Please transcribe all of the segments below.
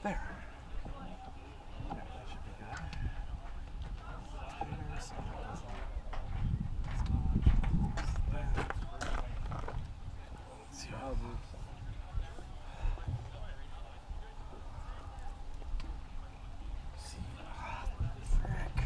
There. Yeah, that should be good. There's some that doesn't. Let's see what I'll do. See. Ah, frick.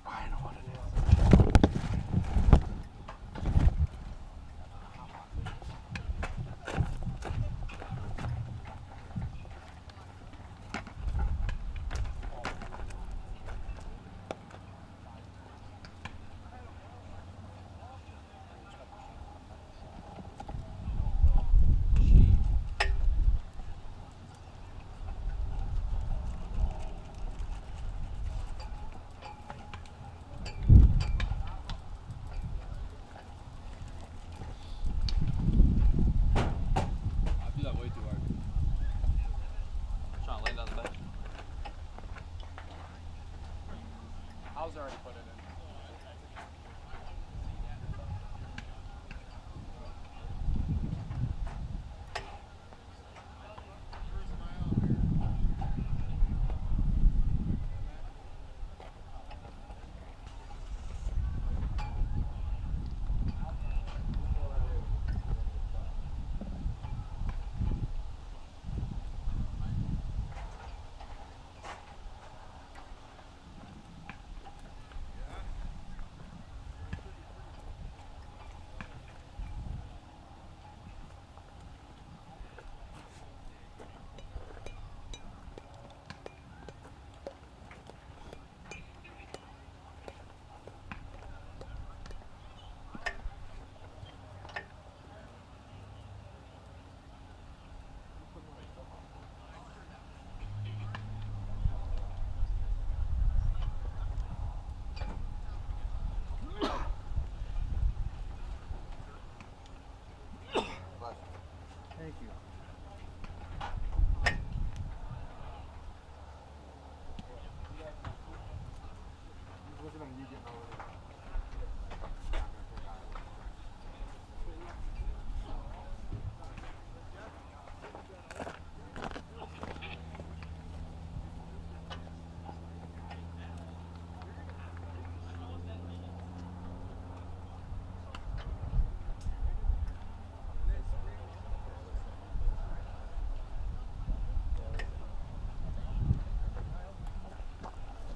I know what it is. I do that way too hard. Trying to land on the bench. I was already put it in. Thank you. Looking at you getting over there.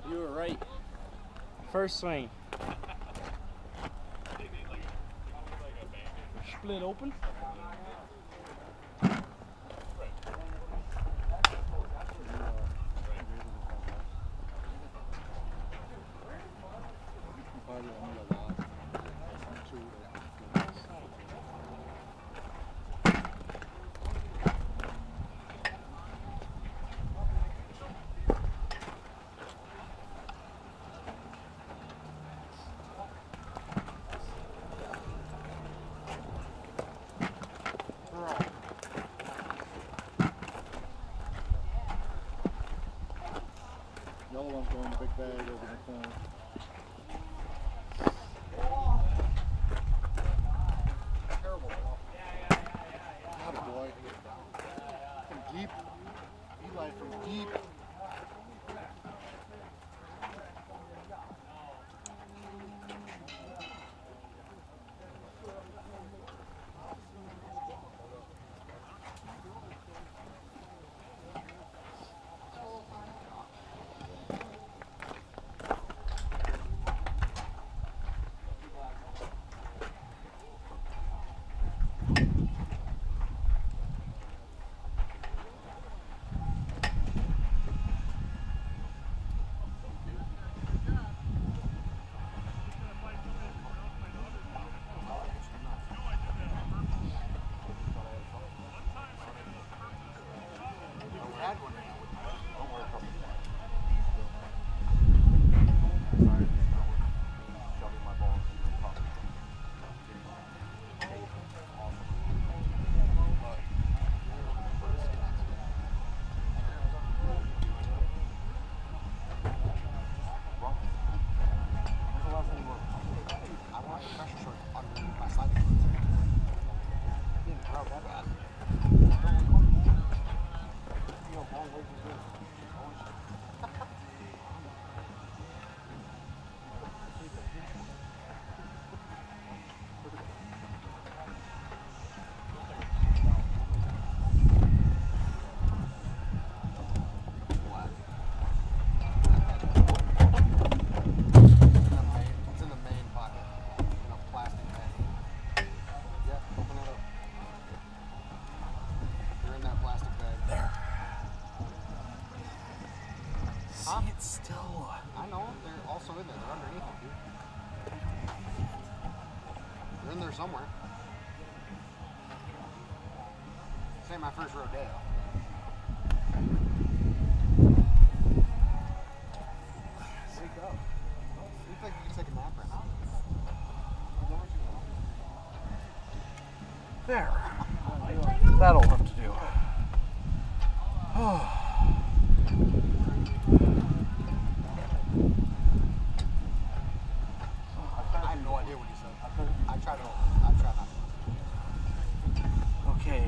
You were right. First swing. Split open. The other one's going the big bag over the corner. Terrible. Atta boy. From deep. Eli from deep. still. I know. They're also in there. They're underneath it, dude. They're in there somewhere. This ain't my first rodeo. Wake up. Looks like you can take a nap right now. There. That'll have to do. I have no idea what he said. I try not to. Okay.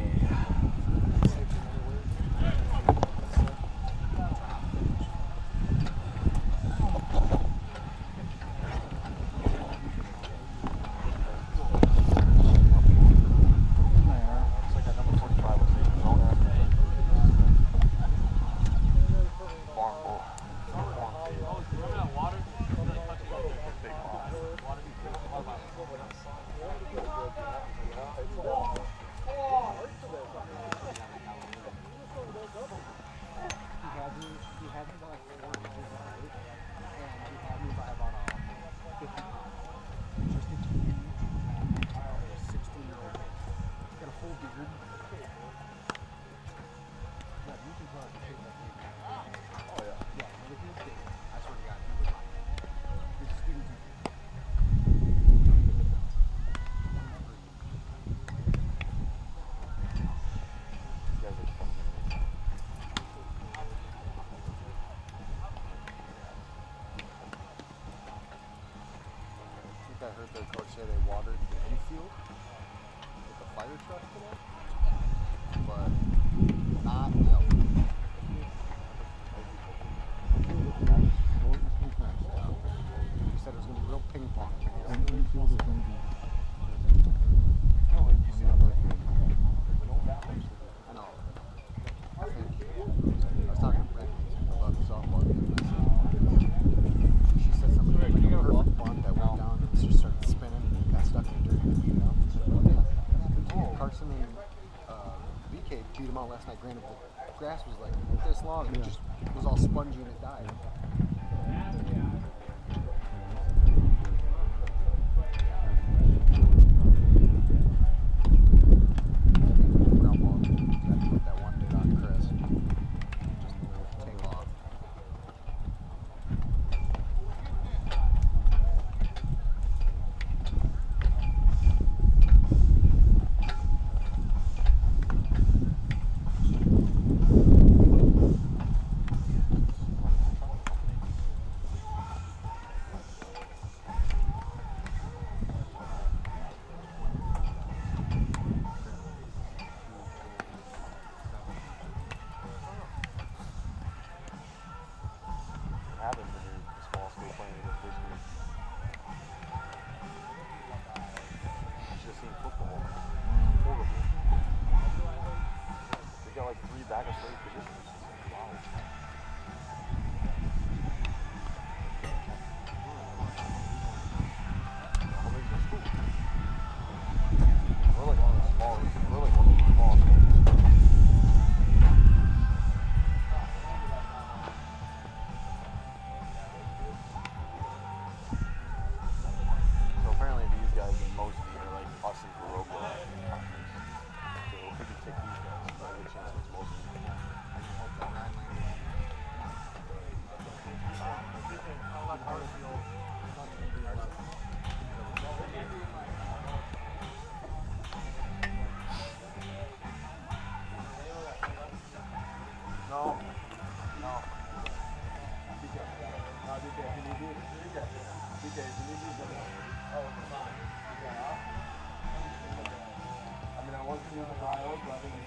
I heard their coach say they watered the infield with the fire truck today, but not the outfield. He said it was going to be real ping pong. I know. I was talking to Brittany about the softball game. She said something like a perfect bunt that went down and just started spinning and got stuck in the dirt. Carson and BK beat him out last night. Granted, the grass was like this long and it just was all spongy and it died. Ground ball. You have to put that one bit on Chris. Just take off. Happens when you're a small school playing against big schools. You should have seen football. Horrible. They got like 3 back and straight positions. Wow. How big is your school? We're like one of the small schools. So apparently these guys and most of you are like us and Kuroko conference. So if we could take these guys, there's a good chance it's most of them. No. I mean, I wasn't in the trials, but I think it's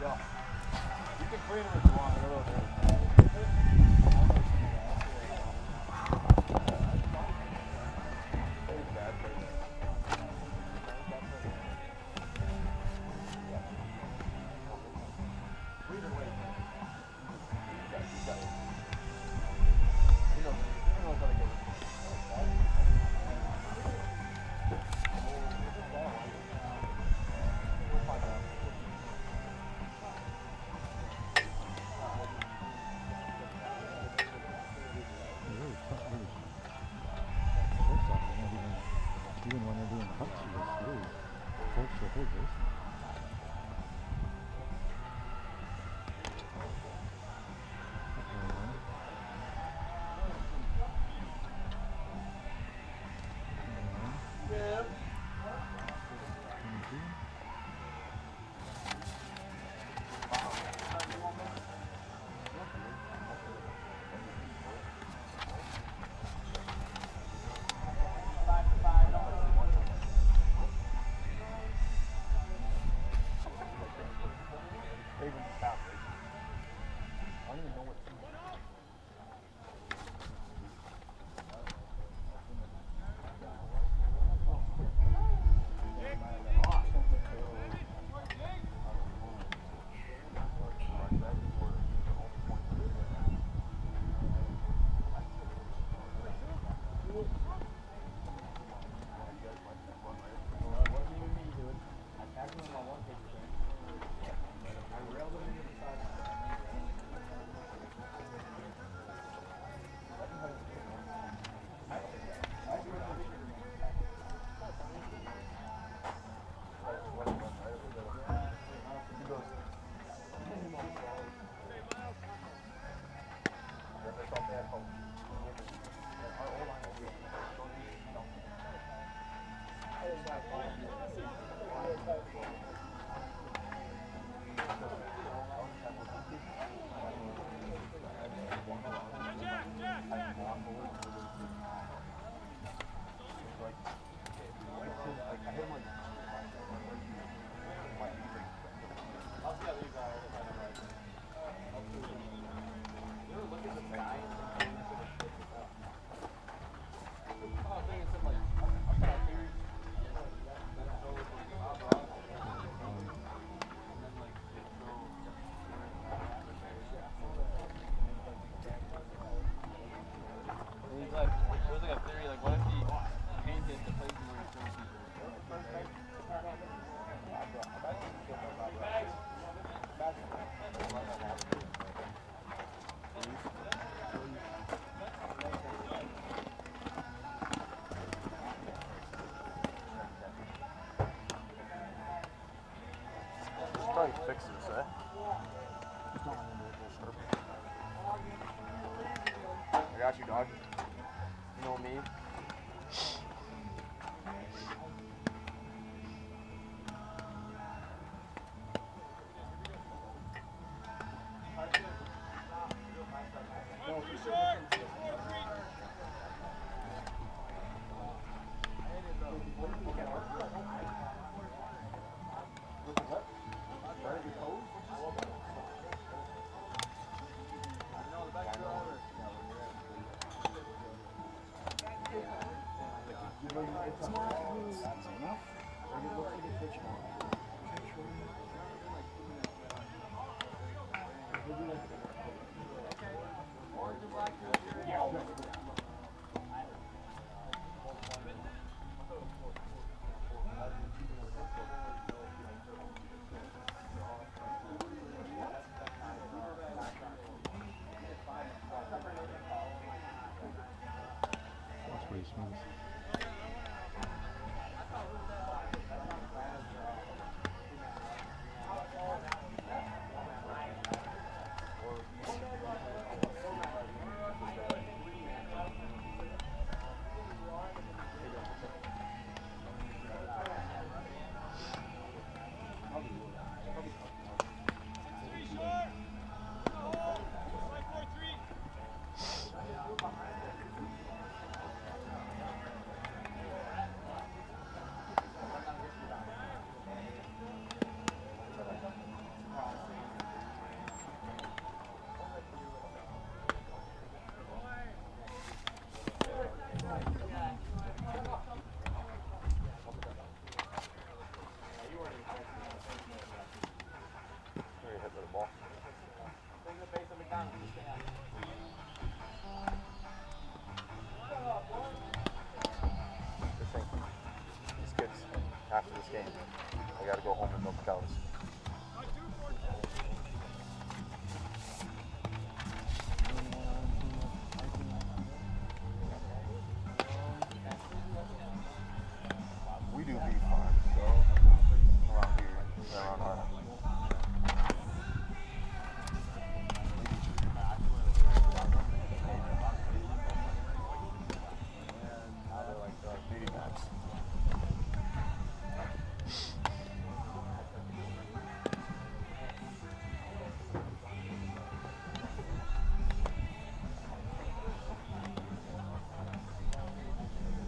yeah. You can clean them if you want a little bit. Either way. There's like a theory, like what if he painted the place where he throws people? Just probably fix this, eh? I got you, dog. You know me. That's pretty smooth. Very hit with the ball. Good thing. These kids, after this game, they gotta go home and milk the cows. We do beef farms, so around here, around our beauty maps.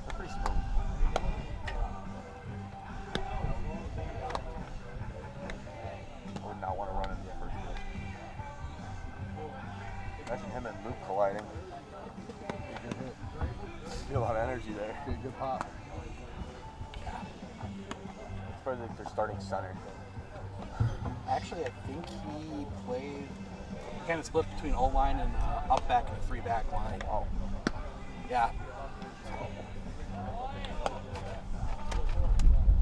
They're pretty smooth. I would not want to run into the first place. Imagine him and Luke colliding. Good hit. Feel a lot of energy there. Good pop. It's probably like their starting center. Actually, I think he played kind of split between O-line and up back and 3-back line. Oh, Yeah.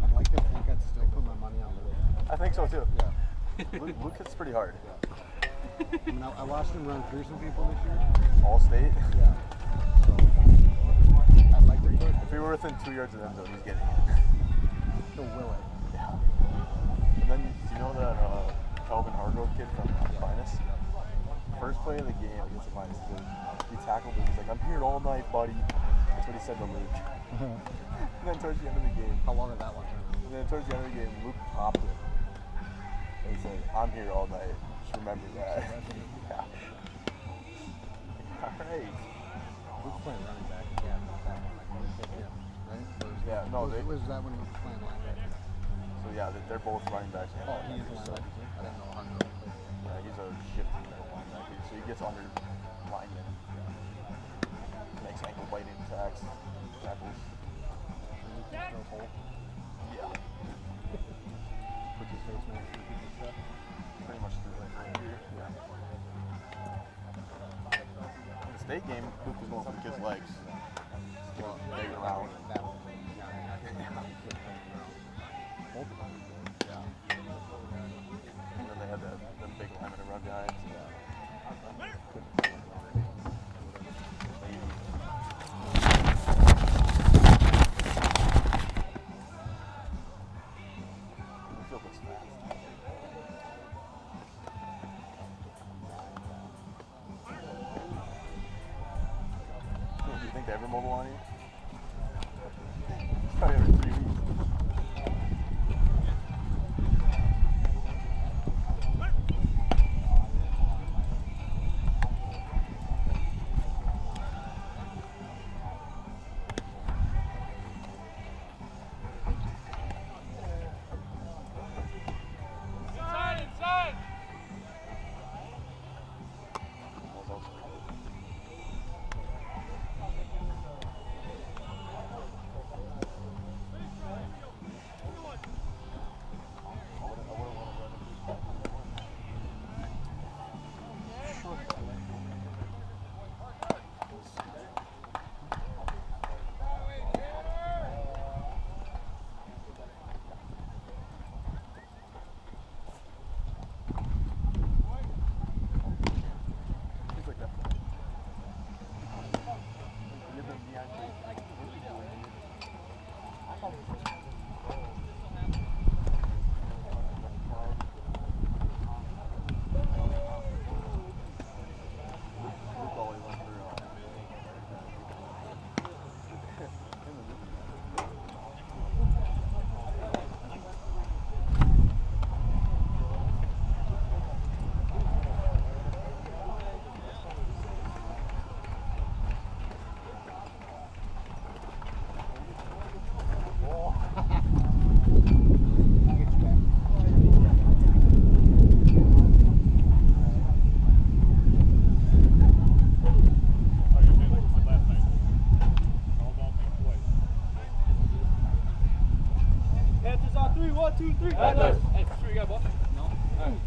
I'd like to think I'd still put my money on Luke. I think so too. Yeah. Luke hits pretty hard. I mean, I watched him run through some people this year. All state. Yeah. So, I'd like to put If we were within 2 yards of the end zone, he's getting it. the Willet. And then, do you know that Calvin Hargrove kid from Finest? first play of the game against the Lions, he tackled him. He's like, I'm here all night, buddy. That's what he said to Luke. And then towards the end of the game, How long did that one? and then towards the end of the game, Luke popped him. And he said, I'm here all night. Just remember that. Yeah. All right. Luke's playing running back. Yeah, that one. Like, when you pick him, right? Yeah, no, they. Was that when he was playing linebacker? So yeah, they're both running backs. And Oh, he is a linebackers, so, linebacker too? I didn't know how he was. yeah, he's a shifty middle linebacker. So he gets under linemen. Makes ankle biting tackles. Yeah. Puts his face next to people's stuff. Pretty much through like right here. Yeah. In the state game, Luke was going for the kid's legs. Well, Big around. that was both of them. Yeah. And then they had the big lineman to run behind. Do you think they ever mobile on you? It's probably every 3 weeks. Panthers on 3, 1, 2, 3. Panthers. Hey, sure you got a ball? No. All right.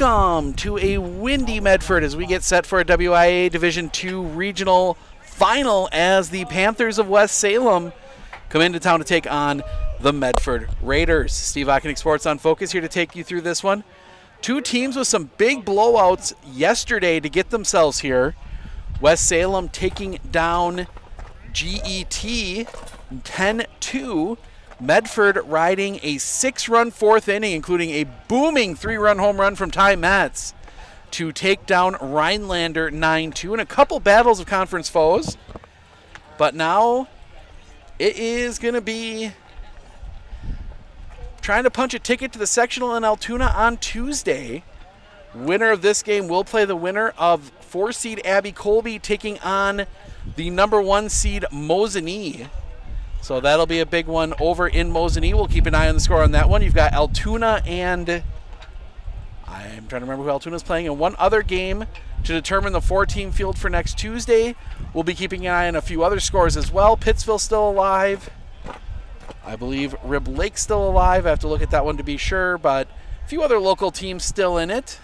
welcome to a windy Medford as we get set for a WIAA Division II regional final as the Panthers of West Salem come into town to take on the Medford Raiders. Steve Ockenick, Sports on Focus, here to take you through this one. Two teams with some big blowouts yesterday to get themselves here. West Salem taking down GET 10-2. Medford riding a 6-run fourth inning, including a booming 3-run home run from Ty Metz to take down Rhinelander 9-2 in a couple battles of conference foes. But now it is going to be trying to punch a ticket to the sectional in Altoona on Tuesday. Winner of this game will play the winner of 4-seed Abbey Colby taking on the number 1 seed Mosinee. So that'll be a big one over in Mosinee. We'll keep an eye on the score on that one. You've got Altoona and I'm trying to remember who Altoona's playing in one other game to determine the 4-team field for next Tuesday. We'll be keeping an eye on a few other scores as well. Pittsville still alive. I believe Rib Lake's still alive. I have to look at that one to be sure, but a few other local teams still in it.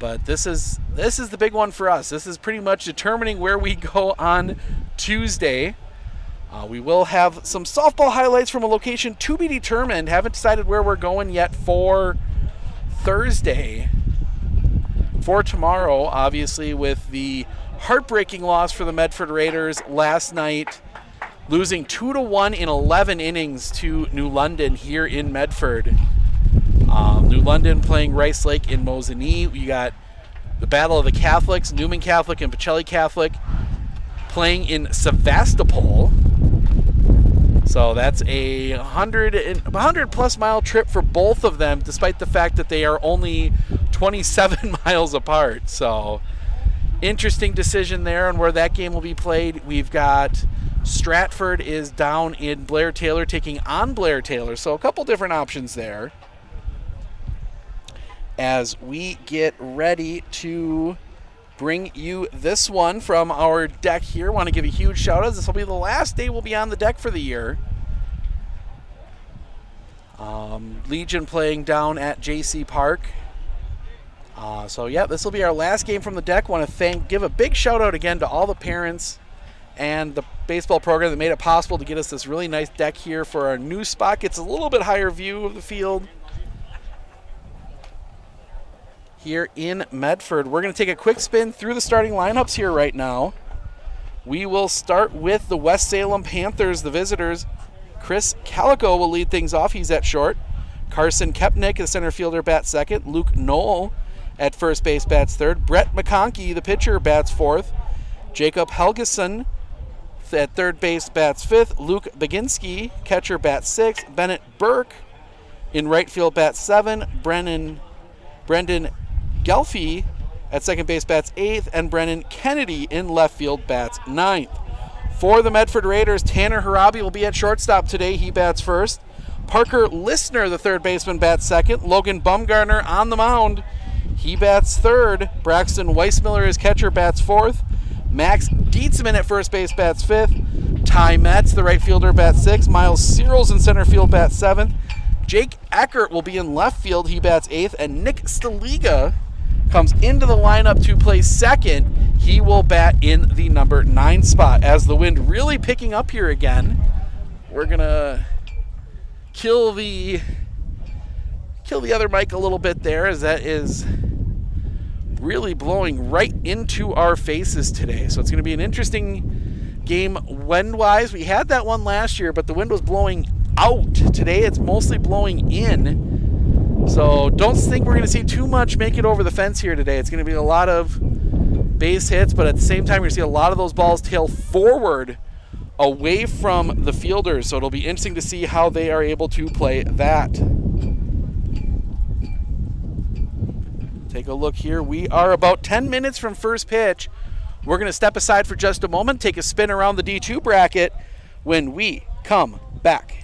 But this is the big one for us. This is pretty much determining where we go on Tuesday. We will have some softball highlights from a location to be determined. Haven't decided where we're going yet for Thursday. For tomorrow, obviously, with the heartbreaking loss for the Medford Raiders last night, losing 2-1 in 11 innings to New London here in Medford. New London playing Rice Lake in Mosinee. We got the Battle of the Catholics, Newman Catholic and Pacelli Catholic playing in Sevastopol. So that's a 100-plus mile trip for both of them, despite the fact that they are only 27 miles apart. So interesting decision there on where that game will be played. We've got Stratford is down in Blair Taylor taking on Blair Taylor. So a couple different options there as we get ready to bring you this one from our deck here. Want to give a huge shout out. This will be the last day we'll be on the deck for the year. Legion playing down at JC Park. So yeah, this will be our last game from the deck. Want to give a big shout out again to all the parents and the baseball program that made it possible to get us this really nice deck here for our new spot. Gets a little bit higher view of the field here in Medford. We're going to take a quick spin through the starting lineups here right now. We will start with the West Salem Panthers, the visitors. Chris Calico will lead things off. He's at short. Carson Kepnick, the center fielder, bats second. Luke Knoll at first base bats third. Brett McConkey, the pitcher, bats fourth. Jacob Helgeson at third base bats fifth. Luke Baginski, catcher, bats sixth. Bennett Burke in right field bats seven. Brendan Gelfie at second base bats eighth, and Brennan Kennedy in left field bats ninth. For the Medford Raiders, Tanner Harabi will be at shortstop today. He bats first. Parker Listner, the third baseman, bats second. Logan Bumgarner on the mound. He bats third. Braxton Weissmiller, his catcher, bats fourth. Max Dietzman at first base bats fifth. Ty Metz, the right fielder, bats sixth. Miles Searles in center field bats seventh. Jake Eckert will be in left field. He bats eighth. And Nick Staliga comes into the lineup to play second. He will bat in the number 9 spot. As the wind really picking up here again, we're going to kill the other mic a little bit there, as that is really blowing right into our faces today. So it's going to be an interesting game wind-wise. We had that one last year, but the wind was blowing out. Today it's mostly blowing in. So don't think we're going to see too much make it over the fence here today. It's going to be a lot of base hits, but at the same time, you're going to see a lot of those balls tail forward away from the fielders. So it'll be interesting to see how they are able to play that. Take a look here. We are about 10 minutes from first pitch. We're going to step aside for just a moment, take a spin around the D2 bracket when we come back.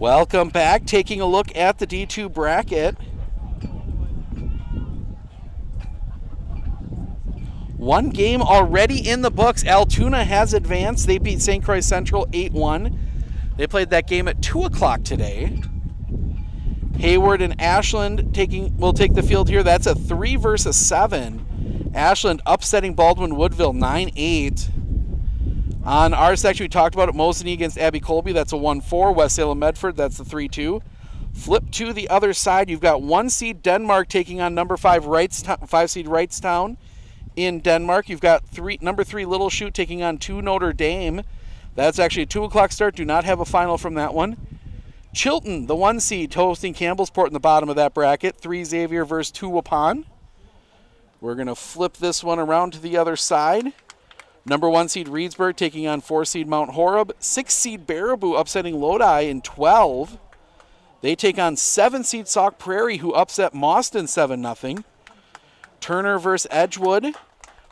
Welcome back. Taking a look at the D2 bracket. One game already in the books. Altoona has advanced. They beat St. Croix Central 8-1. They played that game at 2 o'clock today. Hayward and Ashland will take the field here. That's a 3 versus 7. Ashland upsetting Baldwin Woodville 9-8. On our section, we talked about it. Mosinee against Abbey Colby. That's a 1-4. West Salem Medford. That's the 3-2. Flip to the other side. You've got 1 seed Denmark taking on number 5 seed Wrightstown in Denmark. You've got number 3 Little Chute taking on 2 Notre Dame. That's actually a 2 o'clock start. Do not have a final from that one. Chilton, the 1 seed, hosting Campbellsport in the bottom of that bracket. 3 Xavier versus 2 Waupun. We're going to flip this one around to the other side. Number 1 seed Reedsburg taking on 4 seed Mount Horeb. 6 seed Baraboo upsetting Lodi in 12. They take on 7 seed Sauk Prairie, who upset Mauston 7-0. Turner versus Edgewood. Well,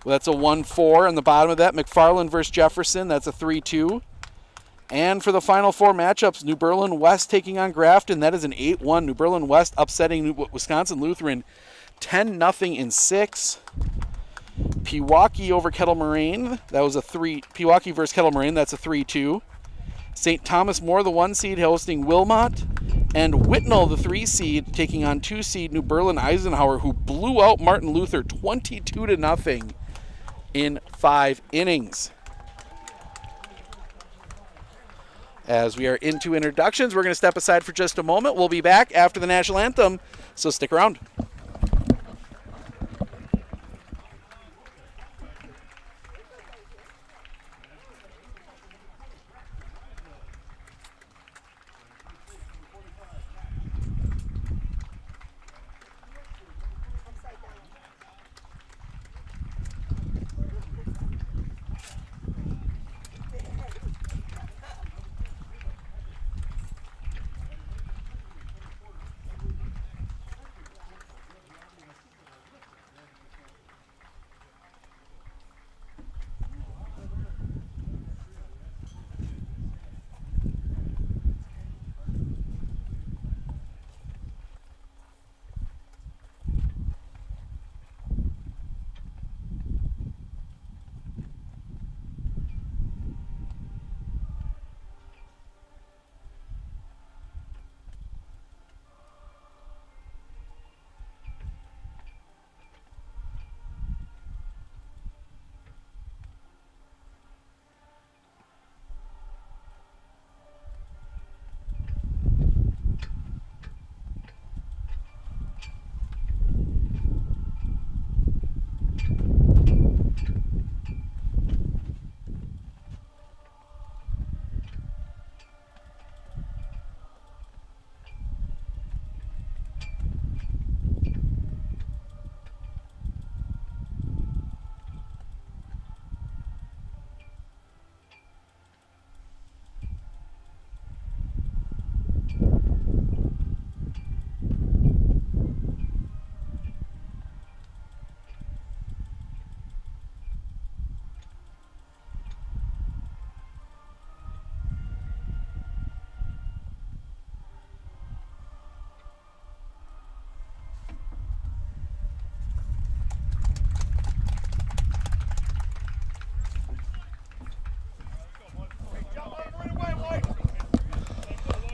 that's a 1-4. On the bottom of that, McFarland versus Jefferson. That's a 3-2. And for the final 4 matchups, New Berlin West taking on Grafton. That is an 8-1. New Berlin West upsetting Wisconsin Lutheran 10-0 in 6. Pewaukee over Kettle Moraine. That was a 3. Pewaukee versus Kettle Moraine. That's a 3-2. St. Thomas More, the 1 seed, hosting Wilmot. And Whitnall, the 3 seed, taking on 2 seed New Berlin Eisenhower, who blew out Martin Luther 22-0 in 5 innings. As we are into introductions, we're going to step aside for just a moment. We'll be back after the national anthem, so stick around.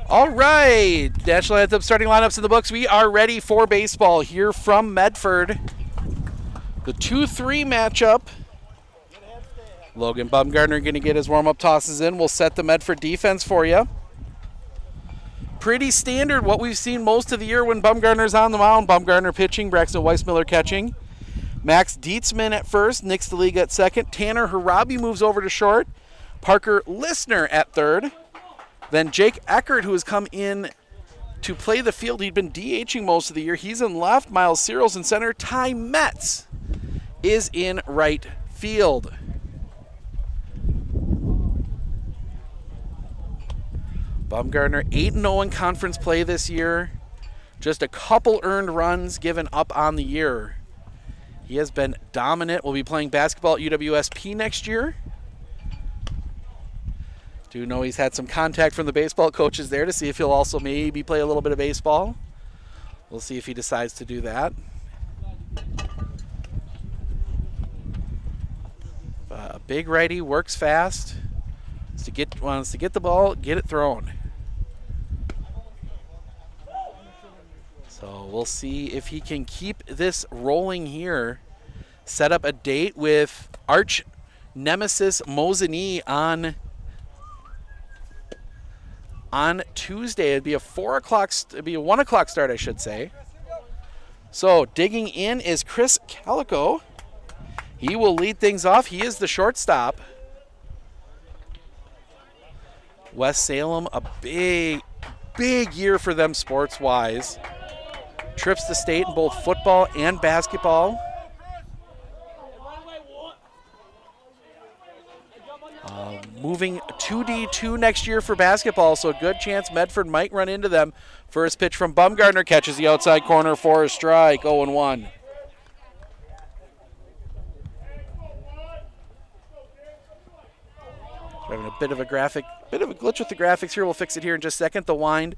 All right, national anthem starting lineups in the books. We are ready for baseball here from Medford. The 2-3 matchup. Logan Bumgardner going to get his warm-up tosses in. We'll set the Medford defense for you. Pretty standard what we've seen most of the year when Bumgardner's on the mound. Bumgardner pitching, Braxton Weissmiller catching. Max Dietzman at first, Nick Staliga at second. Tanner Harabi moves over to short. Parker Listner at third. Then Jake Eckert, who has come in to play the field. He'd been DHing most of the year. He's in left. Miles Searles in center. Ty Metz is in right field. Bumgardner 8-0 in conference play this year. Just a couple earned runs given up on the year. He has been dominant. Will be playing basketball at UWSP next year. Do know he's had some contact from the baseball coaches there to see if he'll also maybe play a little bit of baseball. We'll see if he decides to do that. A big righty, works fast. Wants to get the ball, get it thrown. So we'll see if he can keep this rolling here. Set up a date with arch nemesis Mosinee on Tuesday. It'd be a 4 o'clock. It'd be a 1 o'clock start, I should say. So digging in is Chris Calico. He will lead things off. He is the shortstop. West Salem, a big year for them sports-wise. Trips to state in both football and basketball. Moving 2D2 next year for basketball, so a good chance Medford might run into them. First pitch from Bumgardner, catches the outside corner for a strike, 0-1. Having a bit of a glitch with the graphics here. We'll fix it here in just a second. The wind,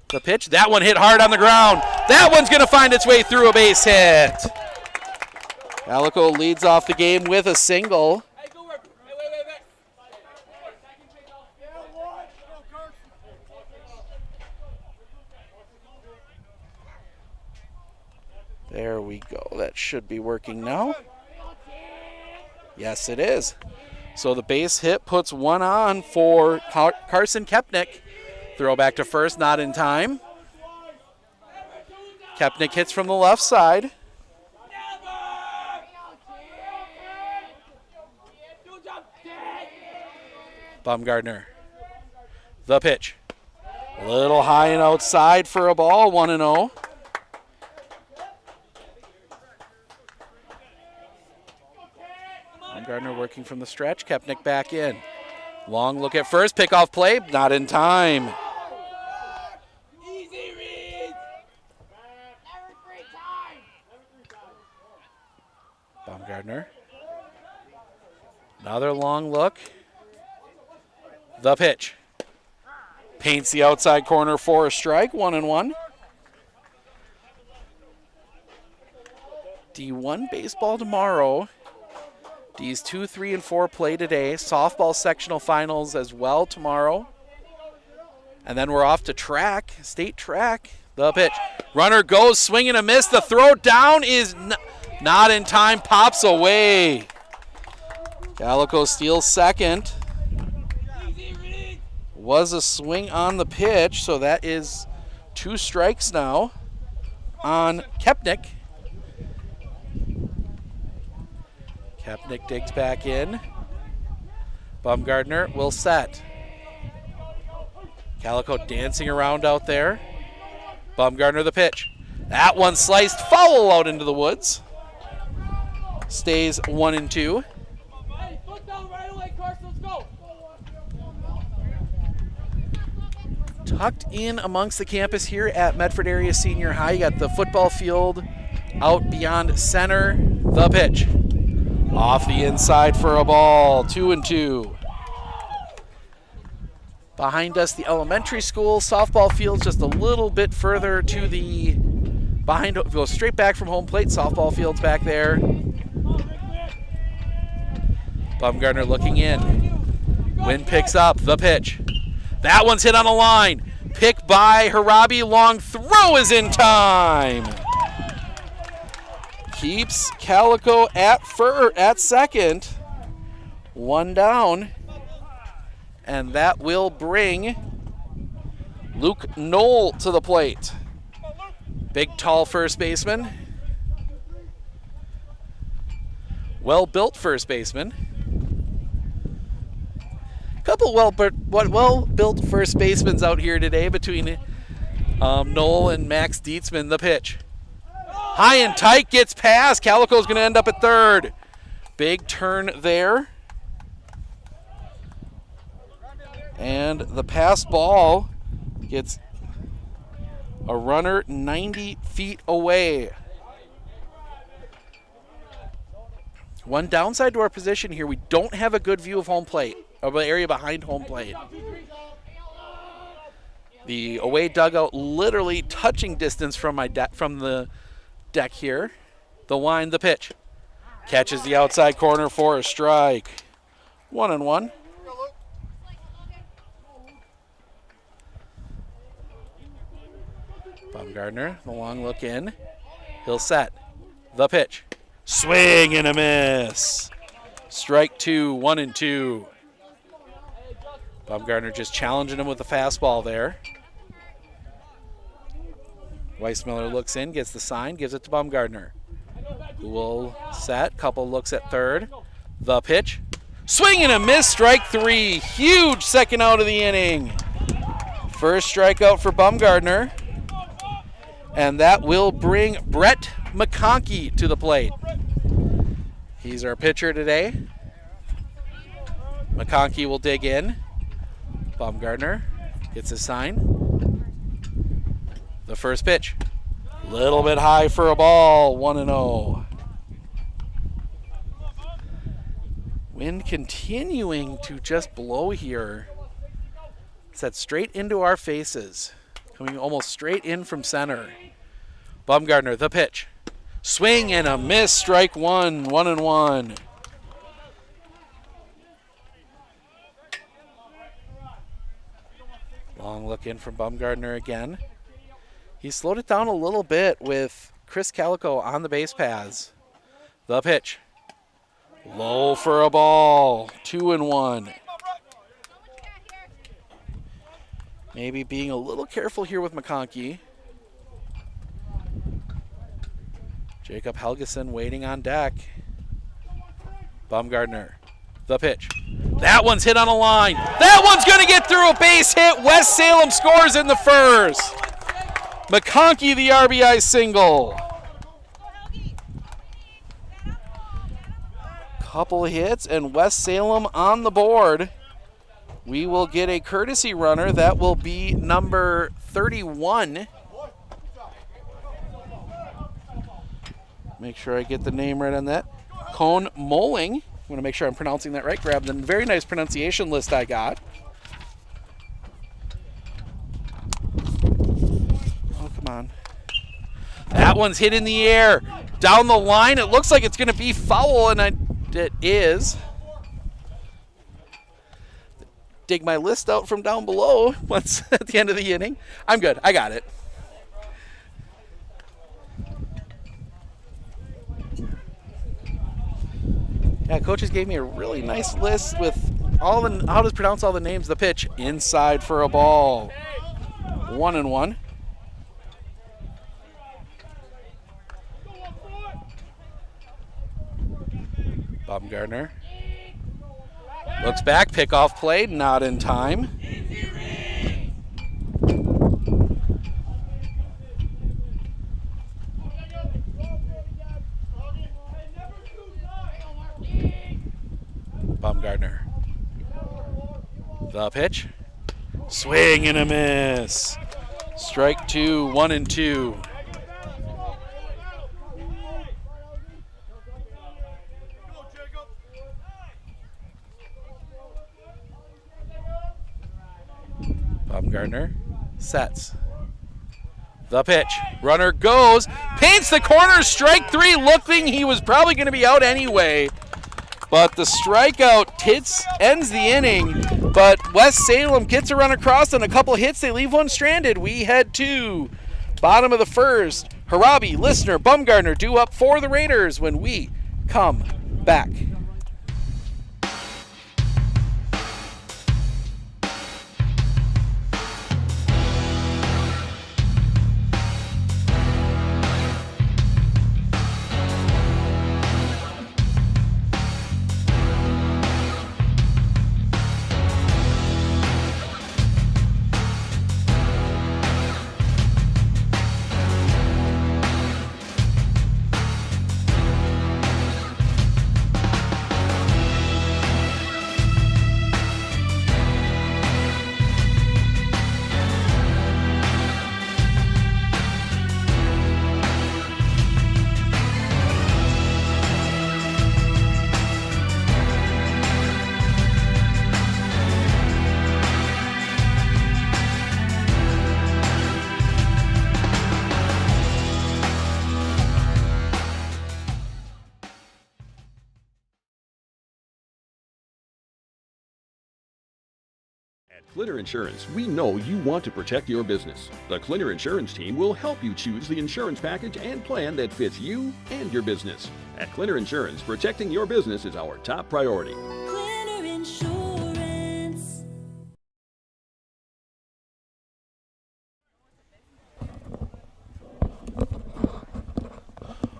the pitch. That one hit hard on the ground. That one's going to find its way through a base hit. Calico leads off the game with a single. There we go. That should be working now. Yes, it is. So the base hit puts one on for Carson Kepnick. Throw back to first, not in time. Kepnick hits from the left side. Bumgardner. The pitch. A little high and outside for a ball, 1-0. Gardner working from the stretch. Kepnick back in. Long look at first. Pickoff play. Not in time. Easy read. Baumgardner. Another long look. The pitch. Paints the outside corner for a strike. 1-1. D1 baseball tomorrow. D's 2, 3, and 4 play today. Softball sectional finals as well tomorrow. And then we're off to track, state track. The pitch. Runner goes, swing and a miss. The throw down is not in time, pops away. Calico steals second. Was a swing on the pitch, so that is 2 strikes now on Kepnick. Kepnick digs back in. Bumgardner will set. Calico dancing around out there. Bumgardner the pitch. That one sliced foul out into the woods. Stays 1-2. Hey, foot down right away, Carson. Let's go. Tucked in amongst the campus here at Medford Area Senior High. You got the football field out beyond center. The pitch. Off the inside for a ball, 2-2. Behind us, the elementary school. Softball field's just a little bit further to the behind. Go straight back from home plate. Softball field's back there. Bumgardner looking in. Wind picks up. The pitch. That one's hit on the line. Pick by Harabi. Long throw is in time. Keeps Calico at second. 1 down. And that will bring Luke Knoll to the plate. Big, tall first baseman. Well-built first baseman. Couple well-built first basemen out here today between Knoll and Max Dietzman. The pitch. High and tight, gets past. Calico's going to end up at third. Big turn there. And the pass ball gets a runner 90 feet away. One downside to our position here, we don't have a good view of home plate. area behind home plate. The away dugout literally touching distance from the deck here. The wind, the pitch. Catches the outside corner for a strike. 1-1. Baumgartner, the long look in. He'll set. The pitch. Swing and a miss. Strike 2, 1-2. Baumgartner just challenging him with the fastball there. Weissmiller looks in, gets the sign, gives it to Baumgartner, who will set. Couple looks at third. The pitch. Swing and a miss. Strike 3. Huge second out of the inning. First strikeout for Baumgartner. And that will bring Brett McConkey to the plate. He's our pitcher today. McConkey will dig in. Baumgartner gets his sign. The first pitch. Little bit high for a ball. 1-0. Wind continuing to just blow here. Set straight into our faces. Coming almost straight in from center. Baumgartner, the pitch. Swing and a miss. Strike 1. 1-1. Long look in from Baumgartner again. He slowed it down a little bit with Chris Calico on the base paths. The pitch. Low for a ball. 2-1. Maybe being a little careful here with McConkey. Jacob Helgeson waiting on deck. Baumgartner. The pitch. That one's hit on a line. That one's going to get through a base hit. West Salem scores in the first. McConkey the RBI single. Couple hits and West Salem on the board. We will get a courtesy runner. That will be number 31. Make sure I get the name right on that. Cone Moling. I want to make sure I'm pronouncing that right. Grab the very nice pronunciation list I got. Oh, come on. That one's hit in the air. Down the line, it looks like it's going to be foul, and it is. Dig my list out from down below once at the end of the inning. I'm good. I got it. Yeah, coaches gave me a really nice list with all the how to pronounce all the names. The pitch inside for a ball. 1-1. Baumgartner looks back, pickoff play, not in time. Baumgartner. The pitch. Swing and a miss. Strike 2, 1-2. Baumgartner sets. The pitch. Runner goes. Paints the corner. Strike 3. Looking, he was probably going to be out anyway. But the strikeout ends the inning. But West Salem gets a run across on a couple hits. They leave one stranded. We head to bottom of the first. Harabi, Listener, Baumgartner due up for the Raiders when we come back. Clinner Insurance, we know you want to protect your business. The Clinner Insurance team will help you choose the insurance package and plan that fits you and your business. At Clinner Insurance, protecting your business is our top priority. Clinner Insurance.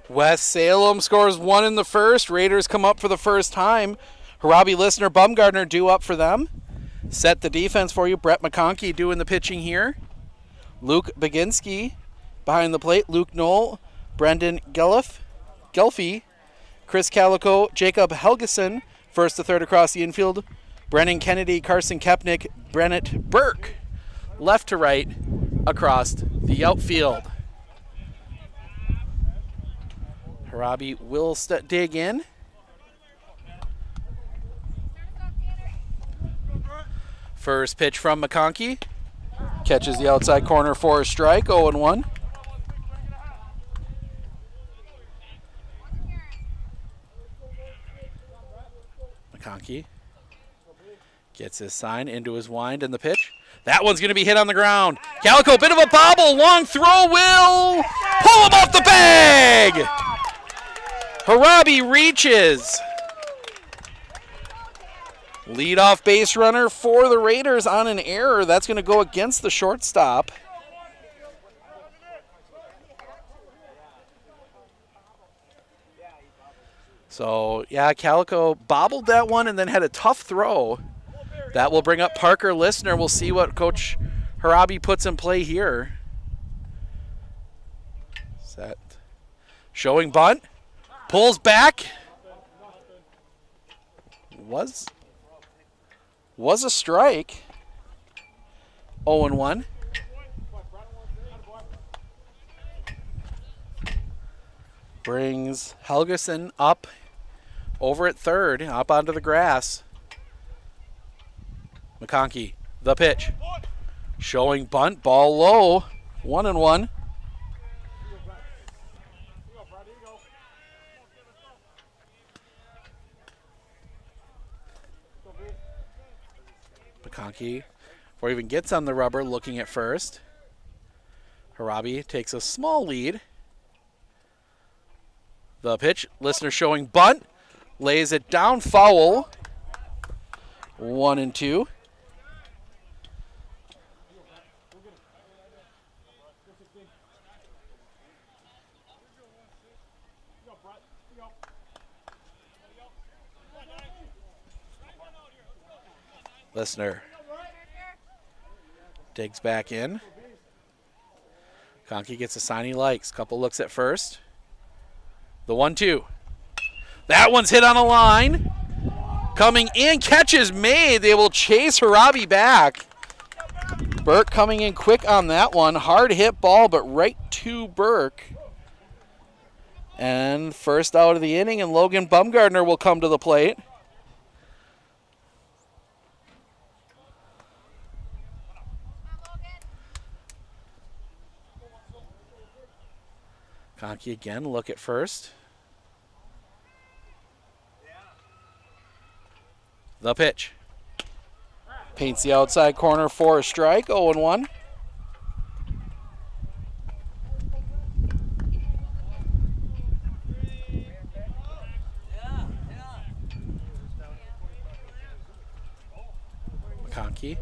West Salem scores 1 in the first. Raiders come up for the first time. Harabi, Listener, Bumgardner due up for them. Set the defense for you. Brett McConkey doing the pitching here. Luke Baginski behind the plate. Luke Knoll, Brendan Gelfie, Chris Calico, Jacob Helgeson, first to third across the infield. Brennan Kennedy, Carson Kepnick, Brennett Burke, left to right across the outfield. Harabi will dig in. First pitch from McConkey. Catches the outside corner for a strike, 0-1. McConkey gets his sign into his wind and the pitch. That one's going to be hit on the ground. Calico, bit of a bobble. Long throw will pull him off the bag. Harabi reaches. Leadoff base runner for the Raiders on an error. That's going to go against the shortstop. So, yeah, Calico bobbled that one and then had a tough throw. That will bring up Parker Listener. We'll see what Coach Harabi puts in play here. Set. Showing bunt. Pulls back. Was a strike. 0-1. Brings Helgeson up over at third, up onto the grass. McConkey, the pitch. Showing bunt, ball low. 1-1. McConkey, before he even gets on the rubber, looking at first. Harabi takes a small lead. The pitch, Listener showing bunt, lays it down, foul. 1-2. Listener digs back in. Conkey gets a sign he likes. Couple looks at first. The 1-2. That one's hit on a line. Coming in, catches made. They will chase Harabi back. Burke coming in quick on that one. Hard hit ball, but right to Burke. And first out of the inning, and Logan Bumgardner will come to the plate. Conkey again, look at first. The pitch. Paints the outside corner for a strike, 0-1. McConkey.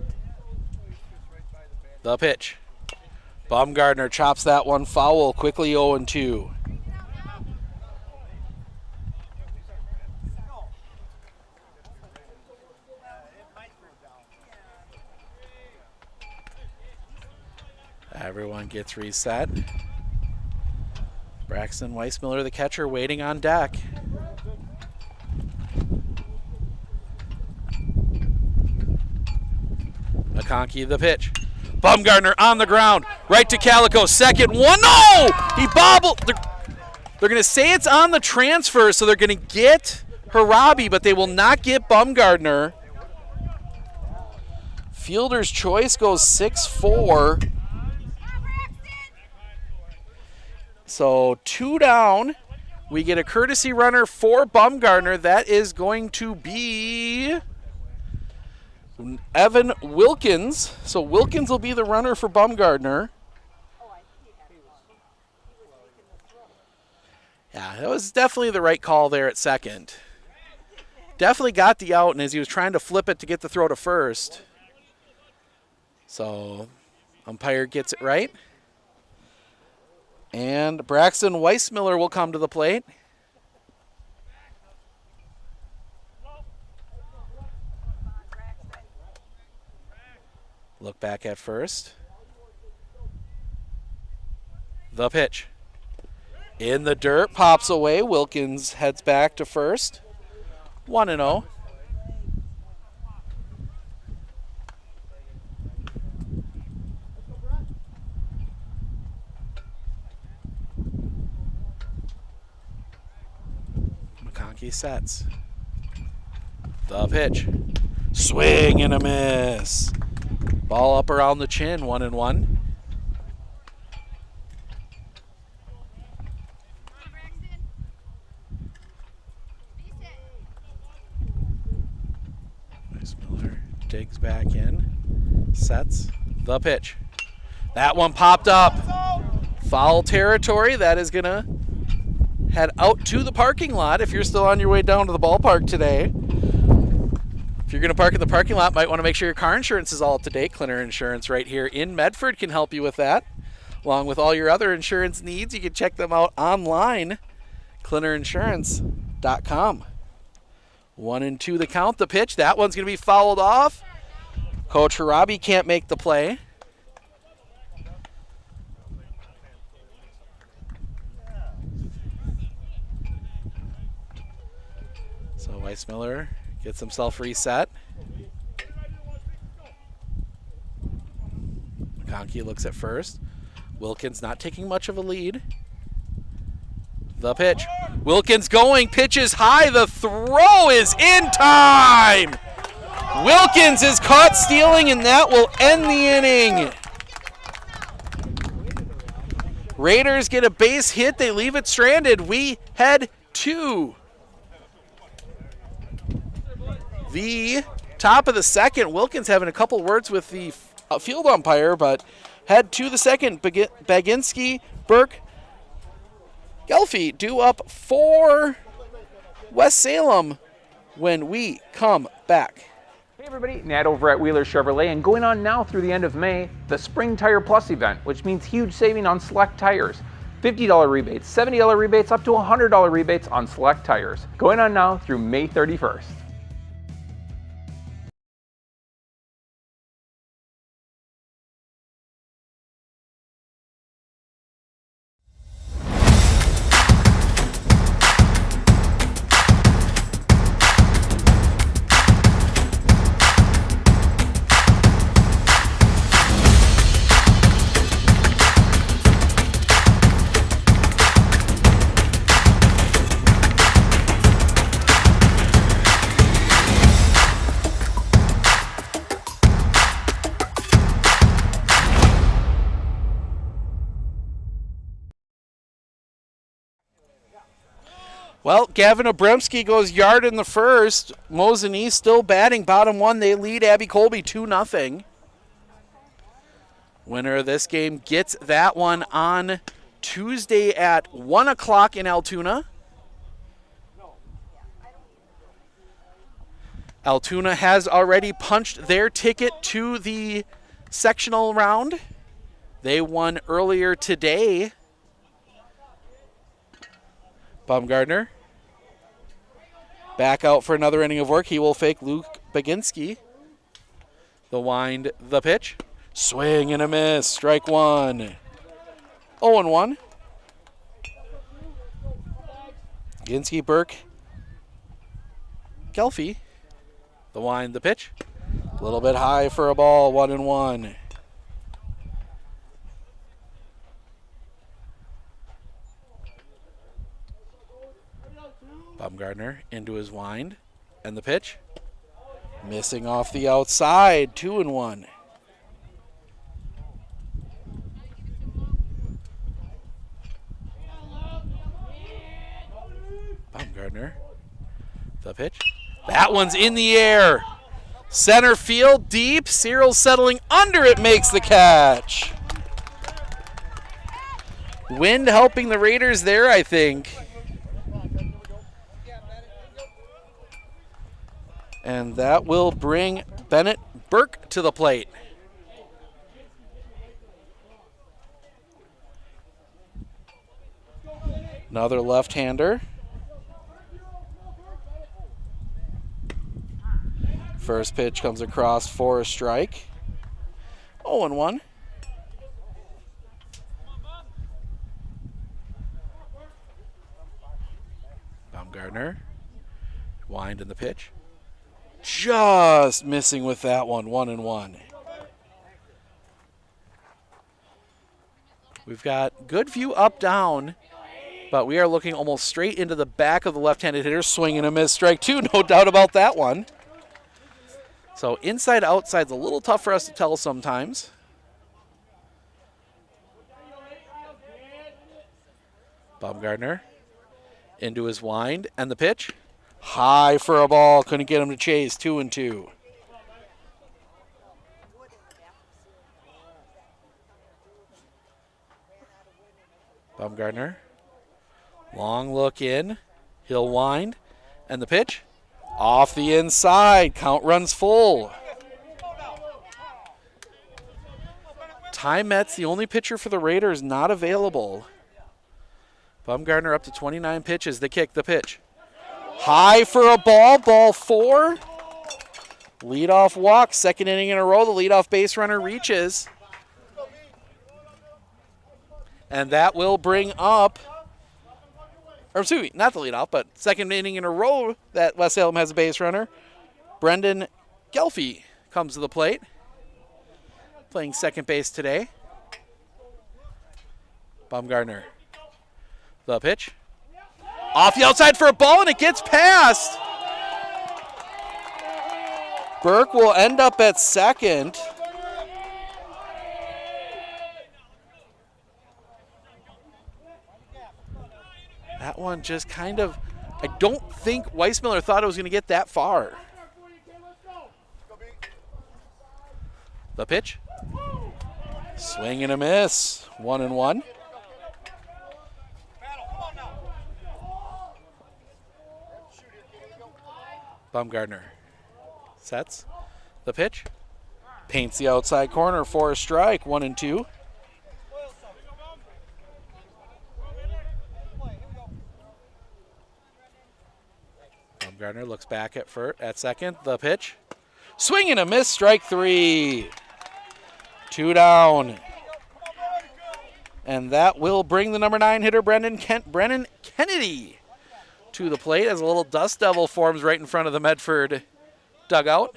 The pitch. Bumgardner chops that one foul, quickly 0-2. Everyone gets reset. Braxton Weissmiller, the catcher, waiting on deck. McConkey, the pitch. Bumgardner on the ground, right to Calico, second one, no! He bobbled. They're going to say it's on the transfer, so they're going to get Harabi, but they will not get Bumgardner. Fielder's choice goes 6-4. So 2 down. We get a courtesy runner for Bumgardner. That is going to be Evan Wilkins. So Wilkins will be the runner for Bumgardner. Yeah, that was definitely the right call there at second. Definitely got the out, and as he was trying to flip it to get the throw to first. So umpire gets it right. And Braxton Weissmiller will come to the plate. Look back at first. The pitch. In the dirt, pops away. Wilkins heads back to first. 1-0. McConkey sets. The pitch. Swing and a miss. Ball up around the chin, 1-1. Miller digs back in, sets the pitch. That one popped up. Foul territory. That is going to head out to the parking lot if you're still on your way down to the ballpark today. If you're going to park in the parking lot, might want to make sure your car insurance is all up to date. Clinner Insurance right here in Medford can help you with that. Along with all your other insurance needs, you can check them out online, clinnerinsurance.com. 1-2 the count, the pitch. That one's going to be fouled off. Coach Harabi can't make the play. So Weissmiller gets himself reset. McConkey looks at first. Wilkins not taking much of a lead. The pitch. Wilkins going, pitches high. The throw is in time. Wilkins is caught stealing, and that will end the inning. Raiders get a base hit. They leave it stranded. We head to the top of the second. Wilkins having a couple words with the field umpire, but head to the second. Baginski, Burke, Gelfie due up for West Salem when we come back. Hey everybody, Nat over at Wheeler Chevrolet, and going on now through the end of May, the Spring Tire Plus event, which means huge saving on select tires. $50 rebates, $70 rebates, up to $100 rebates on select tires. Going on now through May 31st. Well, Gavin Obremski goes yard in the first. Mosinee still batting bottom one. They lead Abby Colby 2-0. Winner of this game gets that one on Tuesday at 1 o'clock in Altoona. Altoona has already punched their ticket to the sectional round. They won earlier today. Bumgardner back out for another inning of work. He will fake Luke Baginski. The wind, the pitch. Swing and a miss. Strike one. 0-1. Baginski, Burke, Gelfie. The wind, the pitch. A little bit high for a ball. 1-1. Bumgardner into his wind, and the pitch. Missing off the outside, 2-1. Bumgardner, the pitch. That one's in the air. Center field, deep. Cyril settling under it, makes the catch. Wind helping the Raiders there, I think. And that will bring Bennett Burke to the plate. Another left-hander. First pitch comes across for a strike. 0-1. Baumgartner. Wind in the pitch. Just missing with that one. 1-1. We've got good view up-down, but we are looking almost straight into the back of the left-handed hitter. Swing and a miss. Strike two, no doubt about that one. So inside outside's a little tough for us to tell sometimes. Baumgartner into his wind and the pitch. High for a ball. Couldn't get him to chase. 2-2. Baumgartner. Long look in. He'll wind. And the pitch. Off the inside. Count runs full. Ty Metz, the only pitcher for the Raiders, not available. Baumgartner up to 29 pitches. The kick, the pitch. High for a ball. Ball 4. Leadoff walk. Second inning in a row. The leadoff base runner reaches. And that will bring up, or excuse me, not the leadoff, but second inning in a row that West Salem has a base runner. Brendan Gelfie comes to the plate, playing second base today. Baumgartner. The pitch. Off the outside for a ball, and it gets past. Burke will end up at second. That one just kind of, I don't think Weissmiller thought it was going to get that far. The pitch. Swing and a miss. 1-1. Baumgartner sets the pitch. Paints the outside corner for a strike. 1-2. Baumgartner looks back at second. The pitch. Swing and a miss. Strike 3. 2 down. And that will bring the number 9 hitter, Brennan Kennedy, to the plate as a little dust devil forms right in front of the Medford dugout.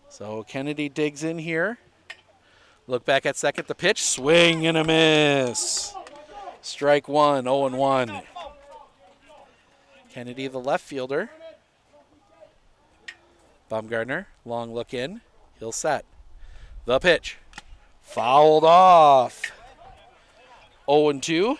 So Kennedy digs in here. Look back at second. The pitch. Swing and a miss. Strike 1, 0-1. Kennedy, the left fielder. Baumgartner, long look in. He'll set. The pitch. Fouled off. 0-2.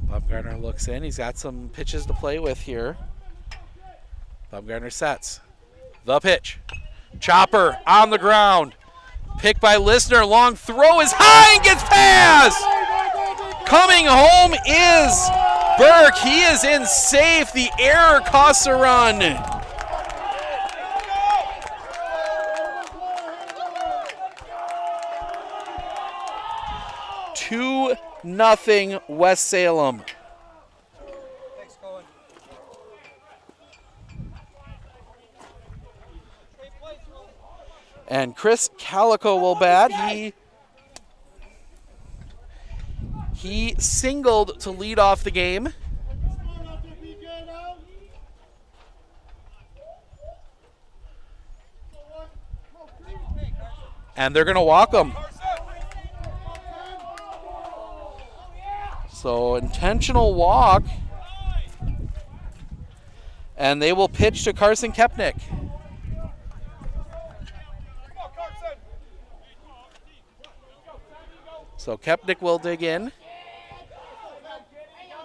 Baumgartner looks in. He's got some pitches to play with here. Baumgartner sets. The pitch. Chopper on the ground. Picked by Listener. Long throw is high and gets past. Coming home is Burke. He is in safe. The error costs a run. Two nothing West Salem. And Chris Calico will bat. He singled to lead off the game. And they're going to walk him. So intentional walk. And they will pitch to Carson Kepnick. So Kepnick will dig in.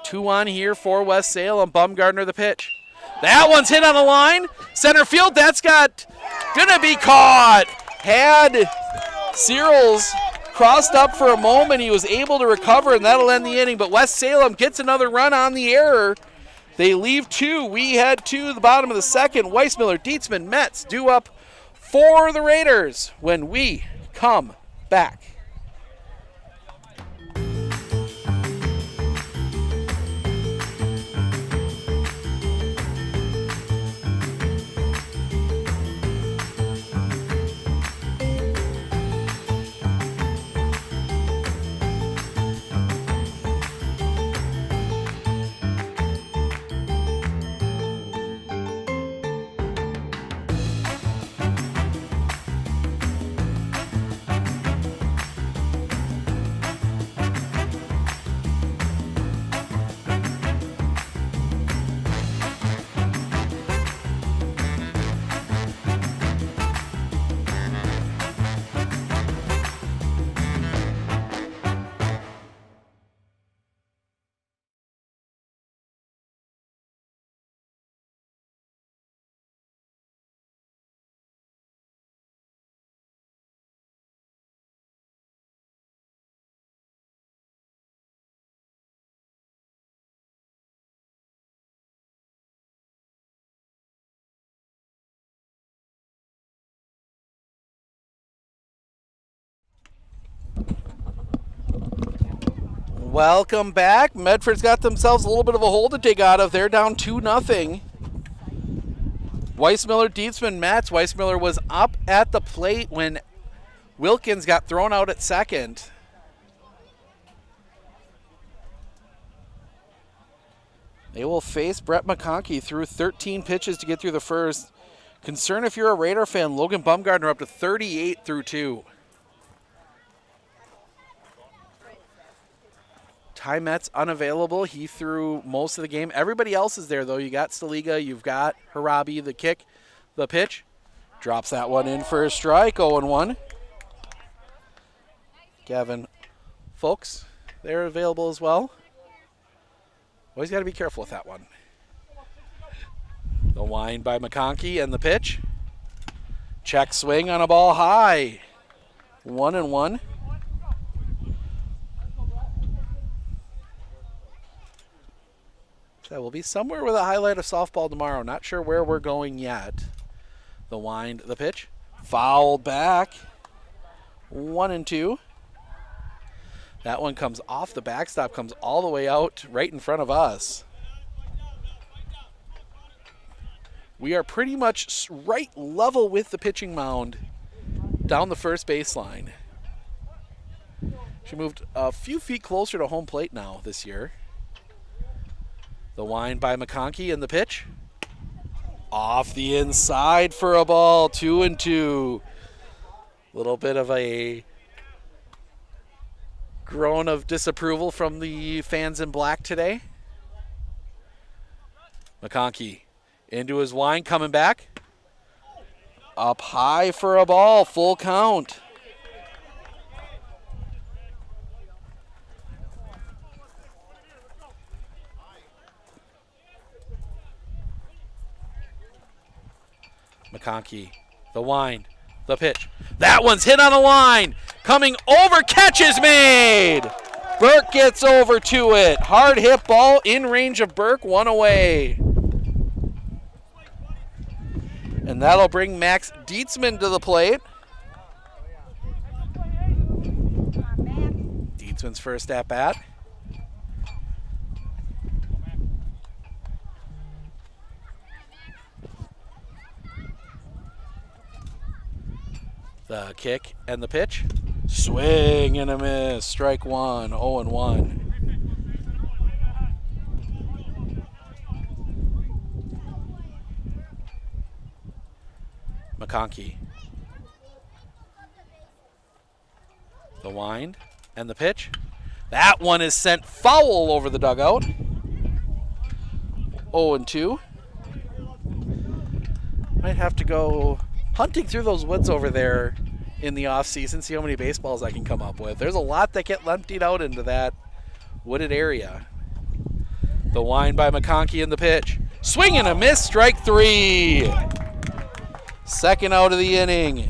2 on here for West Salem. Bumgardner the pitch. That one's hit on the line. Center field, that's gonna be caught. Had Searles crossed up for a moment. He was able to recover, and that'll end the inning. But West Salem gets another run on the error. They leave 2. We head to the bottom of the second. Weissmiller, Dietzman, Metz due up for the Raiders when we come back. Welcome back. Medford's got themselves a little bit of a hole to dig out of. They're down 2-0. Weissmiller, Dietzman, Matz. Weissmiller was up at the plate when Wilkins got thrown out at second. They will face Brett McConkey through 13 pitches to get through the first. Concern if you're a Raider fan, Logan Bumgardner up to 38 through 2. Ty Metz unavailable. He threw most of the game. Everybody else is there, though. You got Staliga. You've got Harabi, the kick, the pitch. Drops that one in for a strike, 0-1. Gavin Folks, they're available as well. Always got to be careful with that one. The wind by McConkey and the pitch. Check swing on a ball high. 1-1. That will be somewhere with a highlight of softball tomorrow. Not sure where we're going yet. The wind, the pitch. Fouled back. 1-2. That one comes off the backstop, comes all the way out right in front of us. We are pretty much right level with the pitching mound down the first baseline. She moved a few feet closer to home plate now this year. The wind by McConkey and the pitch. Off the inside for a ball, 2-2. Little bit of a groan of disapproval from the fans in black today. McConkey into his wind, coming back. Up high for a ball, full count. McConkey, the wind, the pitch. That one's hit on the line. Coming over, catch is made. Burke gets over to it. Hard hit ball in range of Burke, one away. And that'll bring Max Dietzman to the plate. Dietzman's first at bat. The kick and the pitch. Swing and a miss. Strike one. 0-1. McConkey. The wind and the pitch. That one is sent foul over the dugout. 0-2. Might have to go hunting through those woods over there in the off season, see how many baseballs I can come up with. There's a lot that get emptied out into that wooded area. The wind by McConkey in the pitch. Swing and a miss, strike 3. Second out of the inning.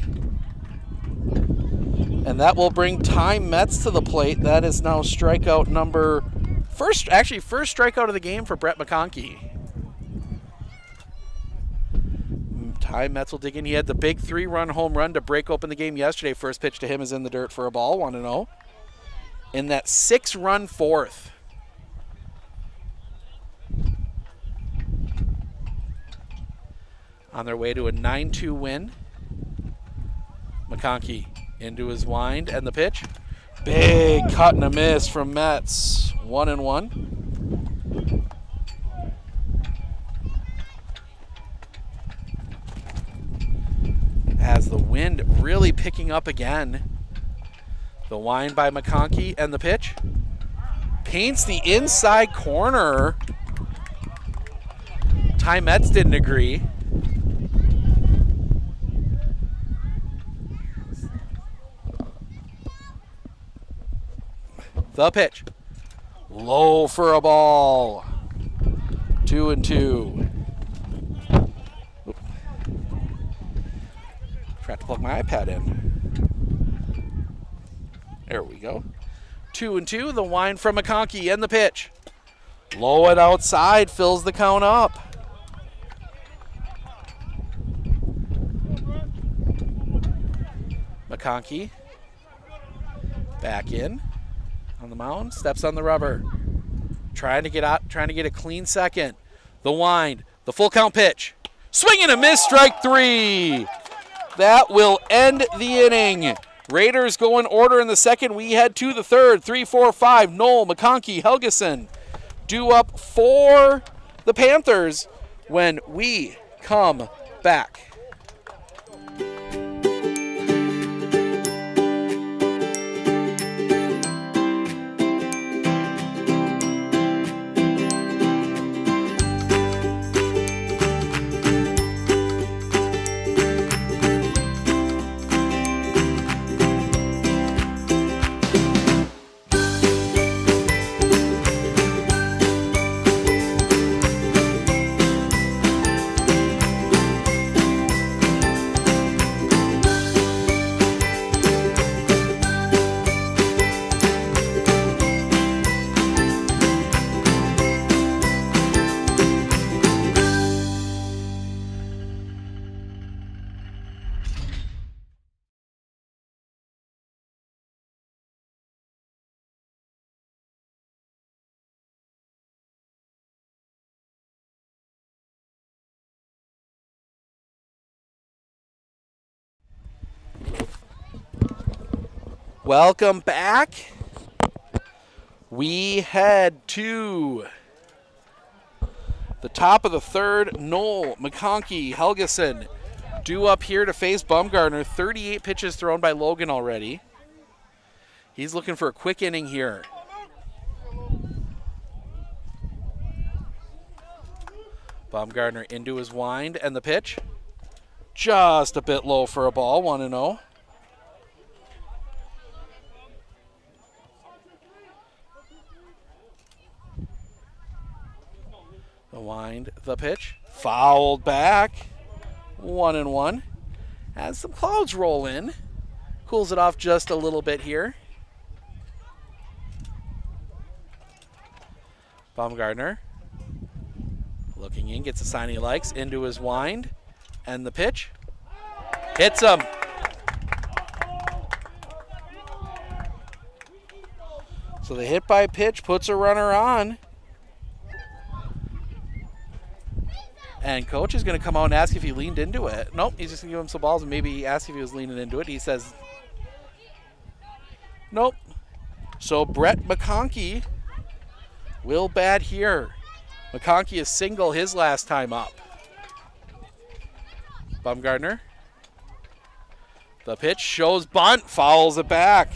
And that will bring Ty Metz to the plate. That is now strikeout number first strikeout of the game for Brett McConkey. Ty Metz will dig in. He had the big 3-run home run to break open the game yesterday. First pitch to him is in the dirt for a ball, 1-0. In that 6-run fourth. On their way to a 9-2 win. McConkey into his wind and the pitch. Big cut and a miss from Metz. 1-1. As the wind really picking up again. The wind by McConkey and the pitch. Paints the inside corner. Ty Metz didn't agree. The pitch. Low for a ball. 2-2. Forgot to plug my iPad in. There we go. 2-2. The wind from McConkey and the pitch. Low and outside fills the count up. McConkey back in on the mound, steps on the rubber, trying to get a clean second. The wind, the full count pitch, swing and a miss, strike 3. That will end the inning. Raiders go in order in the second. We head to the third. 3, 4, 5. Knoll, McConkey, Helgeson due up for the Panthers when we come back. Welcome back. We head to the top of the third. Knoll, McConkey, Helgeson due up here to face Bumgarner. 38 pitches thrown by Logan already. He's looking for a quick inning here. Bumgarner into his wind and the pitch. Just a bit low for a ball, 1-0. The wind, the pitch, fouled back, 1-1. As some clouds roll in, cools it off just a little bit here. Bumgarner looking in, gets a sign he likes, into his wind, and the pitch, hits him. So the hit by pitch puts a runner on. And coach is going to come out and ask if he leaned into it. Nope, he's just going to give him some balls and maybe ask if he was leaning into it. He says, nope. So Brett McConkey will bat here. McConkey is single his last time up. Bumgarner. The pitch shows bunt, fouls it back.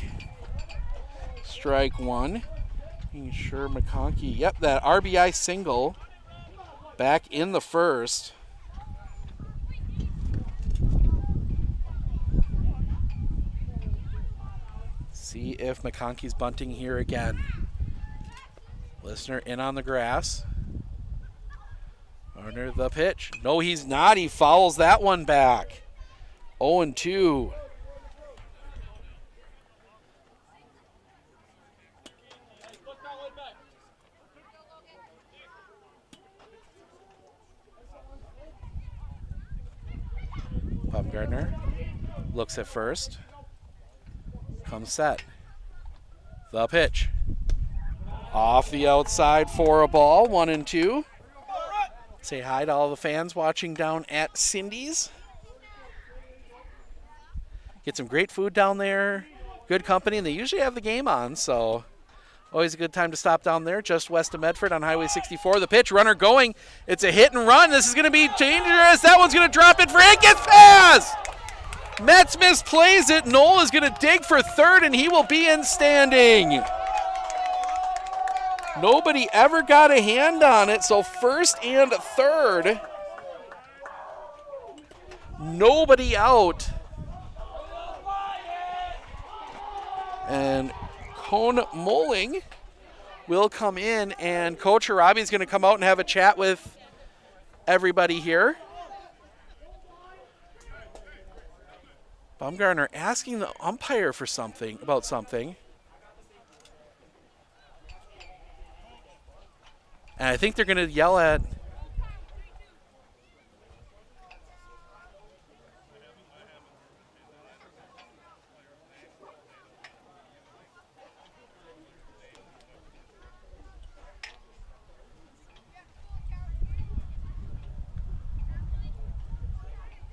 Strike 1. Making sure McConkey, yep, that RBI single. Back in the first. See if McConkey's bunting here again. Listener in on the grass. Gardner the pitch. No, he's not. He fouls that one back. 0-2. Gardner looks at first. Comes set. The pitch. Off the outside for a ball. 1-2. Say hi to all the fans watching down at Cindy's. Get some great food down there. Good company, and they usually have the game on, so always a good time to stop down there, just west of Medford on Highway 64. The pitch, runner going. It's a hit and run. This is going to be dangerous. That one's going to drop it for it. Gets past! Metz misplays it. Knoll is going to dig for third, and he will be in standing. Nobody ever got a hand on it, so first and third. Nobody out. And Cone Moling will come in, and Coach Harabi is going to come out and have a chat with everybody here. Baumgartner asking the umpire for something, about something. And I think they're going to yell at...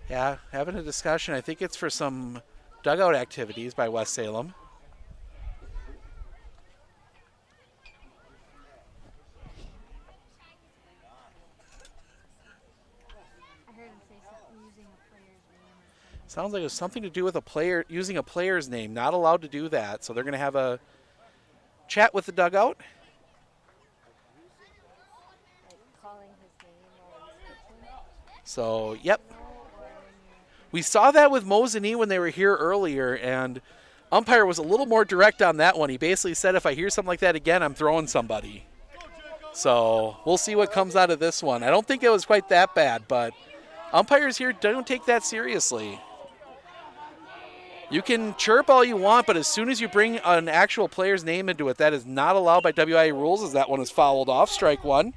Yeah, having a discussion. I think it's for some dugout activities by West Salem. Sounds like it was something to do with a player using a player's name. Not allowed to do that. So they're going to have a chat with the dugout. So, yep. We saw that with Mosini when they were here earlier, and umpire was a little more direct on that one. He basically said, if I hear something like that again, I'm throwing somebody. So we'll see what comes out of this one. I don't think it was quite that bad, but umpires here don't take that seriously. You can chirp all you want, but as soon as you bring an actual player's name into it, that is not allowed by WIAA rules, as that one is fouled off. Strike one.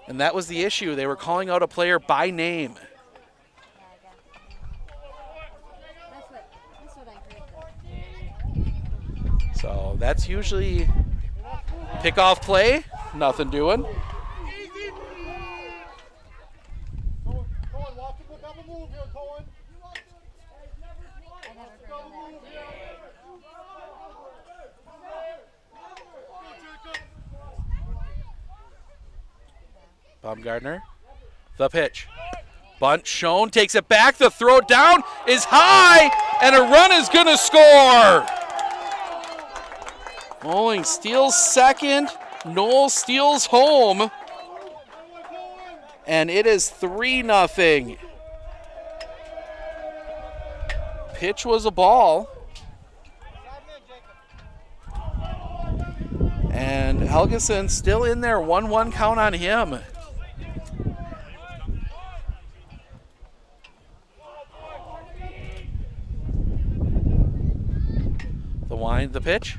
And that was the issue. They were calling out a player by name. So that's usually pickoff play. Nothing doing. Baumgartner, the pitch. Bunt shown, takes it back. The throw down is high, and a run is going to score. Moling steals second. Knoll steals home. And it is 3-0. Pitch was a ball. And Helgeson still in there. 1-1 count on him. The wind, the pitch.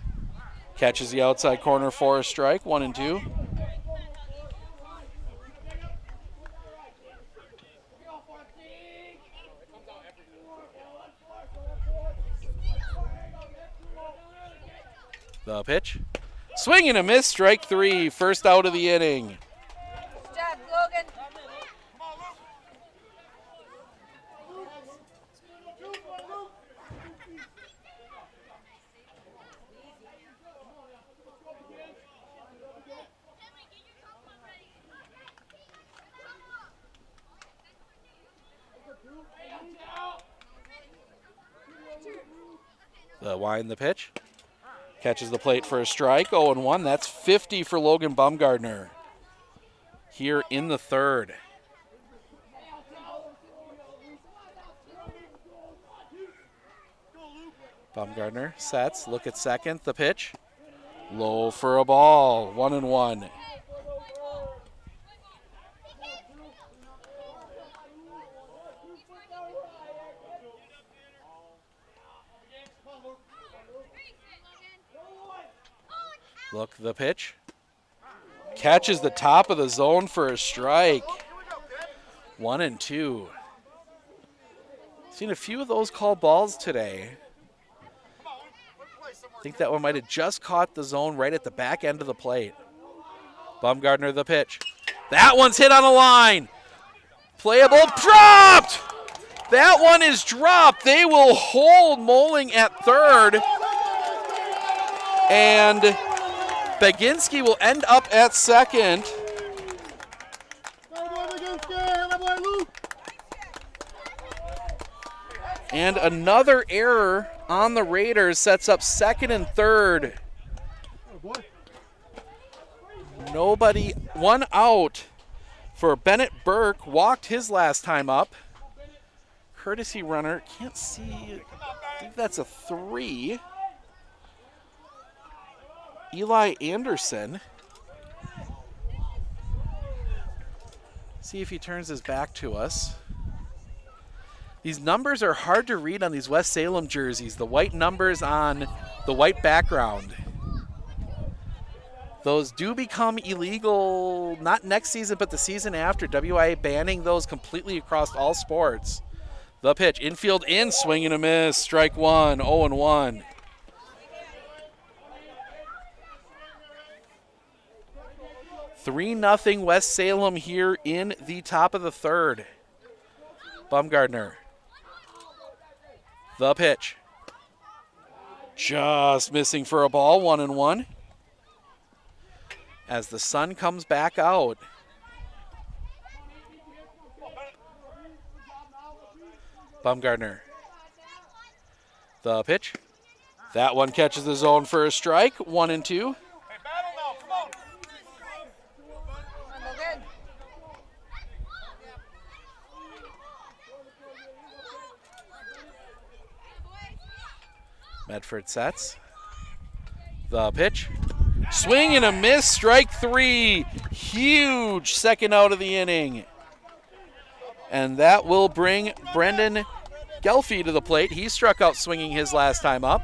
Catches the outside corner for a strike. 1-2. The pitch. Swing and a miss. Strike three. First out of the inning. Good job, Logan. The wind, the pitch. Catches the plate for a strike. 0-1. That's 50 for Logan Baumgartner here in the third. Baumgartner sets, look at second, the pitch. Low for a ball, 1-1. Look, the pitch. Catches the top of the zone for a strike. 1-2. Seen a few of those called balls today. I think that one might have just caught the zone right at the back end of the plate. Baumgartner, the pitch. That one's hit on a line. Playable, dropped! That one is dropped. They will hold Moling at third. And Baginski will end up at second. And another error on the Raiders sets up second and third. Nobody, one out for Bennett Burke. Walked his last time up. Courtesy runner, can't see, I think that's a 3. Eli Anderson. See if he turns his back to us. These numbers are hard to read on these West Salem jerseys. The white numbers on the white background. Those do become illegal, not next season, but the season after. WIAA banning those completely across all sports. The pitch, infield in, swing and a miss. Strike one, 0-1. (3-0) West Salem here in the top of the third. Baumgartner. The pitch. Just missing for a ball, 1-1. As the sun comes back out. Baumgartner. The pitch. That one catches the zone for a strike, 1-2. Medford sets. The pitch. Swing and a miss, strike 3. Huge second out of the inning. And that will bring Brendan Gelfie to the plate. He struck out swinging his last time up.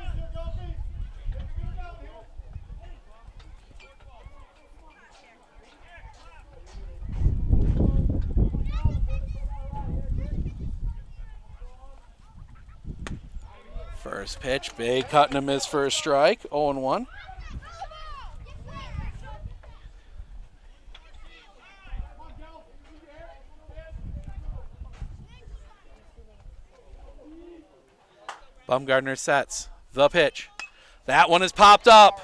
First pitch, big cut and a miss for a strike, 0-1. Baumgartner sets the pitch. That one is popped up.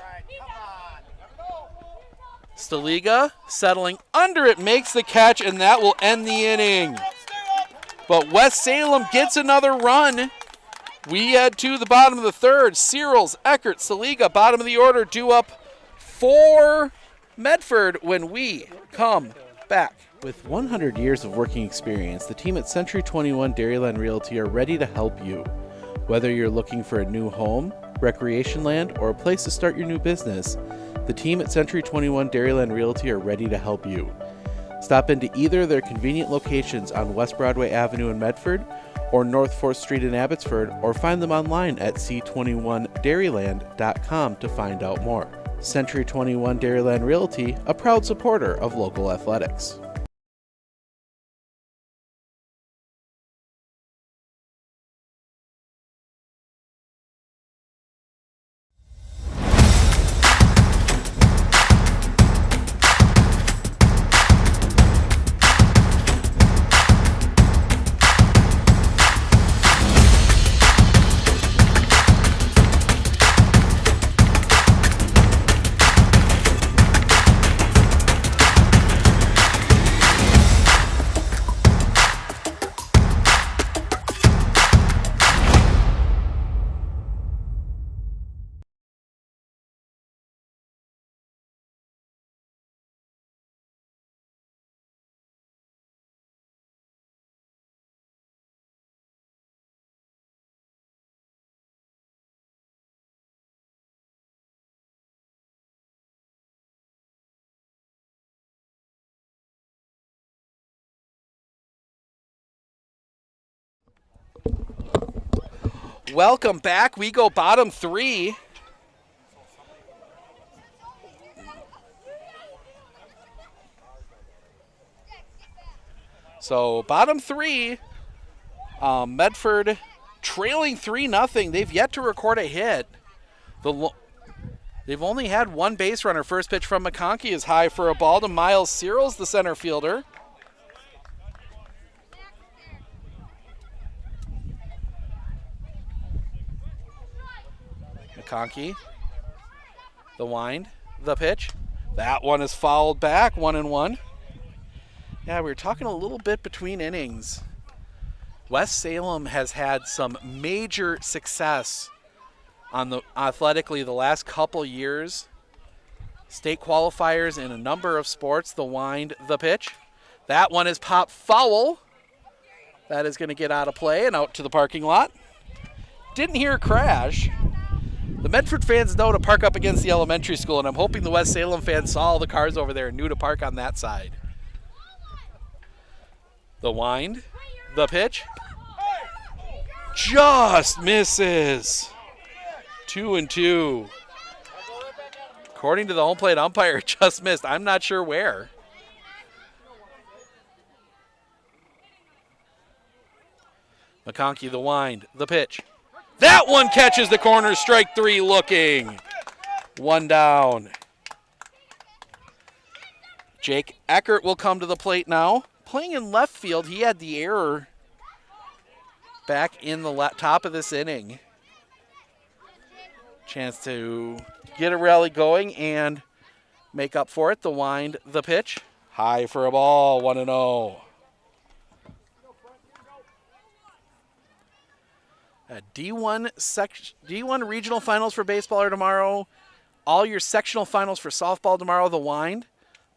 Staliga settling under it, makes the catch, and that will end the inning. But West Salem gets another run. We head to the bottom of the third. Searles, Eckert, Saliga, bottom of the order, due up for Medford when we come back. With 100 years of working experience, the team at Century 21 Dairyland Realty are ready to help you. Whether you're looking for a new home, recreation land, or a place to start your new business, the team at Century 21 Dairyland Realty are ready to help you. Stop into either of their convenient locations on West Broadway Avenue in Medford or North 4th Street in Abbotsford, or find them online at c21dairyland.com to find out more. Century 21 Dairyland Realty, a proud supporter of local athletics. Welcome back. We go bottom three. So bottom three, Medford trailing 3-0. They've yet to record a hit. They've only had one base runner. First pitch from McConkey is high for a ball to Miles Searles, the center fielder. McConkey, the wind, the pitch. That one is fouled back, 1-1. Yeah, we were talking a little bit between innings. West Salem has had some major success on the athletically the last couple years. State qualifiers in a number of sports. The wind, the pitch. That one is popped foul. That is going to get out of play and out to the parking lot. Didn't hear a crash. The Medford fans know to park up against the elementary school, and I'm hoping the West Salem fans saw all the cars over there and knew to park on that side. The wind, the pitch. Just misses. 2-2. According to the home plate umpire, just missed. I'm not sure where. McConkey, the wind, the pitch. That one catches the corner, strike three looking. One down. Jake Eckert will come to the plate now. Playing in left field, he had the error back in the top of this inning. Chance to get a rally going and make up for it. The wind, the pitch. High for a ball, 1-0. D1 regional finals for baseball are tomorrow. All your sectional finals for softball tomorrow. The wind,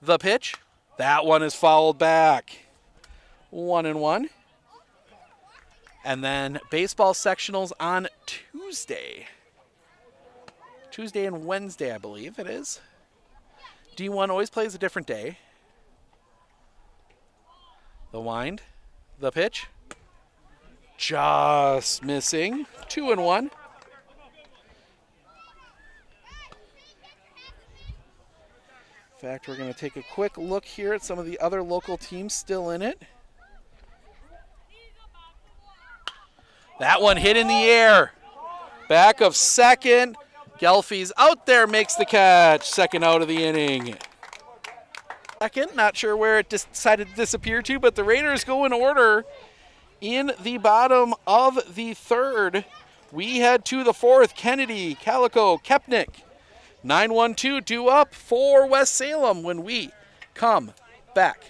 the pitch. That one is fouled back. 1-1. And then baseball sectionals on Tuesday. Tuesday and Wednesday, I believe it is. D1 always plays a different day. The wind, the pitch. Just missing. 2-1. In fact, we're going to take a quick look here at some of the other local teams still in it. That one hit in the air. Back of second. Gelfie's out there, makes the catch. Second out of the inning. Second, not sure where it decided to disappear to, but the Raiders go in order in the bottom of the third. We head to the fourth. Kennedy, Calico, Kepnick. 9-1-2 due up for West Salem when we come back.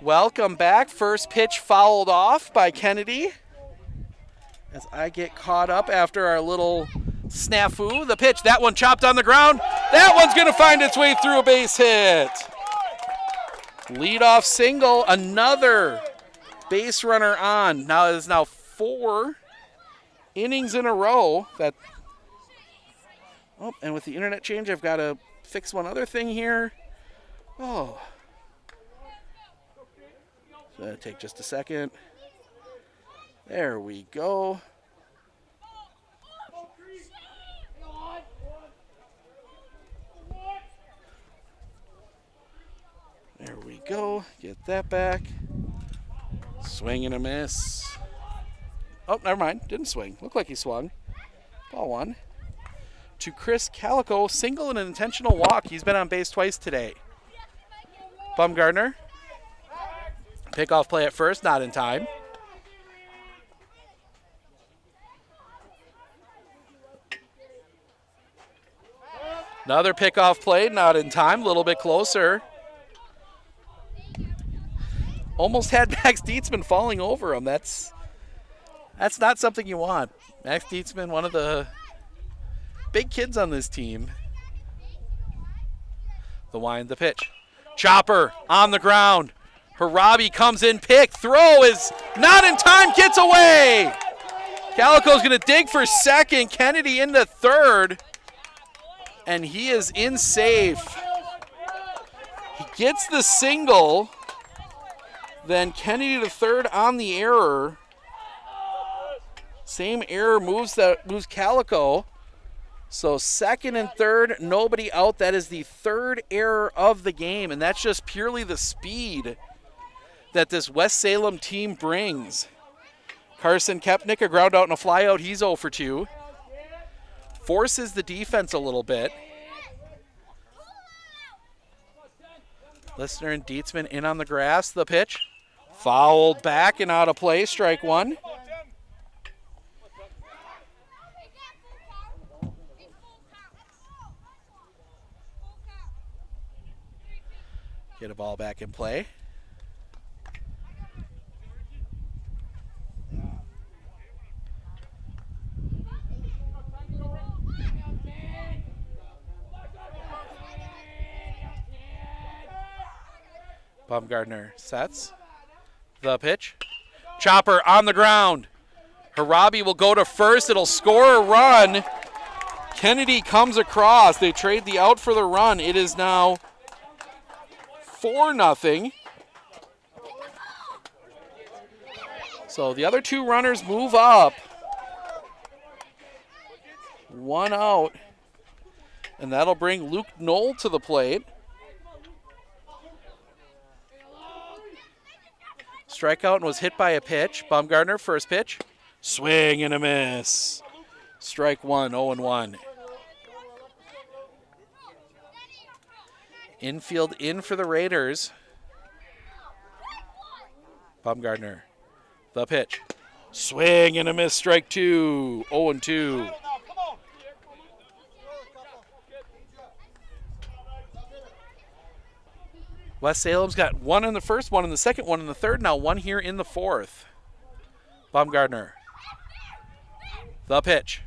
Welcome back. First pitch fouled off by Kennedy. As I get caught up after our little snafu. The pitch, that one chopped on the ground. That one's going to find its way through a base hit. Leadoff single, another base runner on. Now it is now 4 innings in a row. And with the internet change, I've got to fix one other thing here. Oh. It's going to take just a second. There we go. There we go. Get that back. Swing and a miss. Oh, never mind. Didn't swing. Looked like he swung. Ball one. To Chris Calico. Single and an intentional walk. He's been on base twice today. Bumgardner. Pickoff play at first. Not in time. Another pickoff play. Not in time. A little bit closer. Almost had Max Dietzman falling over him. That's not something you want. Max Dietzman, one of the big kids on this team. The wind, the pitch. Chopper on the ground. Harabi comes in, pick. Throw is not in time, gets away. Calico's going to dig for second. Kennedy into third. And he is in safe. He gets the single. Then Kennedy to third on the error. Same error moves Calico. So second and third, nobody out. That is the third error of the game, and that's just purely the speed that this West Salem team brings. Carson Kepnick, a ground out and a fly out. He's 0 for 2. Forces the defense a little bit. Listener and Dietzman in on the grass. The pitch. Fouled back and out of play. Strike one. Get a ball back in play. Bumgardner sets. The pitch. Chopper on the ground. Harabi will go to first. It'll score a run. Kennedy comes across. They trade the out for the run. It is now 4-0. So the other two runners move up. One out. And that'll bring Luke Knoll to the plate. Strikeout and was hit by a pitch. Bumgardner, first pitch. Swing and a miss. Strike one, 0-1. Infield in for the Raiders. Bumgardner, the pitch. Swing and a miss, strike two, 0-2. West Salem's got one in the first, one in the second, one in the third, now one here in the fourth. Bumgardner. The pitch.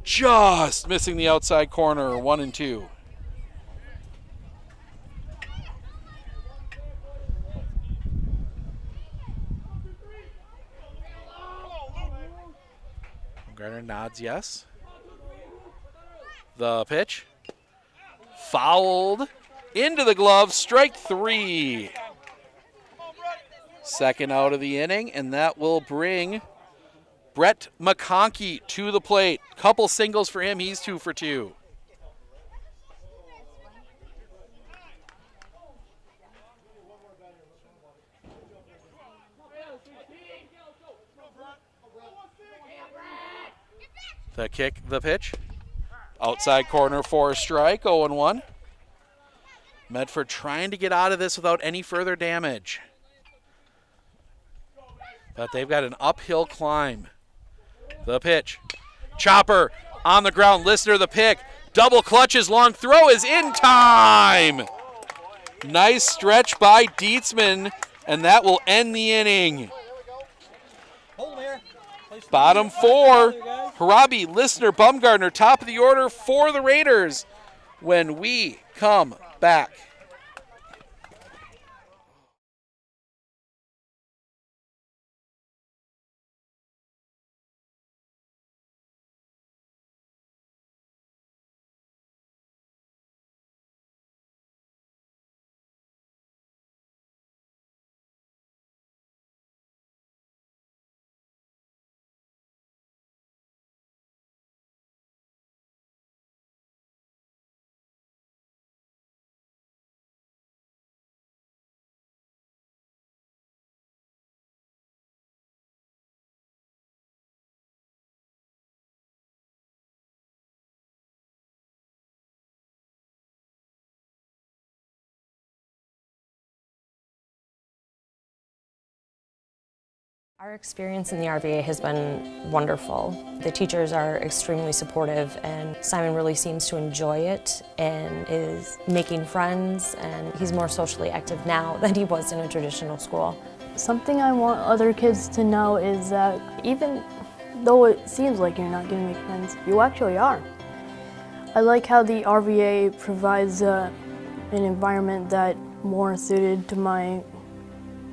Just missing the outside corner, 1-2. Bumgardner nods yes. The pitch. Fouled. Into the glove, strike three. Second out of the inning, and that will bring Brett McConkey to the plate. Couple singles for him, he's 2 for 2. The kick, the pitch. Outside corner for a strike, 0-1. Medford trying to get out of this without any further damage. But they've got an uphill climb. The pitch. Chopper on the ground. Listener the pick. Double clutches. Long throw is in time. Nice stretch by Dietzman, and that will end the inning. Bottom four. Harabi, Listener, Bumgardner, top of the order for the Raiders when we come back. Our experience in the RVA has been wonderful. The teachers are extremely supportive, and Simon really seems to enjoy it and is making friends, and he's more socially active now than he was in a traditional school. Something I want other kids to know is that even though it seems like you're not going to make friends, you actually are. I like how the RVA provides an environment that more suited to my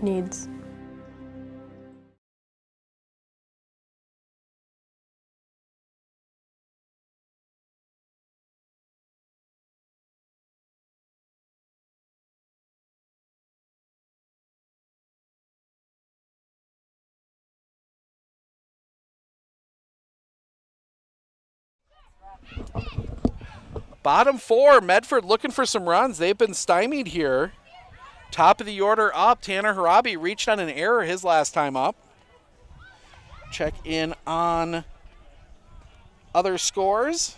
needs. Bottom four, Medford looking for some runs. They've been stymied here. Top of the order up, Tanner Harabi reached on an error his last time up. Check in on other scores.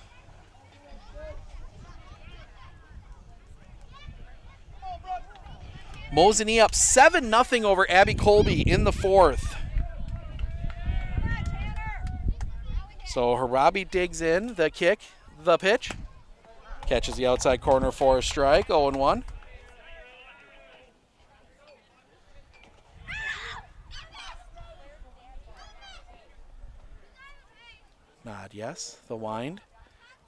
Mosinee up 7-0 over Abby Colby in the fourth. So Harabi digs in, the kick, the pitch. Catches the outside corner for a strike, 0-1. Nod, yes. The wind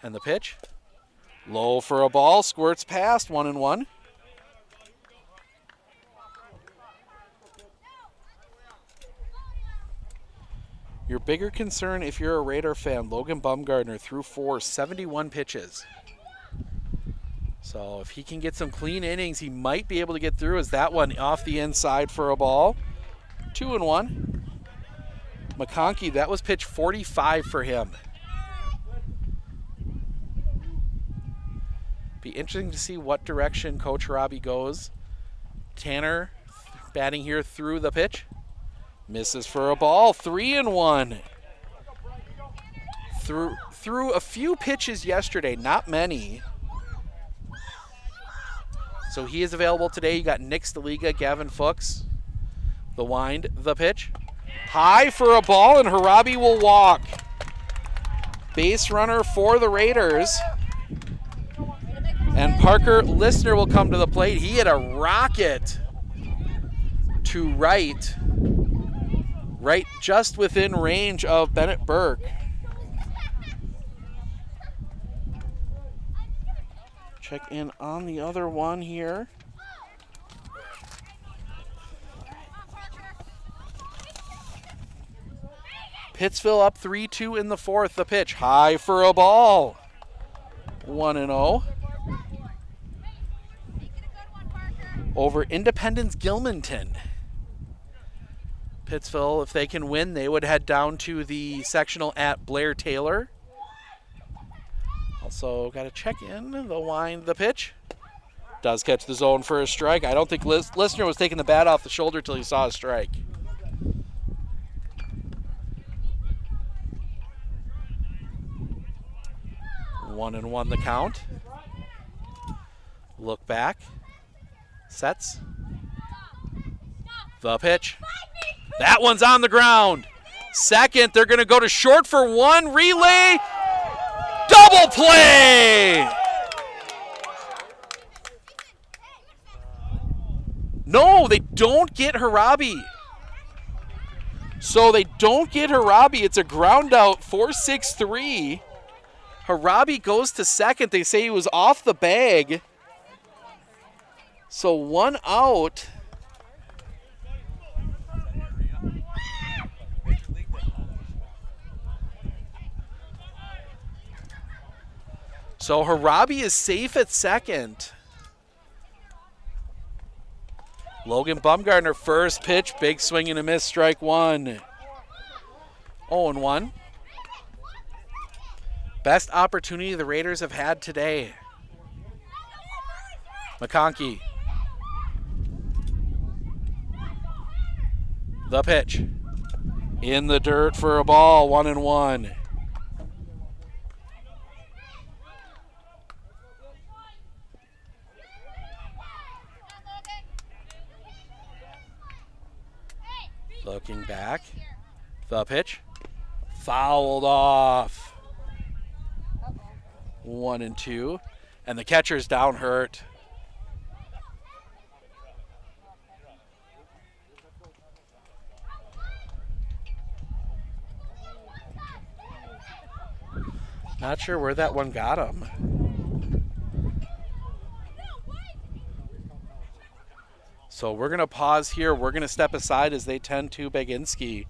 and the pitch. Low for a ball, squirts past, 1-1. Your bigger concern if you're a Raider fan, Logan Bumgardner threw 71 pitches. So if he can get some clean innings, he might be able to get through. As that one off the inside for a ball. 2-1. McConkey, that was pitch 45 for him. Be interesting to see what direction Coach Harabi goes. Tanner batting here through the pitch. Misses for a ball, 3-1. Threw a few pitches yesterday, not many. So he is available today. You got Nick Staliga, Gavin Fuchs. The wind, the pitch. High for a ball, and Harabi will walk. Base runner for the Raiders. And Parker Listener will come to the plate. He hit a rocket to right just within range of Bennett Burke. Check in on the other one here. Pittsville up 3-2 in the fourth. The pitch high for a ball. 1-0. Over Independence Gilmanton. Pittsville, if they can win, they would head down to the sectional at Blair Taylor. Also got to check in the wind, the pitch. Does catch the zone for a strike. I don't think Listener was taking the bat off the shoulder till he saw a strike. 1-1 the count. Look back. Sets. The pitch. That one's on the ground. Second, they're going to go to short for one. Relay. Double play. No, they don't get Harabi. So they don't get Harabi. It's a ground out, 4-6-3. Harabi goes to second. They say he was off the bag. So one out. So Harabi is safe at second. Logan Bumgardner first pitch, big swing and a miss, strike one. 0-1. Best opportunity the Raiders have had today. McConkey. The pitch. In the dirt for a ball, 1-1. Looking back. The pitch. Fouled off. 1-2. And the catcher's down hurt. Not sure where that one got him. So we're going to pause here. We're going to step aside as they tend to Baginski.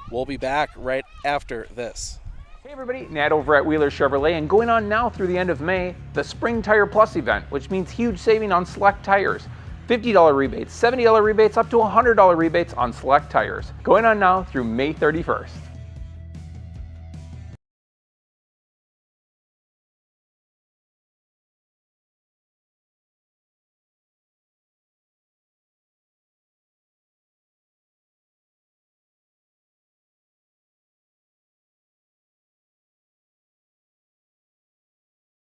We'll be back right after this. Hey everybody, Nat over at WIAA Chevrolet, and going on now through the end of May, the Spring Tire Plus event, which means huge saving on select tires. $50 rebates, $70 rebates, up to $100 rebates on select tires. Going on now through May 31st.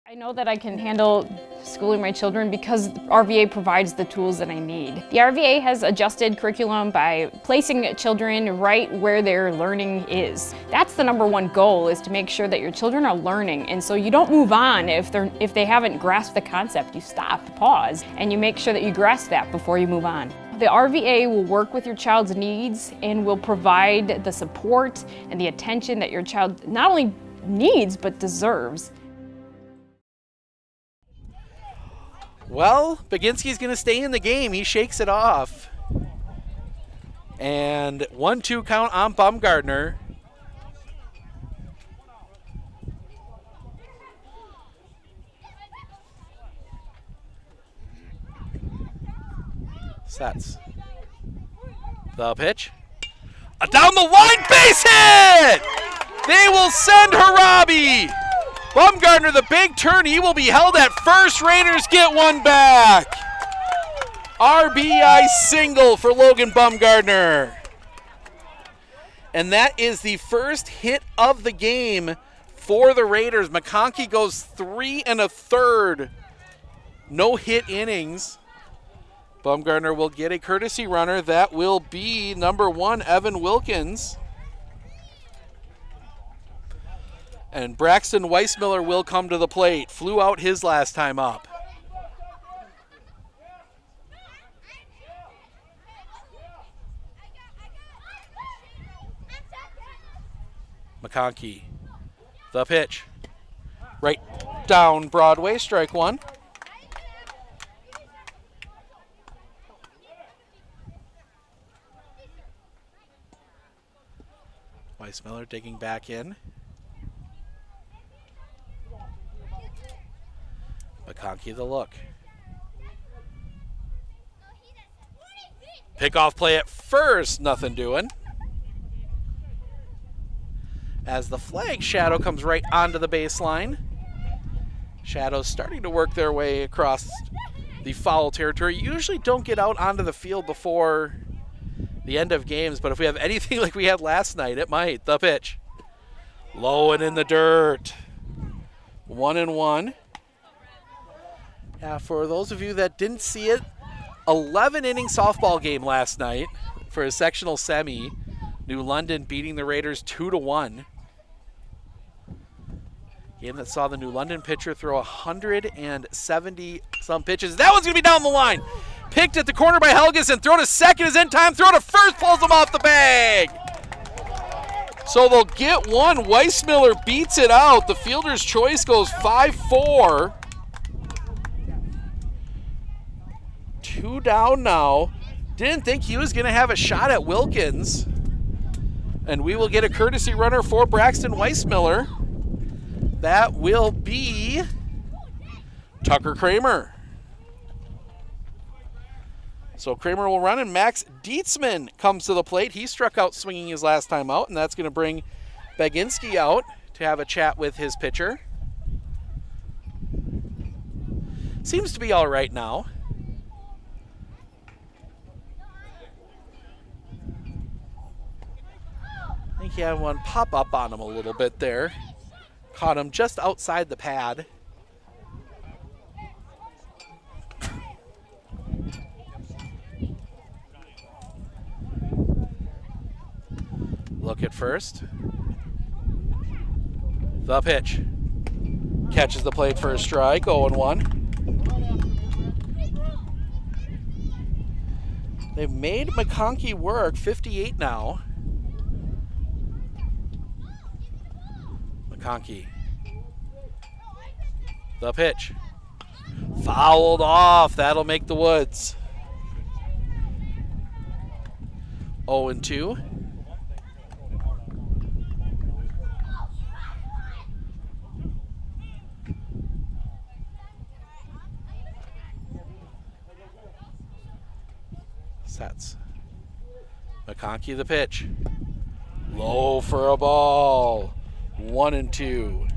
I know that I can handle schooling my children because RVA provides the tools that I need. The RVA has adjusted curriculum by placing children right where their learning is. That's the #1 goal, is to make sure that your children are learning, and so you don't move on if they haven't grasped the concept. You stop, pause, and you make sure that you grasp that before you move on. The RVA will work with your child's needs and will provide the support and the attention that your child not only needs but deserves. Well, Baginski's going to stay in the game. He shakes it off. And 1-2 count on Baumgartner. Sets. The pitch. A down the line base hit! They will send Harabi. Baumgartner, the big turn, he will be held at first. Raiders get one back. RBI single for Logan Baumgartner. And that is the first hit of the game for the Raiders. McConkey goes 3 1/3. No hit innings. Baumgartner will get a courtesy runner. That will be #1, Evan Wilkins. And Braxton Weissmiller will come to the plate. Flew out his last time up. McConkey. The pitch. Right down Broadway, strike one. Weissmiller digging back in. McConkey the look. Pickoff play at first, nothing doing. As the flag shadow comes right onto the baseline. Shadows starting to work their way across the foul territory. Usually don't get out onto the field before the end of games, but if we have anything like we had last night, it might. The pitch. Low and in the dirt. 1-1. Yeah, for those of you that didn't see it, 11-inning softball game last night for a sectional semi. New London beating the Raiders 2-1. Game that saw the New London pitcher throw 170-some pitches. That one's going to be down the line. Picked at the corner by Helgeson. Throw to second is in time. Throw to first, pulls him off the bag. So they'll get one. Weissmiller beats it out. The fielder's choice goes 5-4. 2 down now. Didn't think he was going to have a shot at Wilkins. And we will get a courtesy runner for Braxton Weissmiller. That will be Tucker Kramer. So Kramer will run, and Max Dietzman comes to the plate. He struck out swinging his last time out, and that's going to bring Baginski out to have a chat with his pitcher. Seems to be all right now. I think he had one pop up on him a little bit there. Caught him just outside the pad. look at first. The pitch. Catches the plate for a strike, 0-1. They've made McConkey work, 58 now. McConkey. The pitch. Fouled off. That'll make the Woods. 0-2. Sets. McConkey the pitch. Low for a ball. 1-2.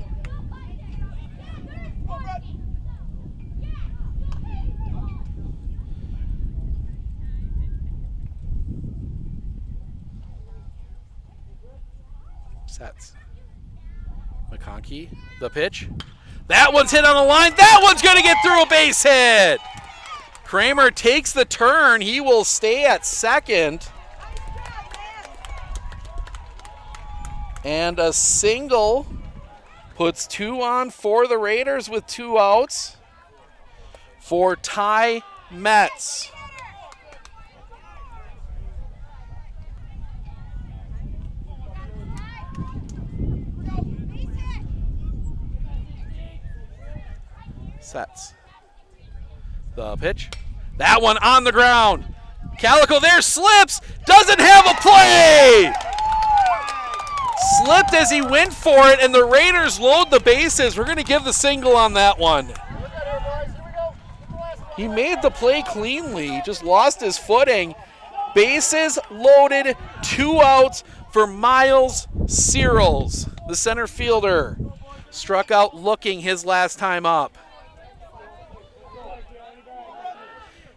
Sets. McConkey the pitch. That one's hit on the line. That one's going to get through a base hit. Kramer takes the turn. He will stay at second. And a single puts 2 on for the Raiders with 2 outs for Ty Metz. Sets. The pitch. That one on the ground. Calico there slips. Doesn't have a play. Slipped as he went for it, and the Raiders load the bases. We're going to give the single on that one. He made the play cleanly, just lost his footing. Bases loaded, 2 outs for Miles Searles, the center fielder. Struck out looking his last time up.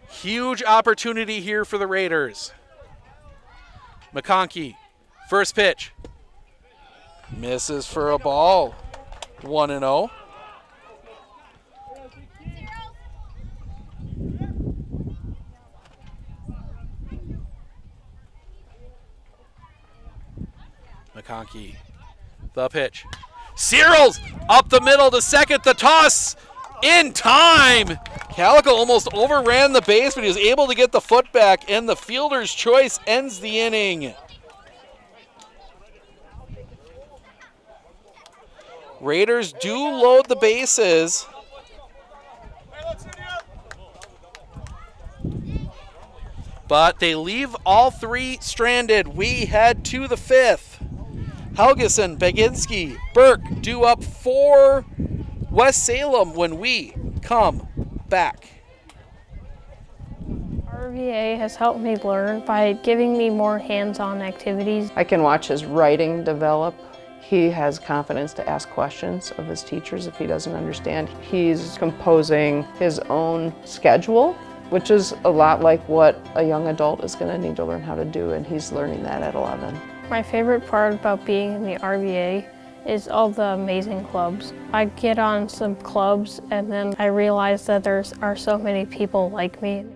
Huge opportunity here for the Raiders. McConkey, first pitch. Misses for a ball. 1-0. McConkey, the pitch. Searles up the middle to second. The toss in time. Calico almost overran the base, but he was able to get the foot back, and the fielder's choice ends the inning. Raiders do load the bases. But they leave all 3 stranded. We head to the 5th. Helgeson, Baginski, Burke due up for West Salem when we come back. RVA has helped me learn by giving me more hands-on activities. I can watch his writing develop. He has confidence to ask questions of his teachers if he doesn't understand. He's composing his own schedule, which is a lot like what a young adult is going to need to learn how to do, and he's learning that at 11. My favorite part about being in the RVA is all the amazing clubs. I get on some clubs and then I realize that there are so many people like me.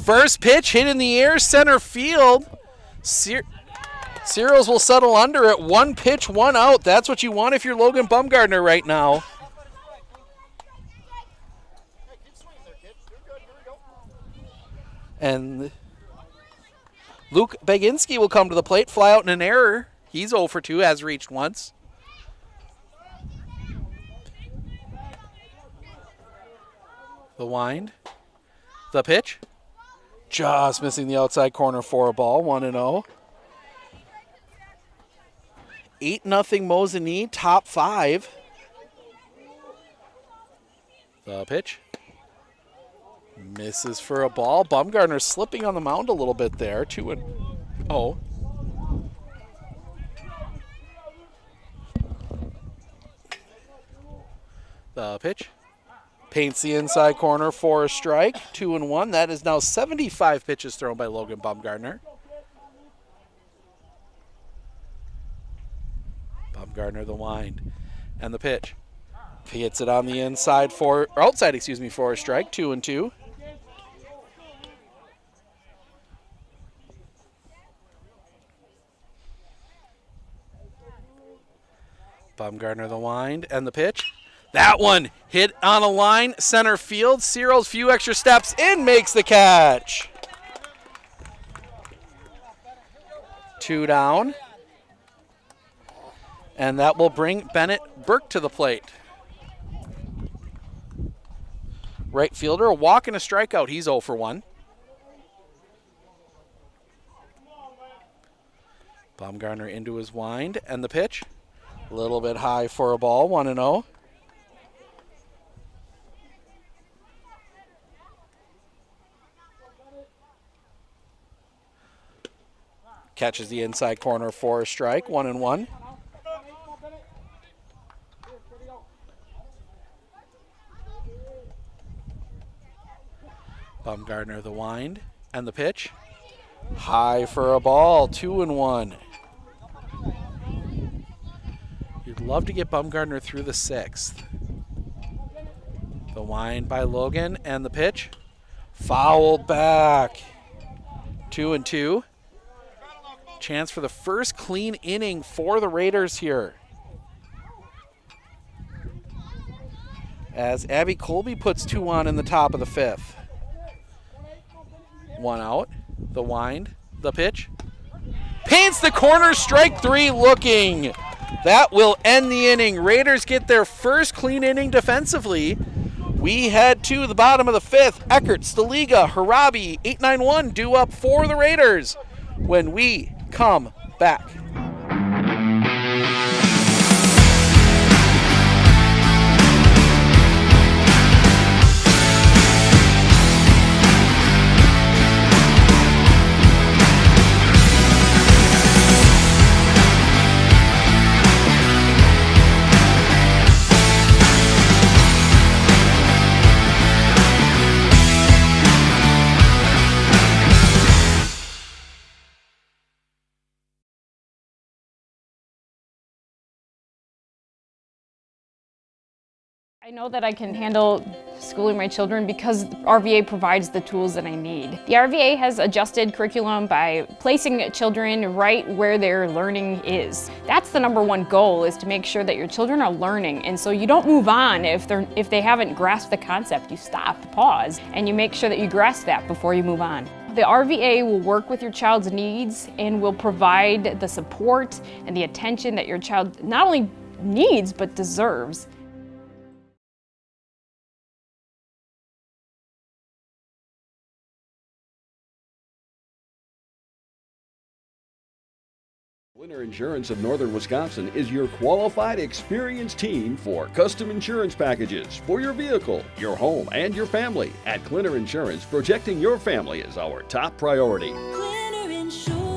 First pitch hit in the air, center field. Searles will settle under it. 1 pitch, 1 out. That's what you want if you're Logan Bumgardner right now. And Luke Baginski will come to the plate, fly out in an error. He's 0 for 2, has reached once. The wind. The pitch. Just missing the outside corner for a ball, 1-0. 8-0 Mosinee, top 5. The pitch. Misses for a ball. Bumgarner slipping on the mound a little bit there. 2-0. The pitch. Paints the inside corner for a strike. 2-1. That is now 75 pitches thrown by Logan Bumgarner. Bumgarner the wind. And the pitch. He hits it on the inside for, or outside, excuse me, for a strike. 2-2. Bumgarner the wind and the pitch. That one hit on a line, center field. Cyril's few extra steps in, makes the catch. 2 down. And that will bring Bennett Burke to the plate. Right fielder, a walk and a strikeout. He's 0 for 1. Bumgarner into his wind and the pitch. A little bit high for a ball, 1-0. Catches the inside corner for a strike, 1-1. Bumgarner the wind and the pitch. High for a ball, 2-1. You'd love to get Bumgarner through the 6th. The wind by Logan and the pitch. Fouled back. 2-2. Chance for the first clean inning for the Raiders here. As Abby Colby puts 2 on in the top of the 5th. 1 out. The wind. The pitch. Paints the corner, strike 3 looking. That will end the inning. Raiders get their first clean inning defensively. We head to the bottom of the 5th. Eckert, Staliga, Harabi, 8-9-1 due up for the Raiders when we come back. I know that I can handle schooling my children because RVA provides the tools that I need. The RVA has adjusted curriculum by placing children right where their learning is. That's the #1 goal, is to make sure that your children are learning, and so you don't move on if they haven't grasped the concept. You stop, pause, and you make sure that you grasp that before you move on. The RVA will work with your child's needs and will provide the support and the attention that your child not only needs but deserves. Winter Insurance of Northern Wisconsin is your qualified, experienced team for custom insurance packages for your vehicle, your home, and your family. At Clinner Insurance, protecting your family is our top priority. Clinner Insurance.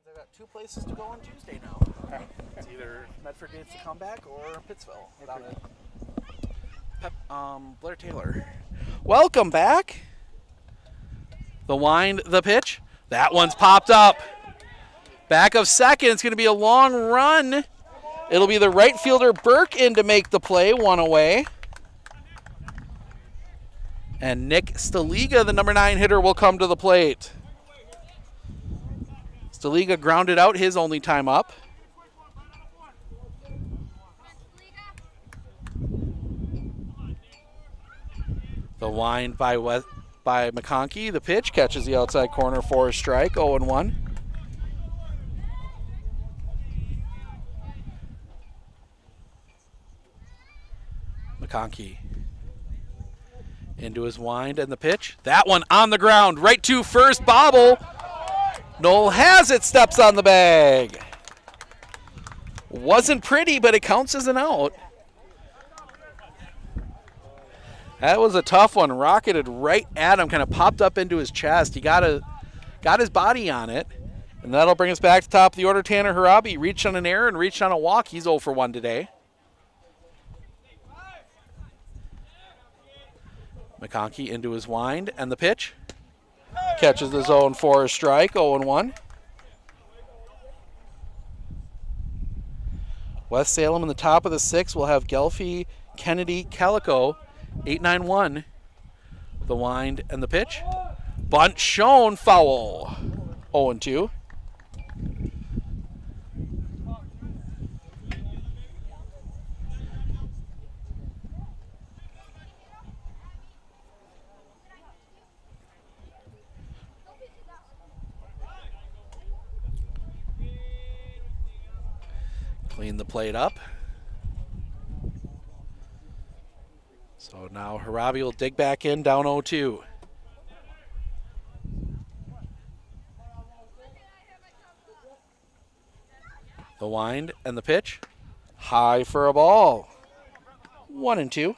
I've got 2 places to go on Tuesday now. It's either Medford gets to come back or Pittsville without it. Blair Taylor. Welcome back. The wind, the pitch. That one's popped up. Back of second. It's going to be a long run. It'll be the right fielder Burke in to make the play, 1 away. And Nick Staliga, the #9 hitter, will come to the plate. Staliga grounded out his only time up. The wind by McConkey. The pitch catches the outside corner for a strike, 0-1. McConkey into his wind and the pitch. That one on the ground, right to first, bobble. Noel has it, steps on the bag. Wasn't pretty, but it counts as an out. That was a tough one. Rocketed right at him, kind of popped up into his chest. He got his body on it, and that'll bring us back to top of the order. Tanner Harabi reached on an error and reached on a walk. He's 0 for 1 today. McConkey into his wind and the pitch. Catches the zone for a strike, 0-1. West Salem in the top of the 6th will have Gelfie, Kennedy, Calico, 8-9-1. The wind and the pitch. Bunt shown, foul, 0-2. Clean the plate up. So now Harabi will dig back in, down 0-2. The wind and the pitch. High for a ball. 1-2.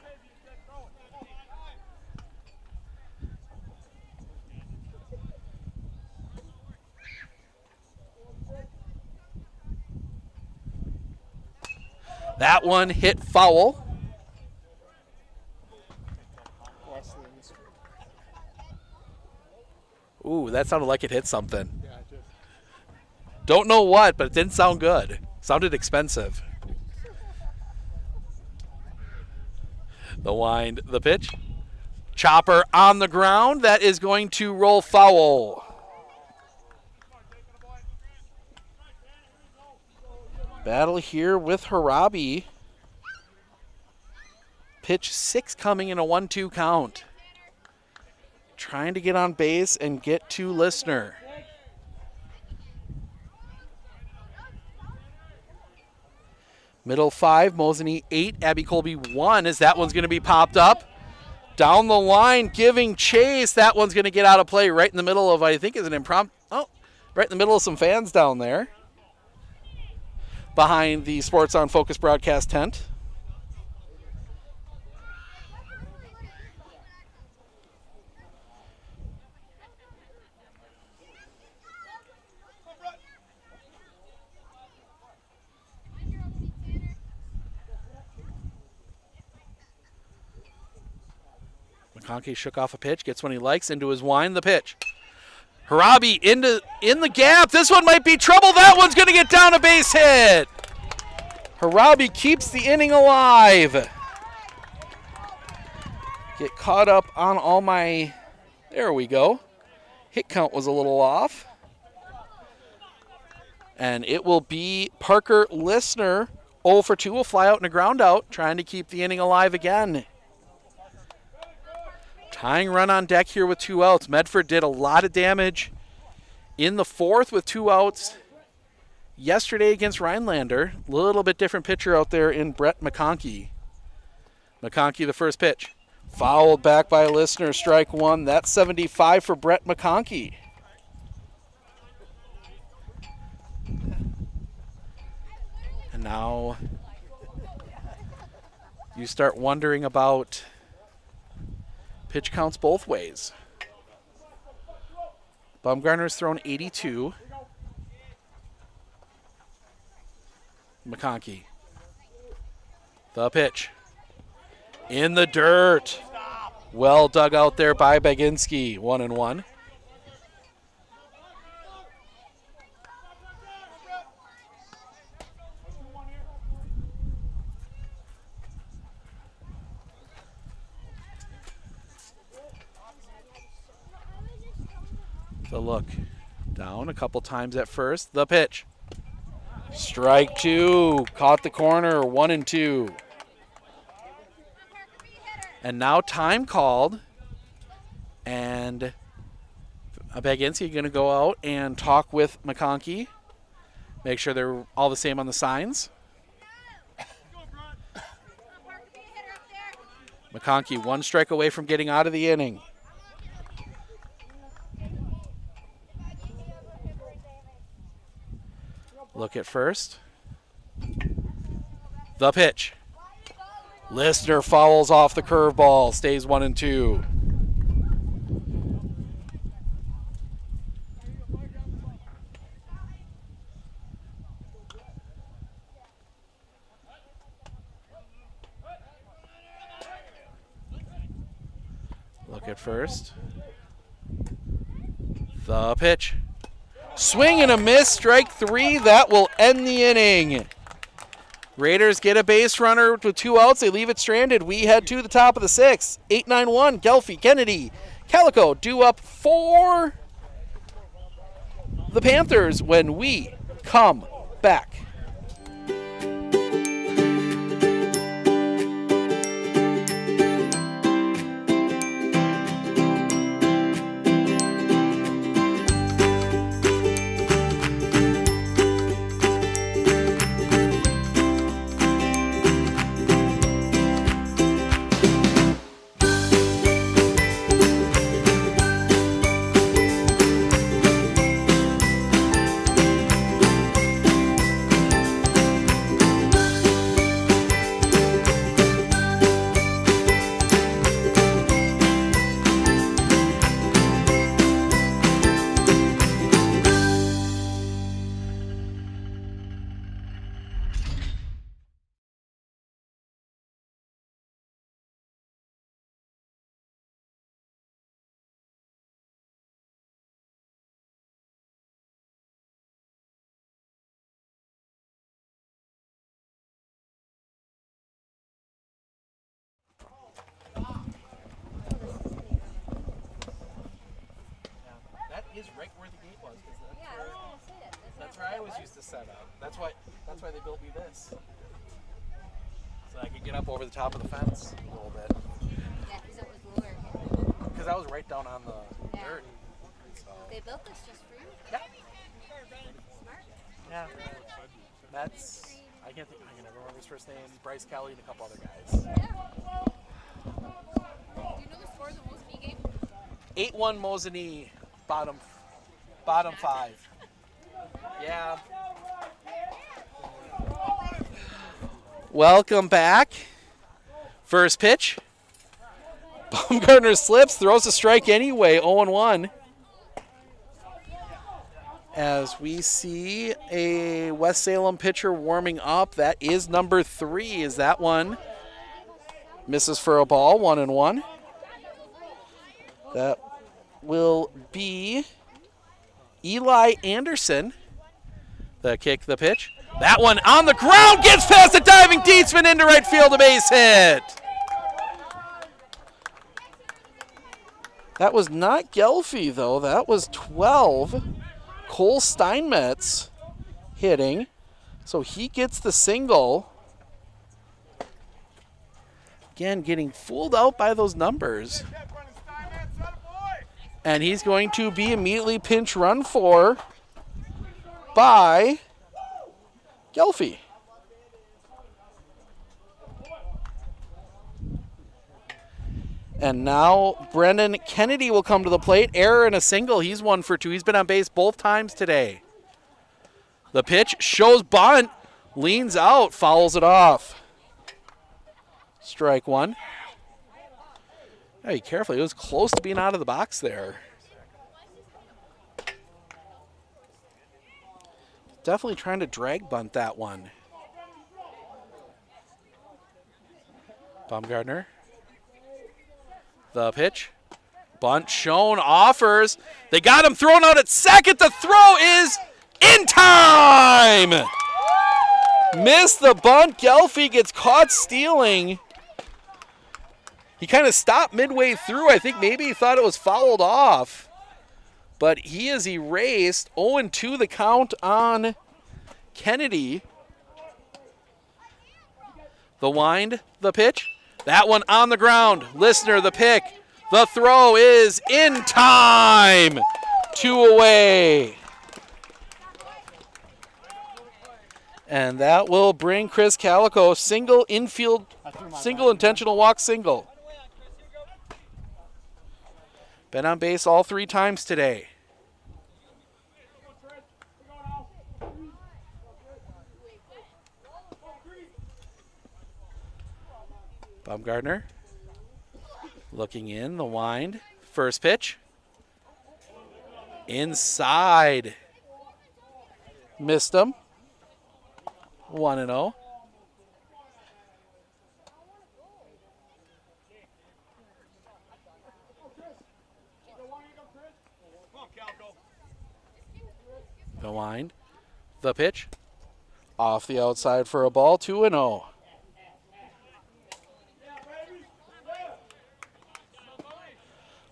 That one hit foul. Ooh, that sounded like it hit something. Don't know what, but it didn't sound good. Sounded expensive. The wind, the pitch. Chopper on the ground. That is going to roll foul. Battle here with Harabi. Pitch 6 coming in a 1-2 count. Trying to get on base and get to Listener. Middle 5, Mosinee 8, Abby Colby 1, as that one's going to be popped up. Down the line, giving chase. That one's going to get out of play right in the middle of, I think, is an impromptu. Oh, right in the middle of some fans down there. Behind the Sports on Focus broadcast tent. McConkey shook off a pitch, gets one he likes, into his wind, the pitch. Harabi in the gap. This one might be trouble. That one's going to get down a base hit. Harabi keeps the inning alive. Get caught up on all my... There we go. Hit count was a little off. And it will be Parker Listener. 0 for 2 will fly out and a ground out, trying to keep the inning alive again. Tying run on deck here with 2 outs. Medford did a lot of damage in the 4th with 2 outs yesterday against Rhinelander. A little bit different pitcher out there in Brett McConkey. McConkey, the first pitch. Fouled back by Listener, strike 1. That's 75 for Brett McConkey. And now you start wondering about pitch counts both ways. Bumgarner's thrown 82. McConkey. The pitch. In the dirt. Well dug out there by Baginski. 1-1. The look. Down a couple times at first. The pitch. Strike 2. Caught the corner. 1-2. And now time called And Baginski going to go out and talk with McConkey. Make sure they're all the same on the signs. McConkey 1 strike away from getting out of the inning. Look at first. The pitch. Listener fouls off the curveball, stays 1-2. Look at first. The pitch. Swing and a miss, strike 3. That will end the inning. Raiders get a base runner with 2 outs. They leave it stranded. We head to the top of the 6th. 8-9-1, Gelfie, Kennedy, Calico due up for the Panthers when we come back. Is right where the gate was, because that's where I was used to set up. That's why they built me this, so I could get up over the top of the fence a little bit. Yeah, because it was lower. Because I was right down on the dirt. So. They built this just for you? Yeah. Smart. Yeah. That's I can never remember his first name. Bryce Kelly and a couple other guys. Yeah. Do you know the score of the Mosinee game? 8-1 Mosinee. Bottom 5. Yeah. Welcome back. First pitch. Baumgartner slips, throws a strike anyway, 0-1. As we see a West Salem pitcher warming up. That is number 3. Is that one? Misses for a ball, 1-1. That will be Eli Anderson. The kick, the pitch. That one on the ground, gets past the diving Dietzman into right field, a base hit. That was not Gelfie, though. That was 12. Cole Steinmetz hitting. So he gets the single. Again, getting fooled out by those numbers. And he's going to be immediately pinch run for by Gelfie. And now Brendan Kennedy will come to the plate. Error and a single. He's 1 for 2. He's been on base both times today. The pitch shows bunt. Leans out. Fouls it off. Strike 1. Hey, careful. He was close to being out of the box there. Definitely trying to drag bunt that one. Baumgartner. The pitch. Bunt shown. Offers. They got him thrown out at second. The throw is in time. Missed the bunt. Gelfie gets caught stealing. He kind of stopped midway through. I think maybe he thought it was fouled off. But he is erased. 0-2 the count on Kennedy. The wind, the pitch. That one on the ground. Listener, the pick. The throw is in time. 2 away. And that will bring Chris Calico single infield, single intentional walk single. Been on base all 3 times today. Baumgartner looking in, the wind. First pitch. Inside. Missed him. 1-0. The wind. The pitch. Off the outside for a ball. 2-0.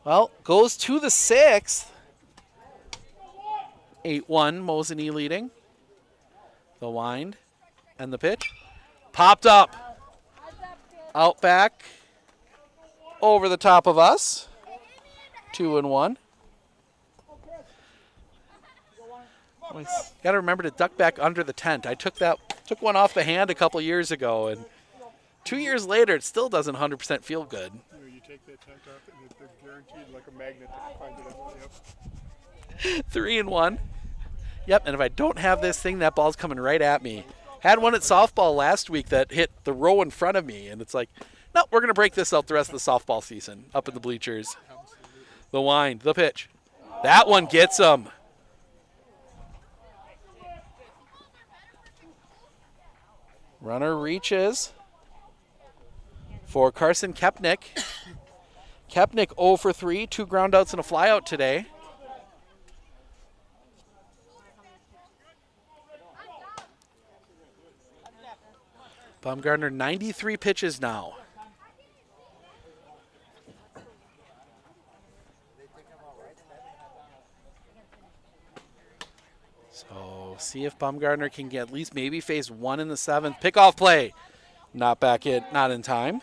Well, goes to the 6th. 8-1, Mosinee leading. The wind and the pitch. Popped up. Out back. Over the top of us. 2-1. Got to remember to duck back under the tent. I took one off the hand a couple years ago, and 2 years later, it still doesn't 100% feel good. You take that tent off, and it's guaranteed like a magnet to find it. Yep. 3-1. Yep, and if I don't have this thing, that ball's coming right at me. Had one at softball last week that hit the row in front of me, and it's like, no, we're going to break this out the rest of the softball season up in the bleachers. The wind, the pitch. That one gets him. Runner reaches for Carson Kepnick. Kepnick 0 for 3, 2 groundouts and a flyout today. Baumgartner 93 pitches now. So see if Baumgartner can get at least maybe face 1 in the 7th. Pickoff play. Not back in, not in time.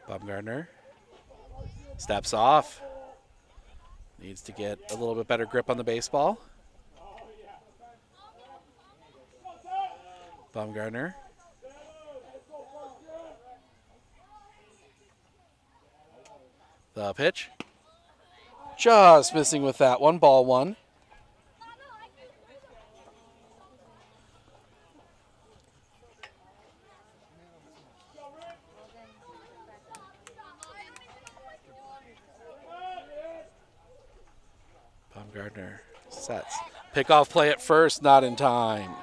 Baumgartner steps off. Needs to get a little bit better grip on the baseball. Baumgartner. The pitch. Just missing with that one. Ball 1. Baumgartner sets. Pickoff play at first, not in time.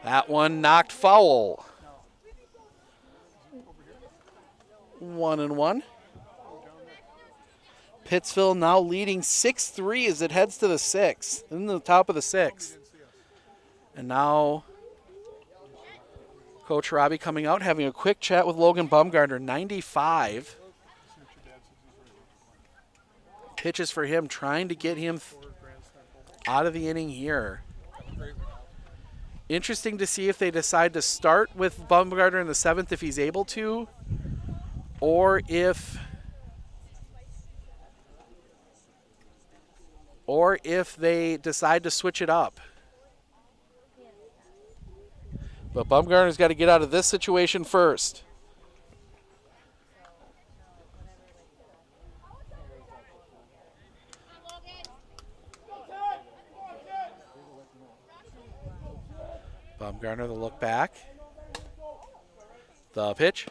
That one knocked foul. 1-1. Pittsville now leading 6-3 as it heads to the 6th, in the top of the 6th. And now Coach Robbie coming out, having a quick chat with Logan Baumgartner. 95 pitches for him, trying to get him out of the inning here. Interesting to see if they decide to start with Baumgartner in the 7th if he's able to, or if they decide to switch it up. But Baumgartner's got to get out of this situation first. Baumgartner, the look back. The pitch.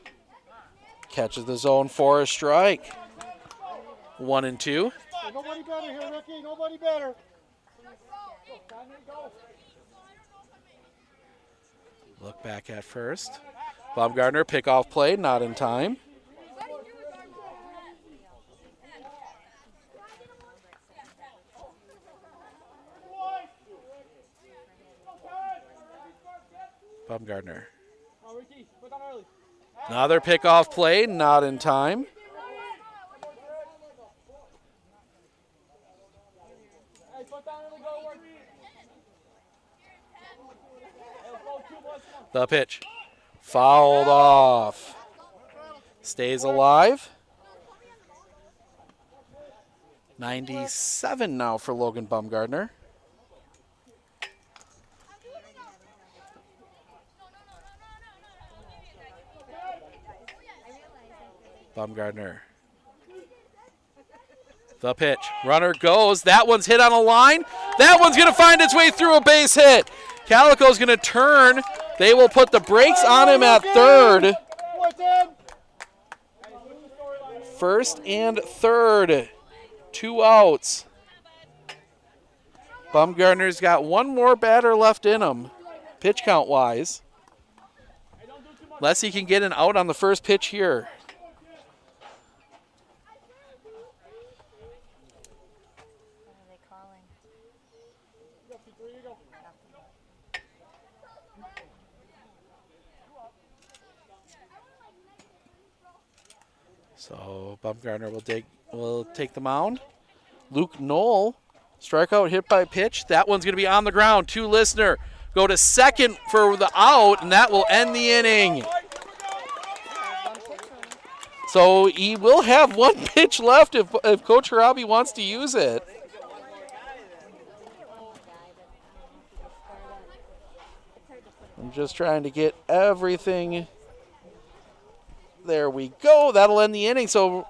Catches the zone for a strike. 1-2. Nobody better here, Ricky. Nobody better. Look back at first. Baumgartner, pickoff play, not in time. Baumgartner. Another pickoff play, not in time. The pitch. Fouled off. Stays alive. 97 now for Logan Baumgartner. Baumgartner. The pitch. Runner goes. That one's hit on a line. That one's going to find its way through a base hit. Calico's going to turn. They will put the brakes on him at third. First and third. 2 outs. Baumgartner's got one more batter left in him, pitch count wise. Unless he can get an out on the first pitch here. So Baumgartner will take the mound. Luke Knoll, strikeout hit by pitch. That one's going to be on the ground. 2 listener. Go to second for the out, and that will end the inning. So he will have 1 pitch left if Coach Harabi wants to use it. I'm just trying to get everything. There we go. That'll end the inning. So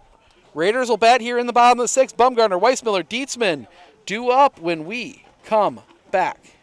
Raiders will bat here in the bottom of the 6th. Baumgartner, Weissmiller, Dietzman due up when we come back.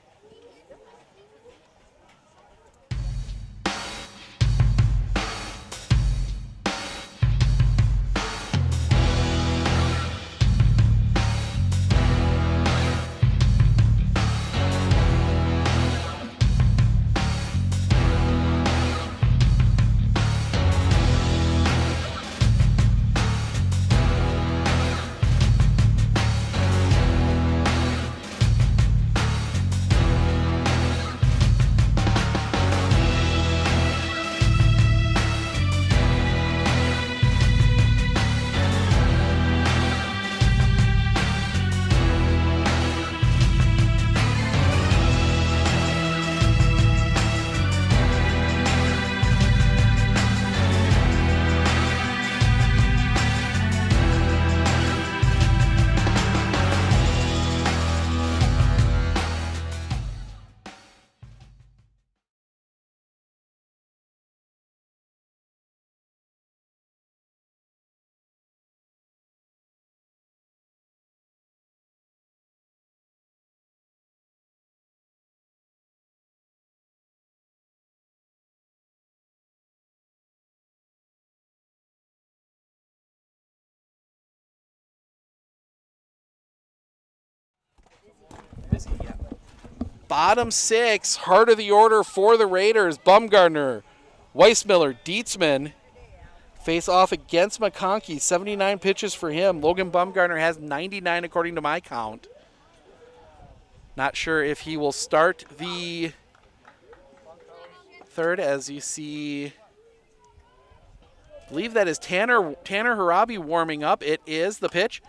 Bottom 6, heart of the order for the Raiders. Baumgartner, Weissmiller, Dietzman face off against McConkey. 79 pitches for him. Logan Baumgartner has 99 according to my count. Not sure if he will start the third, as you see. I believe that is Tanner Harabi warming up. It is the pitch.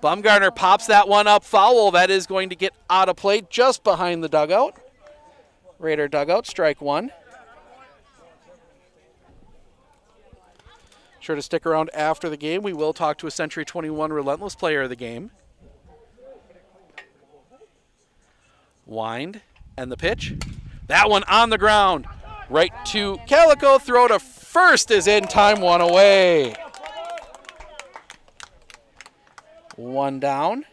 Baumgartner pops that one up foul. That is going to get out of play just behind the dugout. Raider dugout, strike 1. Sure to stick around after the game. We will talk to a Century 21 Relentless player of the game. Wind and the pitch. That one on the ground. Right to Calico. Throw to first is in time, 1 away. 1 down.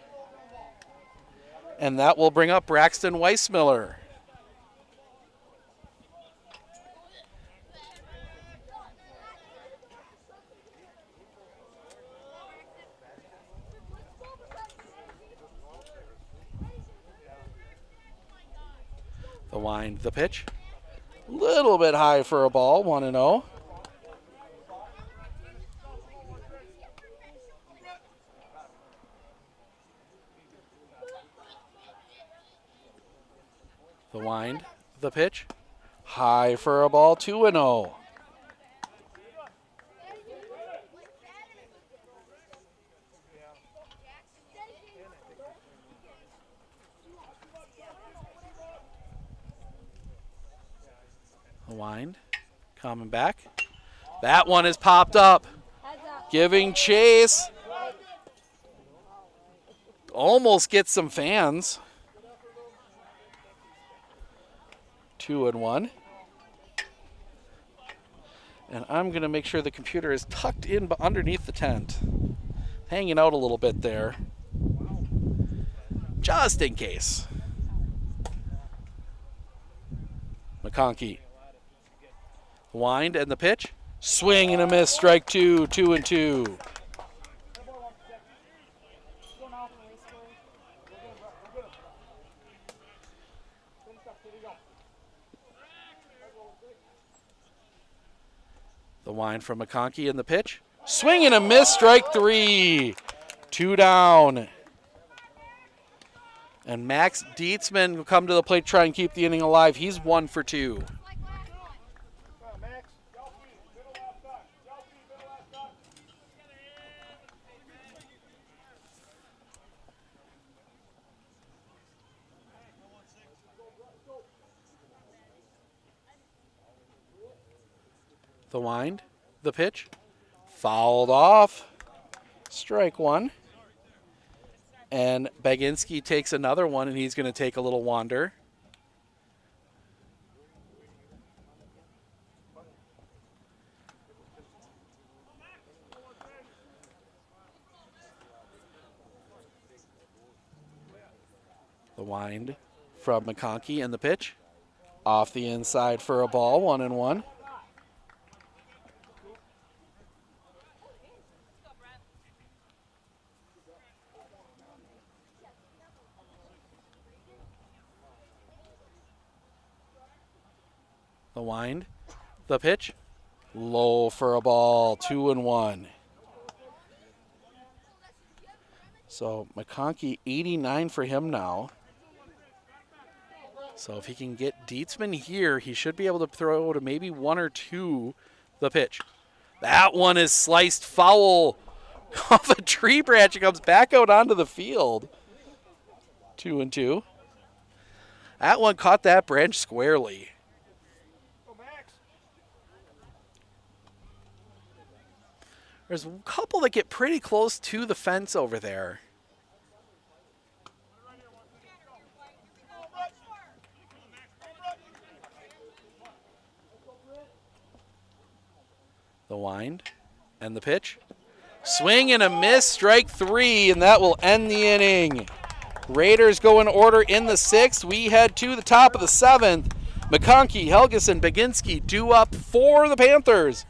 And that will bring up Braxton Weissmiller. The wind, the pitch. Little bit high for a ball, 1-0. The wind, the pitch. High for a ball, 2-0. The wind coming back. That one is popped up. Giving chase. Almost gets some fans. 2-1. And I'm going to make sure the computer is tucked in underneath the tent. Hanging out a little bit there. Just in case. McConkey. Wind and the pitch. Swing and a miss. Strike 2. 2-2. The wind from McConkey and the pitch. Swing and a miss. Strike 3. 2 down. And Max Dietzman will come to the plate, try and keep the inning alive. He's 1 for 2. The wind, the pitch, fouled off. Strike 1. And Baginski takes another one, and he's going to take a little wander. The wind from McConkey and the pitch. Off the inside for a ball, 1-1. The wind, the pitch, low for a ball, 2-1. So McConkey, 89 for him now. So if he can get Dietzman here, he should be able to throw to maybe 1 or 2. The pitch. That one is sliced foul off a tree branch. It comes back out onto the field. 2-2. That one caught that branch squarely. There's a couple that get pretty close to the fence over there. The wind and the pitch. Swing and a miss, strike 3, and that will end the inning. Raiders go in order in the 6th. We head to the top of the 7th. McConkey, Helgeson, Baginski due up for the Panthers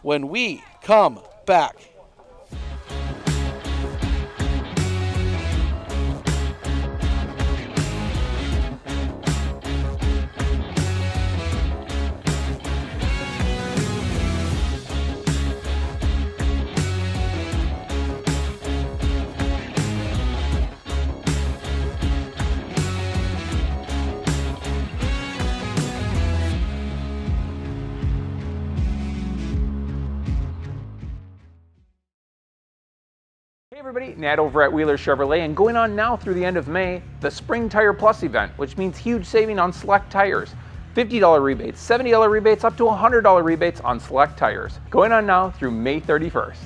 when we come back. Hey everybody, Nat over at Wheeler Chevrolet, and going on now through the end of May, the Spring Tire Plus event, which means huge saving on select tires. $50 rebates, $70 rebates, up to $100 rebates on select tires. Going on now through May 31st.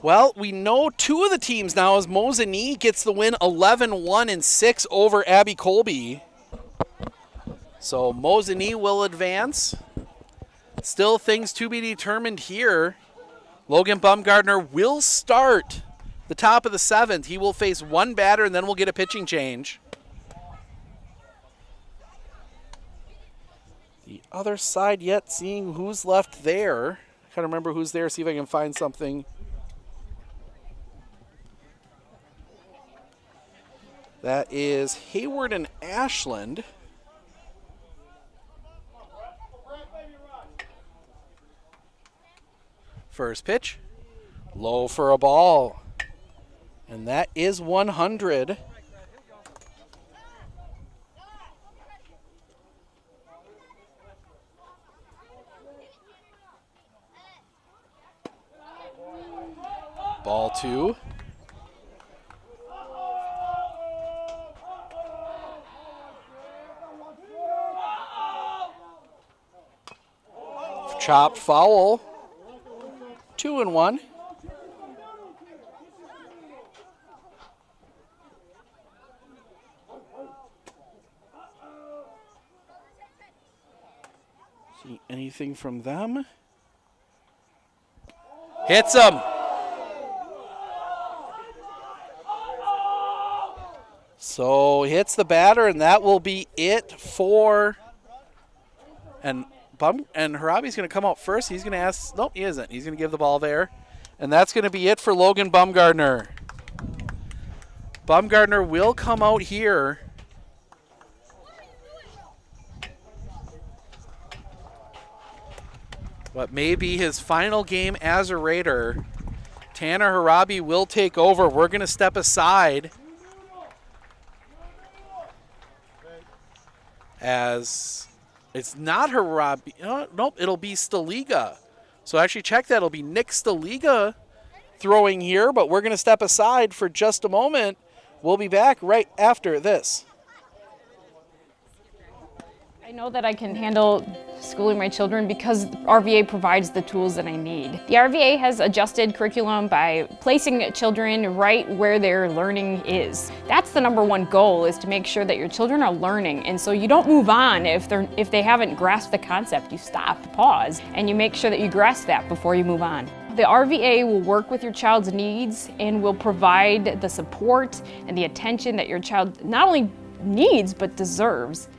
Well, we know 2 of the teams now as Mosinee gets the win 11-1-6 over Abbey Colby. So Mosinee will advance. Still things to be determined here. Logan Bumgardner will start the top of the 7th. He will face 1 batter and then we'll get a pitching change. The other side yet, seeing who's left there. I can't remember who's there, see if I can find something. That is Hayward and Ashland. First pitch, low for a ball. And that is 100. Ball 2. Chopped foul. 2-1. See anything from them? Hits him. So hits the batter, and that will be it for. And Harabi's going to come out first. He's going to ask. Nope, he isn't. He's going to give the ball there. And that's going to be it for Logan Bumgardner. Bumgardner will come out here. What may be his final game as a Raider. Tanner Harabi will take over. We're going to step aside as it's not Harabi. Nope, it'll be Staliga. So actually check that. It'll be Nick Staliga throwing here, but we're going to step aside for just a moment. We'll be back right after this. I know that I can handle schooling my children because RVA provides the tools that I need. The RVA has adjusted curriculum by placing children right where their learning is. That's the #1 goal, is to make sure that your children are learning, and so you don't move on if they haven't grasped the concept. You stop, pause, and you make sure that you grasp that before you move on. The RVA will work with your child's needs and will provide the support and the attention that your child not only needs but deserves.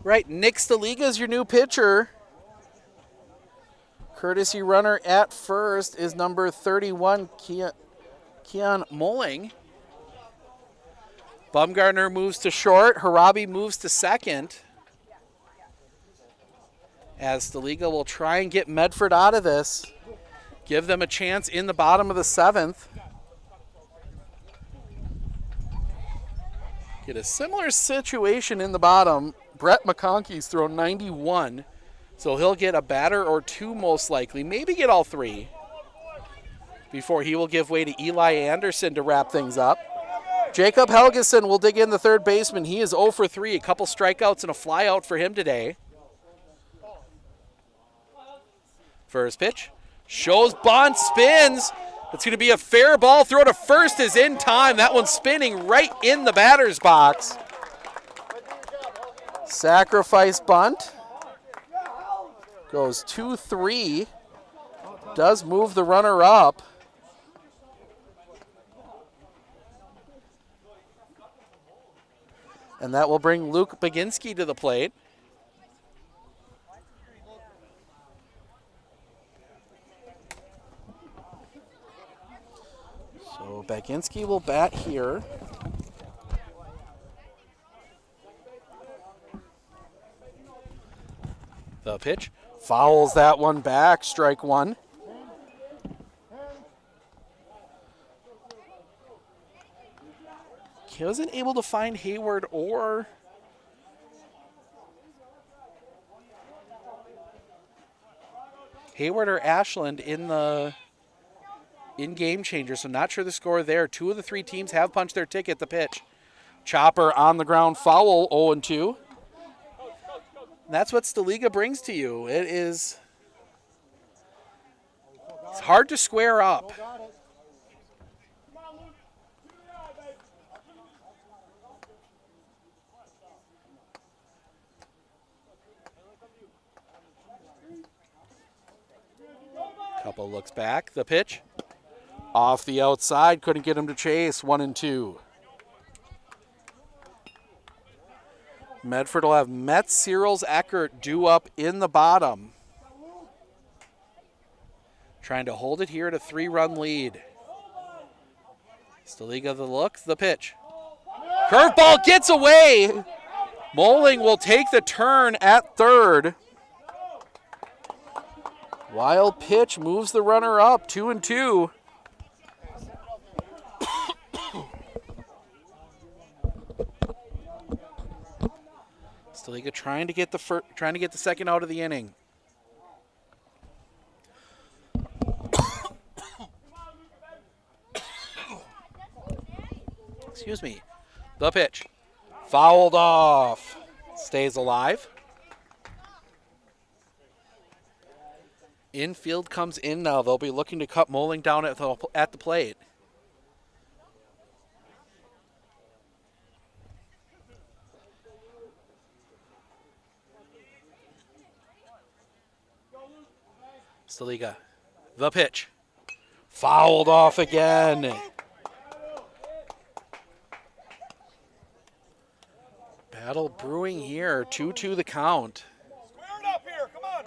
Right, Nick Staliga is your new pitcher. Courtesy runner at first is number 31, Keon Molling. Bumgardner moves to short. Harabi moves to second. As Staliga will try and get Medford out of this. Give them a chance in the bottom of the 7th. Get a similar situation in the bottom. Brett McConkey's thrown 91, so he'll get a batter or two most likely, maybe get all 3, before he will give way to Eli Anderson to wrap things up. Jacob Helgeson will dig in the third baseman. He is 0 for 3, a couple strikeouts and a flyout for him today. First pitch, shows bunt, spins. It's going to be a fair ball. Throw to first is in time. That one's spinning right in the batter's box. Sacrifice bunt. Goes 2-3. Does move the runner up. And that will bring Luke Baginski to the plate. So Baginski will bat here. The pitch, fouls that one back, strike 1. He wasn't able to find Hayward or Ashland in game changer, so not sure the score there. 2 of the 3 teams have punched their ticket. The pitch, chopper on the ground, foul, 0-2. That's what Staliga brings to you. It is It's hard to square up. Couple looks back. The pitch. Off the outside. Couldn't get him to chase. 1-2. Medford will have Metz, Searles, Eckert due up in the bottom. Trying to hold it here at a 3-run lead. Staliga the look, the pitch. Curveball gets away. Moling will take the turn at third. Wild pitch moves the runner up, 2-2. Staliga trying to get the second out of the inning. Excuse me. The pitch. Fouled off. Stays alive. Infield comes in now. They'll be looking to cut Moling down at the plate. Staliga. The pitch. Fouled off again. Battle brewing here. 2-2 the count. Square it up here. Come on.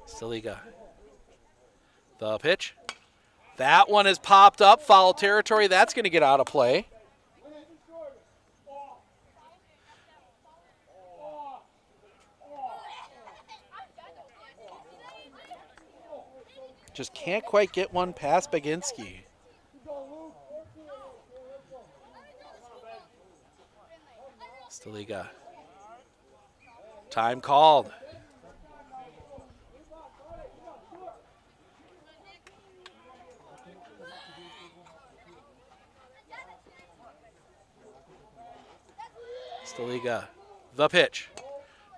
Staliga. The pitch. That one is popped up. Foul territory. That's going to get out of play. Just can't quite get one past Baginski. Staliga. Time called. Staliga. The pitch.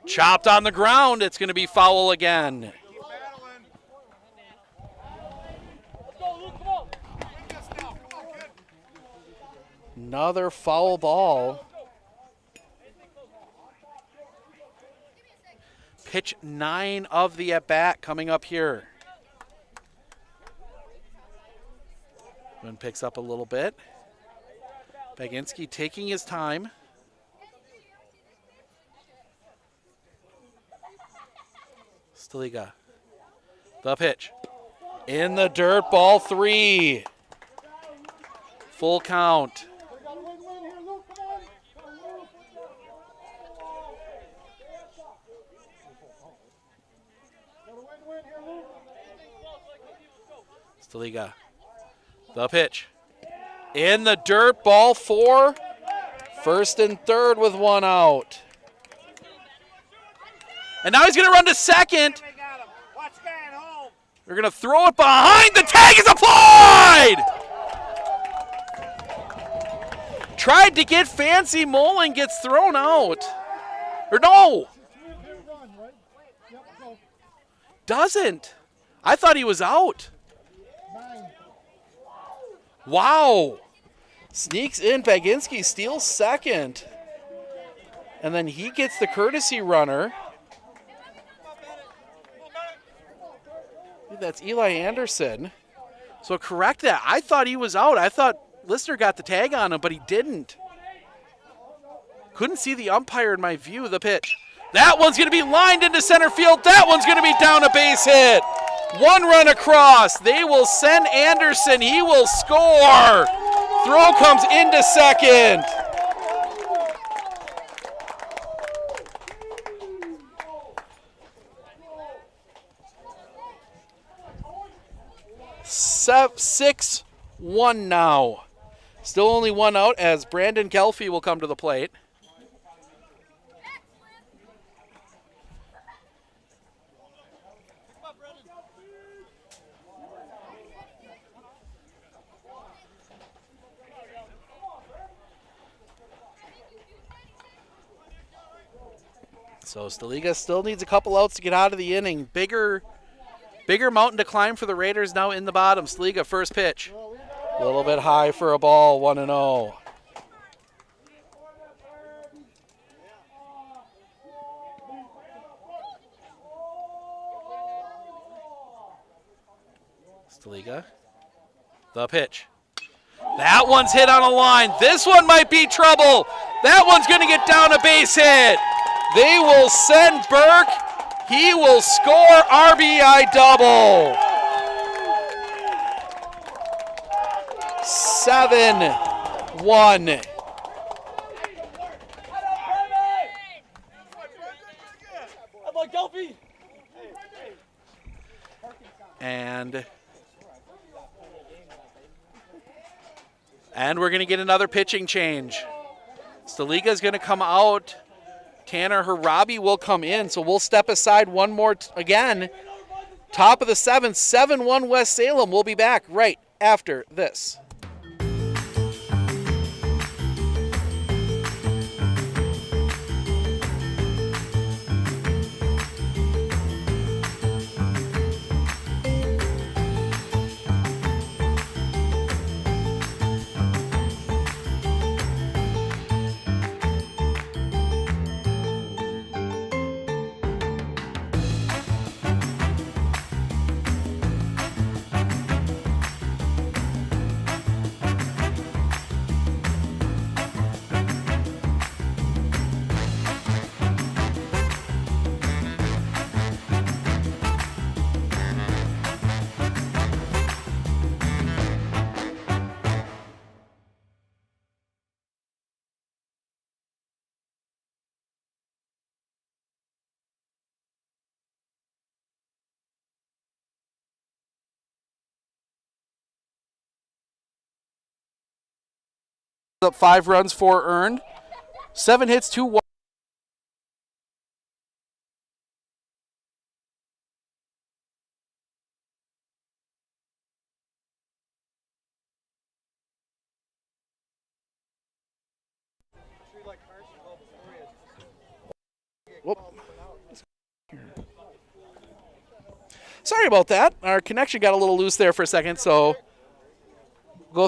Chopped on the ground. It's going to be foul again. Another foul ball. Pitch 9 of the at-bat coming up here. Wind picks up a little bit. Baginski taking his time. Staliga. The pitch. In the dirt, ball 3. Full count. Staliga. The pitch. In the dirt, ball 4. First and third with 1 out. And now he's going to run to second. They're going to throw it behind. The tag is applied. Tried to get fancy. Moling gets thrown out. Or no. Doesn't. I thought he was out. Wow. Sneaks in. Baginski steals second. And then he gets the courtesy runner. That's Eli Anderson. So correct that. I thought he was out. I thought Lister got the tag on him, but he didn't. Couldn't see the umpire in my view. The pitch. That one's going to be lined into center field. That one's going to be down a base hit. 1 run across. They will send Anderson. He will score. Throw comes into second. 6-1 now. Still only 1 out as Brandon Gelfie will come to the plate. So Staliga still needs a couple outs to get out of the inning. Bigger mountain to climb for the Raiders now in the bottom. Staliga, first pitch. A little bit high for a ball, 1-0. Staliga, the pitch. That one's hit on a line. This one might be trouble. That one's going to get down a base hit. They will send Burke. He will score RBI double. 7-1. And we're going to get another pitching change. Staliga is going to come out. Tanner Harabi will come in, so we'll step aside one more again. Top of the 7th, 7-1 West Salem. We'll be back right after this. Up 5 runs, 4 earned. 7 hits, 2 walks. Whoop. Sorry about that. Our connection got a little loose there for a second, so we'll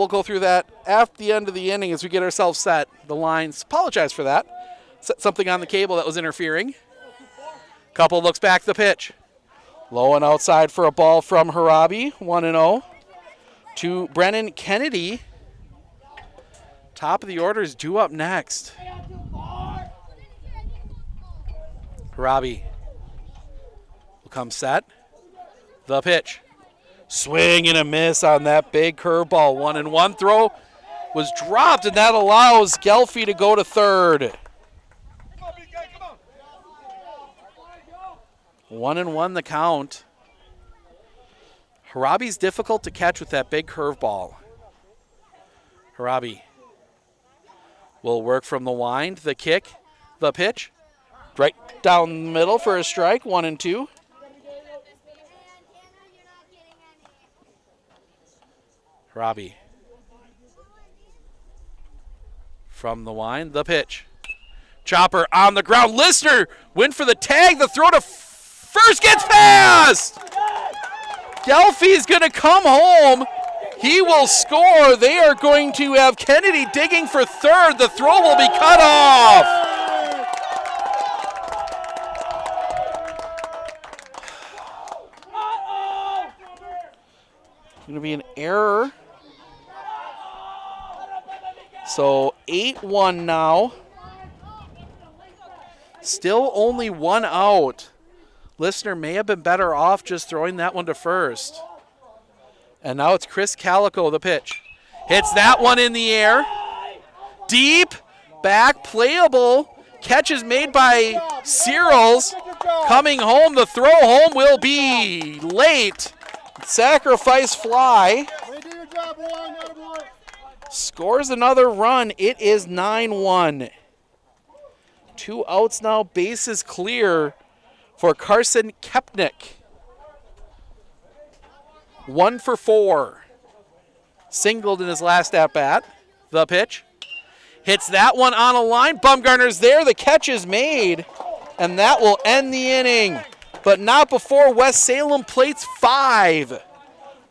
go through that at the end of the inning as we get ourselves set. The lines, apologize for that. Set something on the cable that was interfering. Couple looks back the pitch. Low and outside for a ball from Harabi, 1-0. To Brennan Kennedy. Top of the order is due up next. Harabi will come set. The pitch. Swing and a miss on that big curveball. 1-1 throw was dropped, and that allows Gelfie to go to third. 1-1 the count. Harabi's difficult to catch with that big curveball. Harabi will work from the wind, the kick, the pitch. Right down the middle for a strike, 1-2. Harabi from the wind, the pitch. Chopper on the ground. Listener went for the tag. The throw to first gets past. Gelfie's going to come home. He will score. They are going to have Kennedy digging for third. The throw will be cut off. Going to be an error. So 8-1 now. Still only 1 out. Listener may have been better off just throwing that one to first. And now it's Chris Calico, the pitch. Hits that one in the air. Deep, back, playable. Catch is made by Searles. Coming home, the throw home will be late. Sacrifice fly. Scores another run. It is 9-1. 2 outs now. Bases clear for Carson Kepnick. 1 for 4. Singled in his last at-bat. The pitch. Hits that one on a line. Bumgarner's there. The catch is made, and that will end the inning. But not before West Salem plates 5.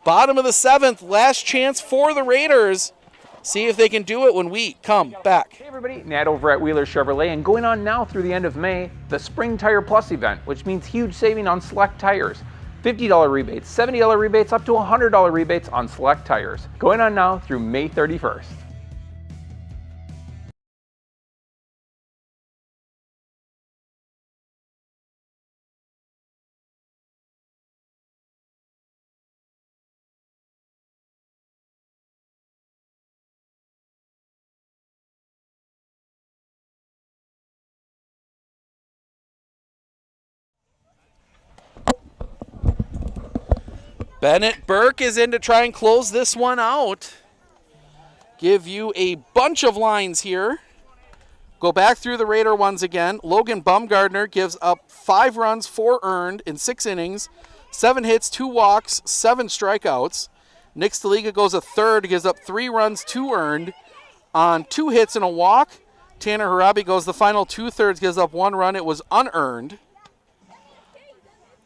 Bottom of the 7th, last chance for the Raiders. See if they can do it when we come back. Hey everybody, Nat over at Wheeler Chevrolet, and going on now through the end of May, the Spring Tire Plus event, which means huge saving on select tires. $50 rebates, $70 rebates, up to $100 rebates on select tires. Going on now through May 31st. Bennett Burke is in to try and close this one out. Give you a bunch of lines here. Go back through the Raider ones again. Logan Bumgardner gives up 5 runs, 4 earned in 6 innings, 7 hits, 2 walks, 7 strikeouts. Nick Staliga goes a third, gives up 3 runs, 2 earned on 2 hits and a walk. Tanner Harabi goes the final 2/3, gives up 1 run. It was unearned.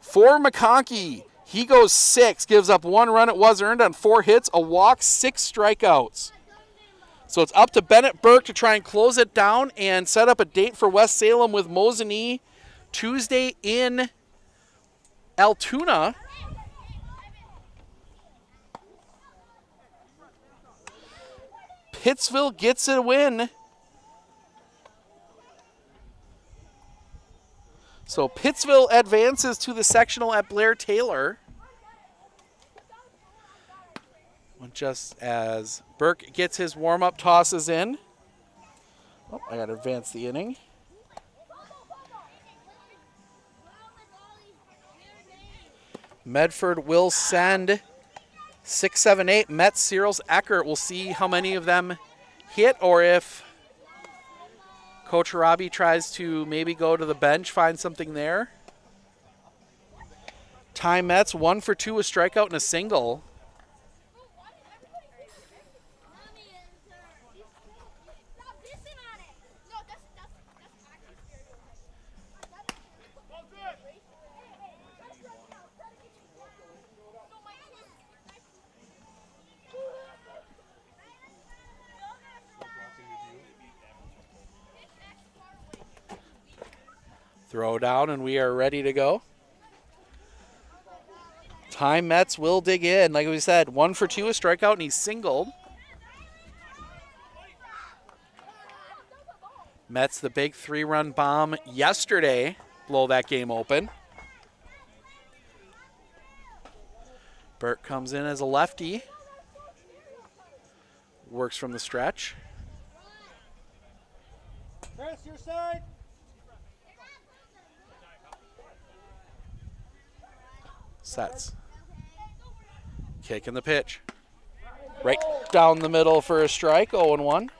For McConkey, he goes 6, gives up 1 run. It was earned on 4 hits, a walk, 6 strikeouts. So it's up to Bennett Burke to try and close it down and set up a date for West Salem with Mosinee Tuesday in Altoona. Pittsville gets a win. So Pittsville advances to the sectional at Blair Taylor. Just as Burke gets his warm-up tosses in. Oh, I got to advance the inning. Medford will send 6, 7, 8. Metz, Searles, Eckert. We'll see how many of them hit or if Coach Harabi tries to maybe go to the bench, find something there. Ty Metz, 1 for 2, a strikeout and a single. Throw down, and we are ready to go. Ty Metz will dig in. Like we said, 1 for 2, a strikeout, and he's singled. Metz, the big 3-run bomb yesterday, blow that game open. Burke comes in as a lefty. Works from the stretch. Chris, your side. Sets. Kick in the pitch. Right down the middle for a strike, 0-1.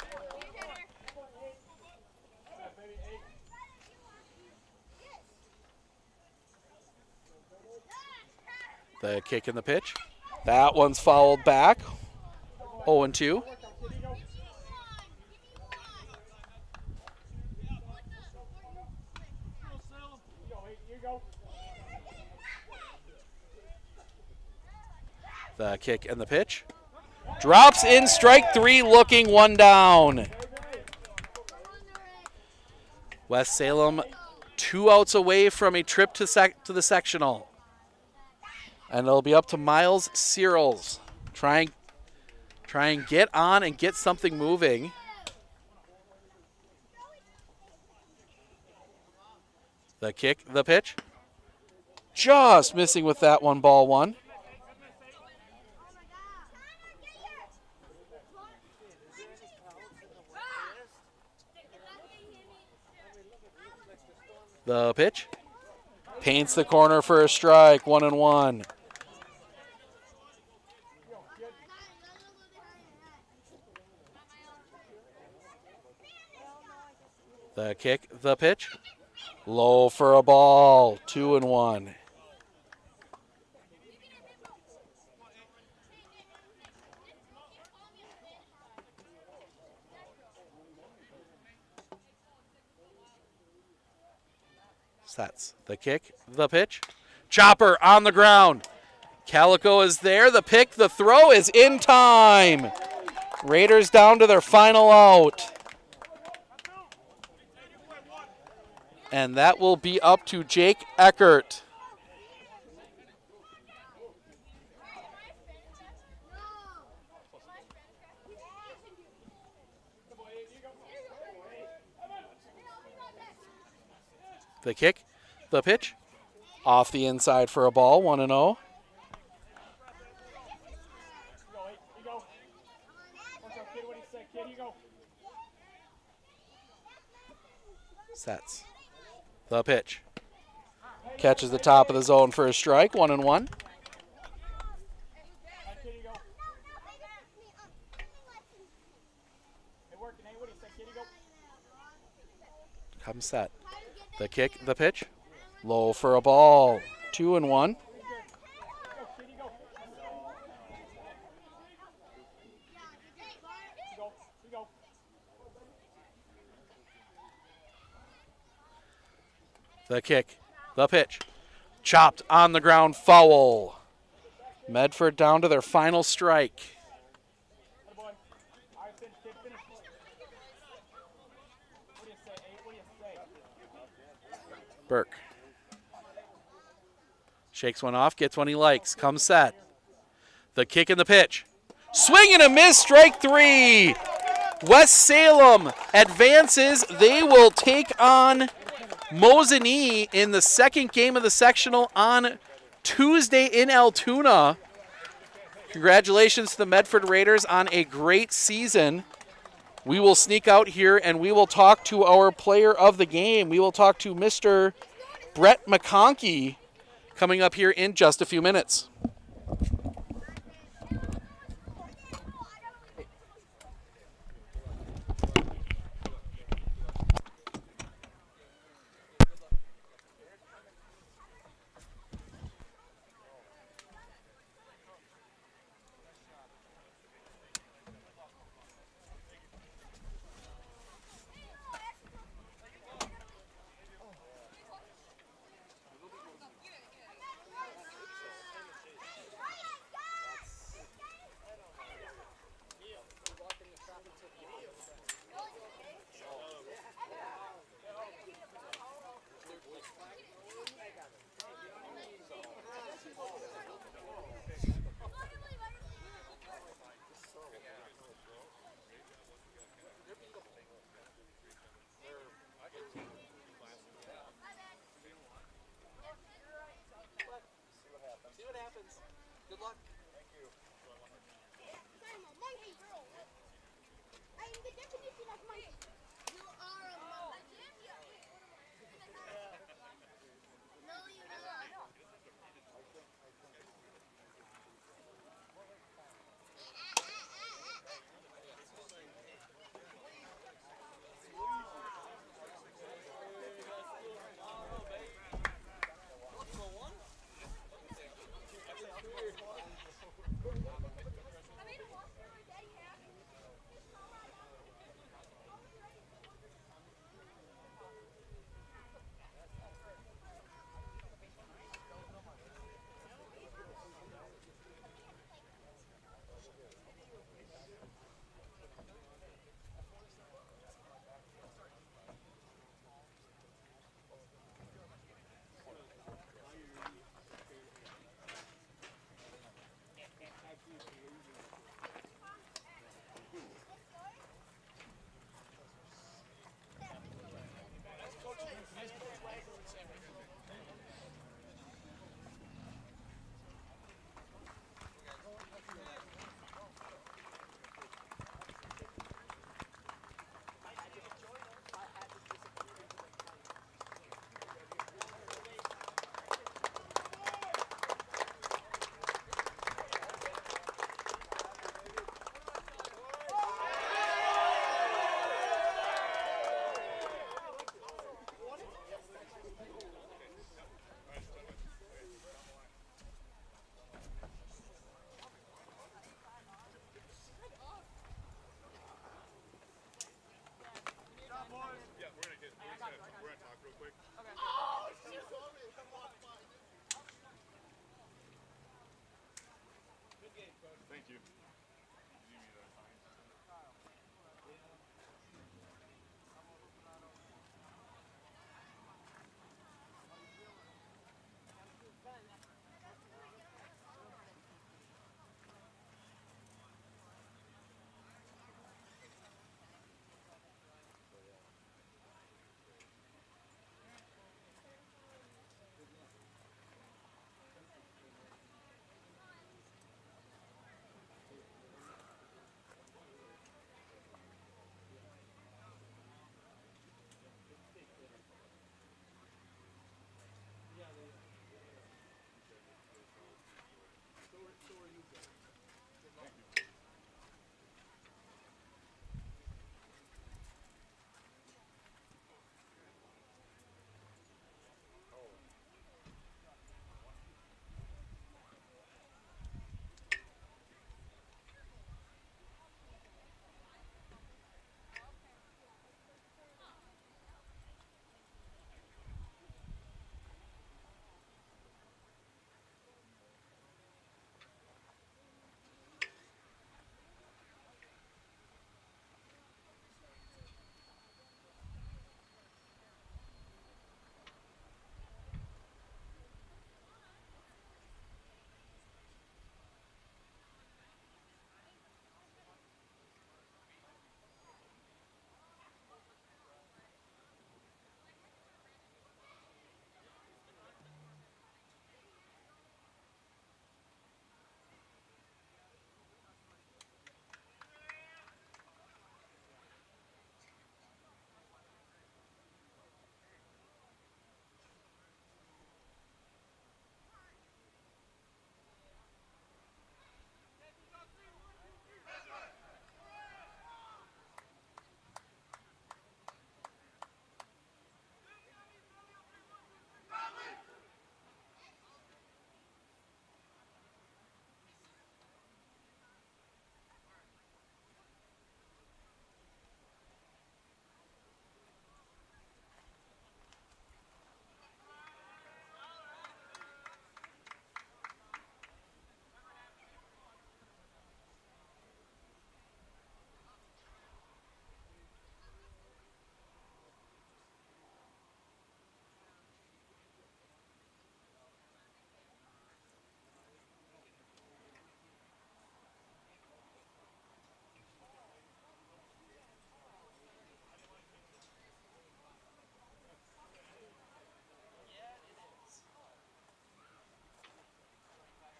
The kick in the pitch. That one's fouled back, 0-2. The kick and the pitch. Drops in, strike 3, looking 1 down. West Salem 2 outs away from a trip to the sectional. And it'll be up to Miles Searles. Try and get on and get something moving. The kick, the pitch. Just missing with that one, ball 1. The pitch. Paints the corner for a strike, 1-1. The kick, the pitch. Low for a ball, 2-1. Sets. The kick, the pitch. Chopper on the ground. Calico is there. The pick, the throw is in time. Raiders down to their final out. And that will be up to Jake Eckert. The kick, the pitch, off the inside for a ball, 1-0. Sets. The pitch. Catches the top of the zone for a strike, 1-1. Comes set. The kick, the pitch. Low for a ball, 2-1. The kick, the pitch. Chopped on the ground, foul. Medford down to their final strike. Burke. Shakes one off, gets one he likes, comes set. The kick and the pitch. Swing and a miss, strike 3. West Salem advances. They will take on Mosinee in the second game of the sectional on Tuesday in Altoona. Congratulations to the Medford Raiders on a great season. We will sneak out here and we will talk to our player of the game. We will talk to Mr. Brett McConkey coming up here in just a few minutes.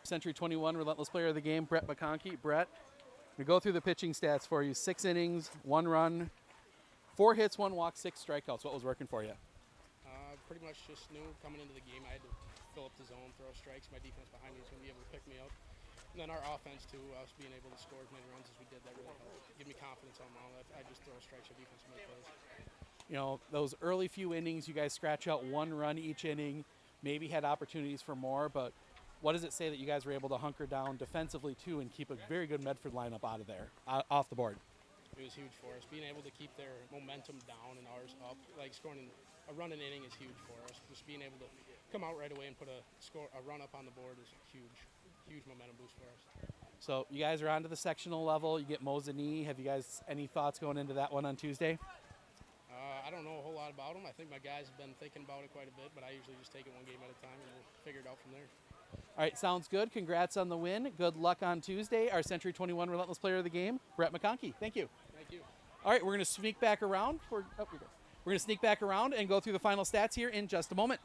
Century 21 Relentless Player of the Game, Brett McConkey. Brett, we go through the pitching stats for you. 6 innings, 1 run, 4 hits, 1 walk, 6 strikeouts. What was working for you? Pretty much just knew coming into the game I had to fill up the zone, throw strikes. My defense behind me was going to be able to pick me up. And then our offense, too, us being able to score as many runs as we did, that really helped give me confidence on all that. I just throw strikes, our defense make plays. You know, those early few innings, you guys scratch out 1 run each inning, maybe had opportunities for more, but what does it say that you guys were able to hunker down defensively, too, and keep a very good Medford lineup out of there, off the board? It was huge for us. Being able to keep their momentum down and ours up, like scoring a run an inning is huge for us. Just being able to come out right away and put a run up on the board is a huge momentum boost for us. So you guys are on to the sectional level. You get Mosinee. Have you guys any thoughts going into that one on Tuesday? I don't know a whole lot about them. I think my guys have been thinking about it quite a bit, but I usually just take it one game at a time and we'll figure it out from there. All right, sounds good. Congrats on the win. Good luck on Tuesday. Our Century 21 Relentless Player of the Game, Brett McConkey. Thank you. Thank you. All right, we're going to sneak back around. We're going to sneak back around and go through the final stats here in just a moment.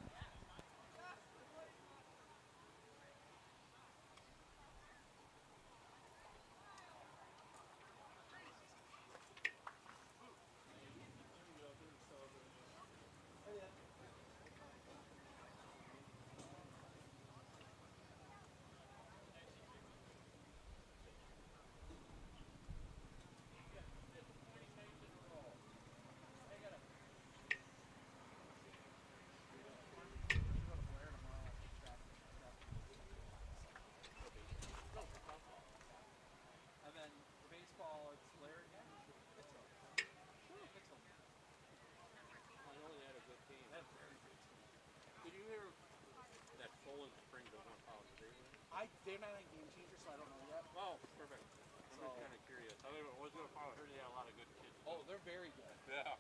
They're not a game changer, so I don't know yet. Oh, perfect. I'm just kind of curious. I was going to follow. I heard they had a lot of good kids. Oh, they're very good. Yeah.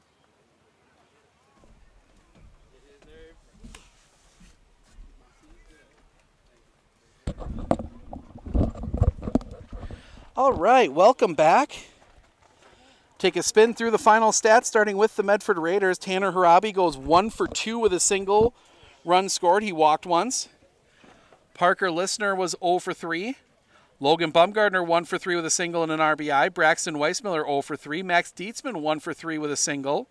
All right, welcome back. Take a spin through the final stats, starting with the Medford Raiders. Tanner Harabi goes 1 for 2 with a single run scored. He walked once. Parker Listner was 0 for 3. Logan Bumgardner 1 for 3 with a single and an RBI. Braxton Weissmiller 0 for 3. Max Dietzman 1 for 3 with a single.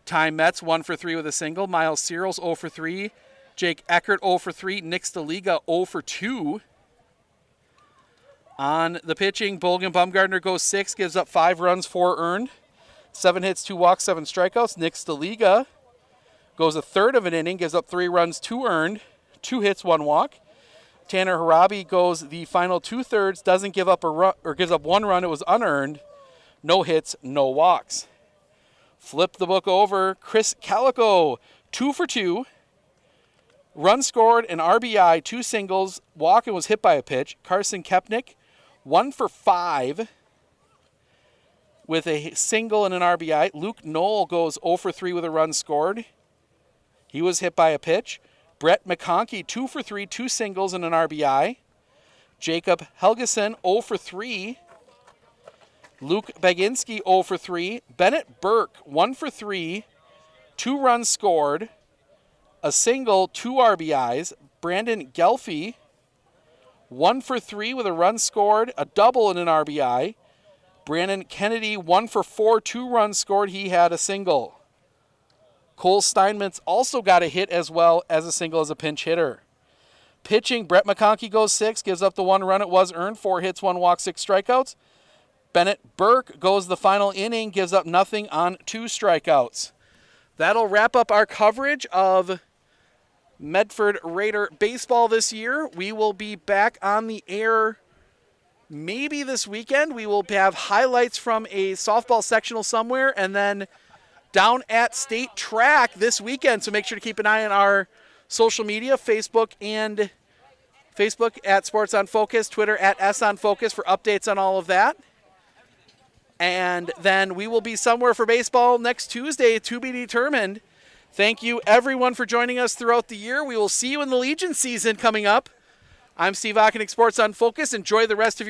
Ty Metz 1 for 3 with a single. Miles Searles 0 for 3. Jake Eckert 0 for 3. Nick Staliga 0 for 2. On the pitching, Bolgan Bumgardner goes 6, gives up 5 runs, 4 earned. 7 hits, 2 walks, 7 strikeouts. Nick Staliga goes a third of an inning, gives up 3 runs, 2 earned, 2 hits, 1 walk. Tanner Harabi goes the final 2/3, doesn't give up a run, or gives up 1 run. It was unearned. No hits, no walks. Flip the book over. Chris Calico, 2 for 2. Run scored, an RBI, 2 singles. Walk and was hit by a pitch. Carson Kepnick, 1 for 5 with a single and an RBI. Luke Knoll goes 0 for 3 with a run scored. He was hit by a pitch. Brett McConkey, 2 for 3, 2 singles and an RBI. Jacob Helgeson, 0 for 3. Luke Baginski, 0 for 3. Bennett Burke, 1 for 3, 2 runs scored, a single, 2 RBIs. Brandon Gelfie, 1 for 3 with a run scored, a double and an RBI. Brandon Kennedy, 1 for 4, 2 runs scored. He had a single. Cole Steinmetz also got a hit as well as a single as a pinch hitter. Pitching, Brett McConkey goes 6, gives up the 1 run it was earned, 4 hits, 1 walk, 6 strikeouts. Bennett Burke goes the final inning, gives up nothing on 2 strikeouts. That'll wrap up our coverage of Medford Raider baseball this year. We will be back on the air maybe this weekend. We will have highlights from a softball sectional somewhere, and then down at State Track this weekend. So make sure to keep an eye on our social media, Facebook at Sports on Focus, Twitter at S on Focus for updates on all of that. And then we will be somewhere for baseball next Tuesday, to be determined. Thank you, everyone, for joining us throughout the year. We will see you in the Legion season coming up. I'm Steve Ockenick, Sports on Focus. Enjoy the rest of your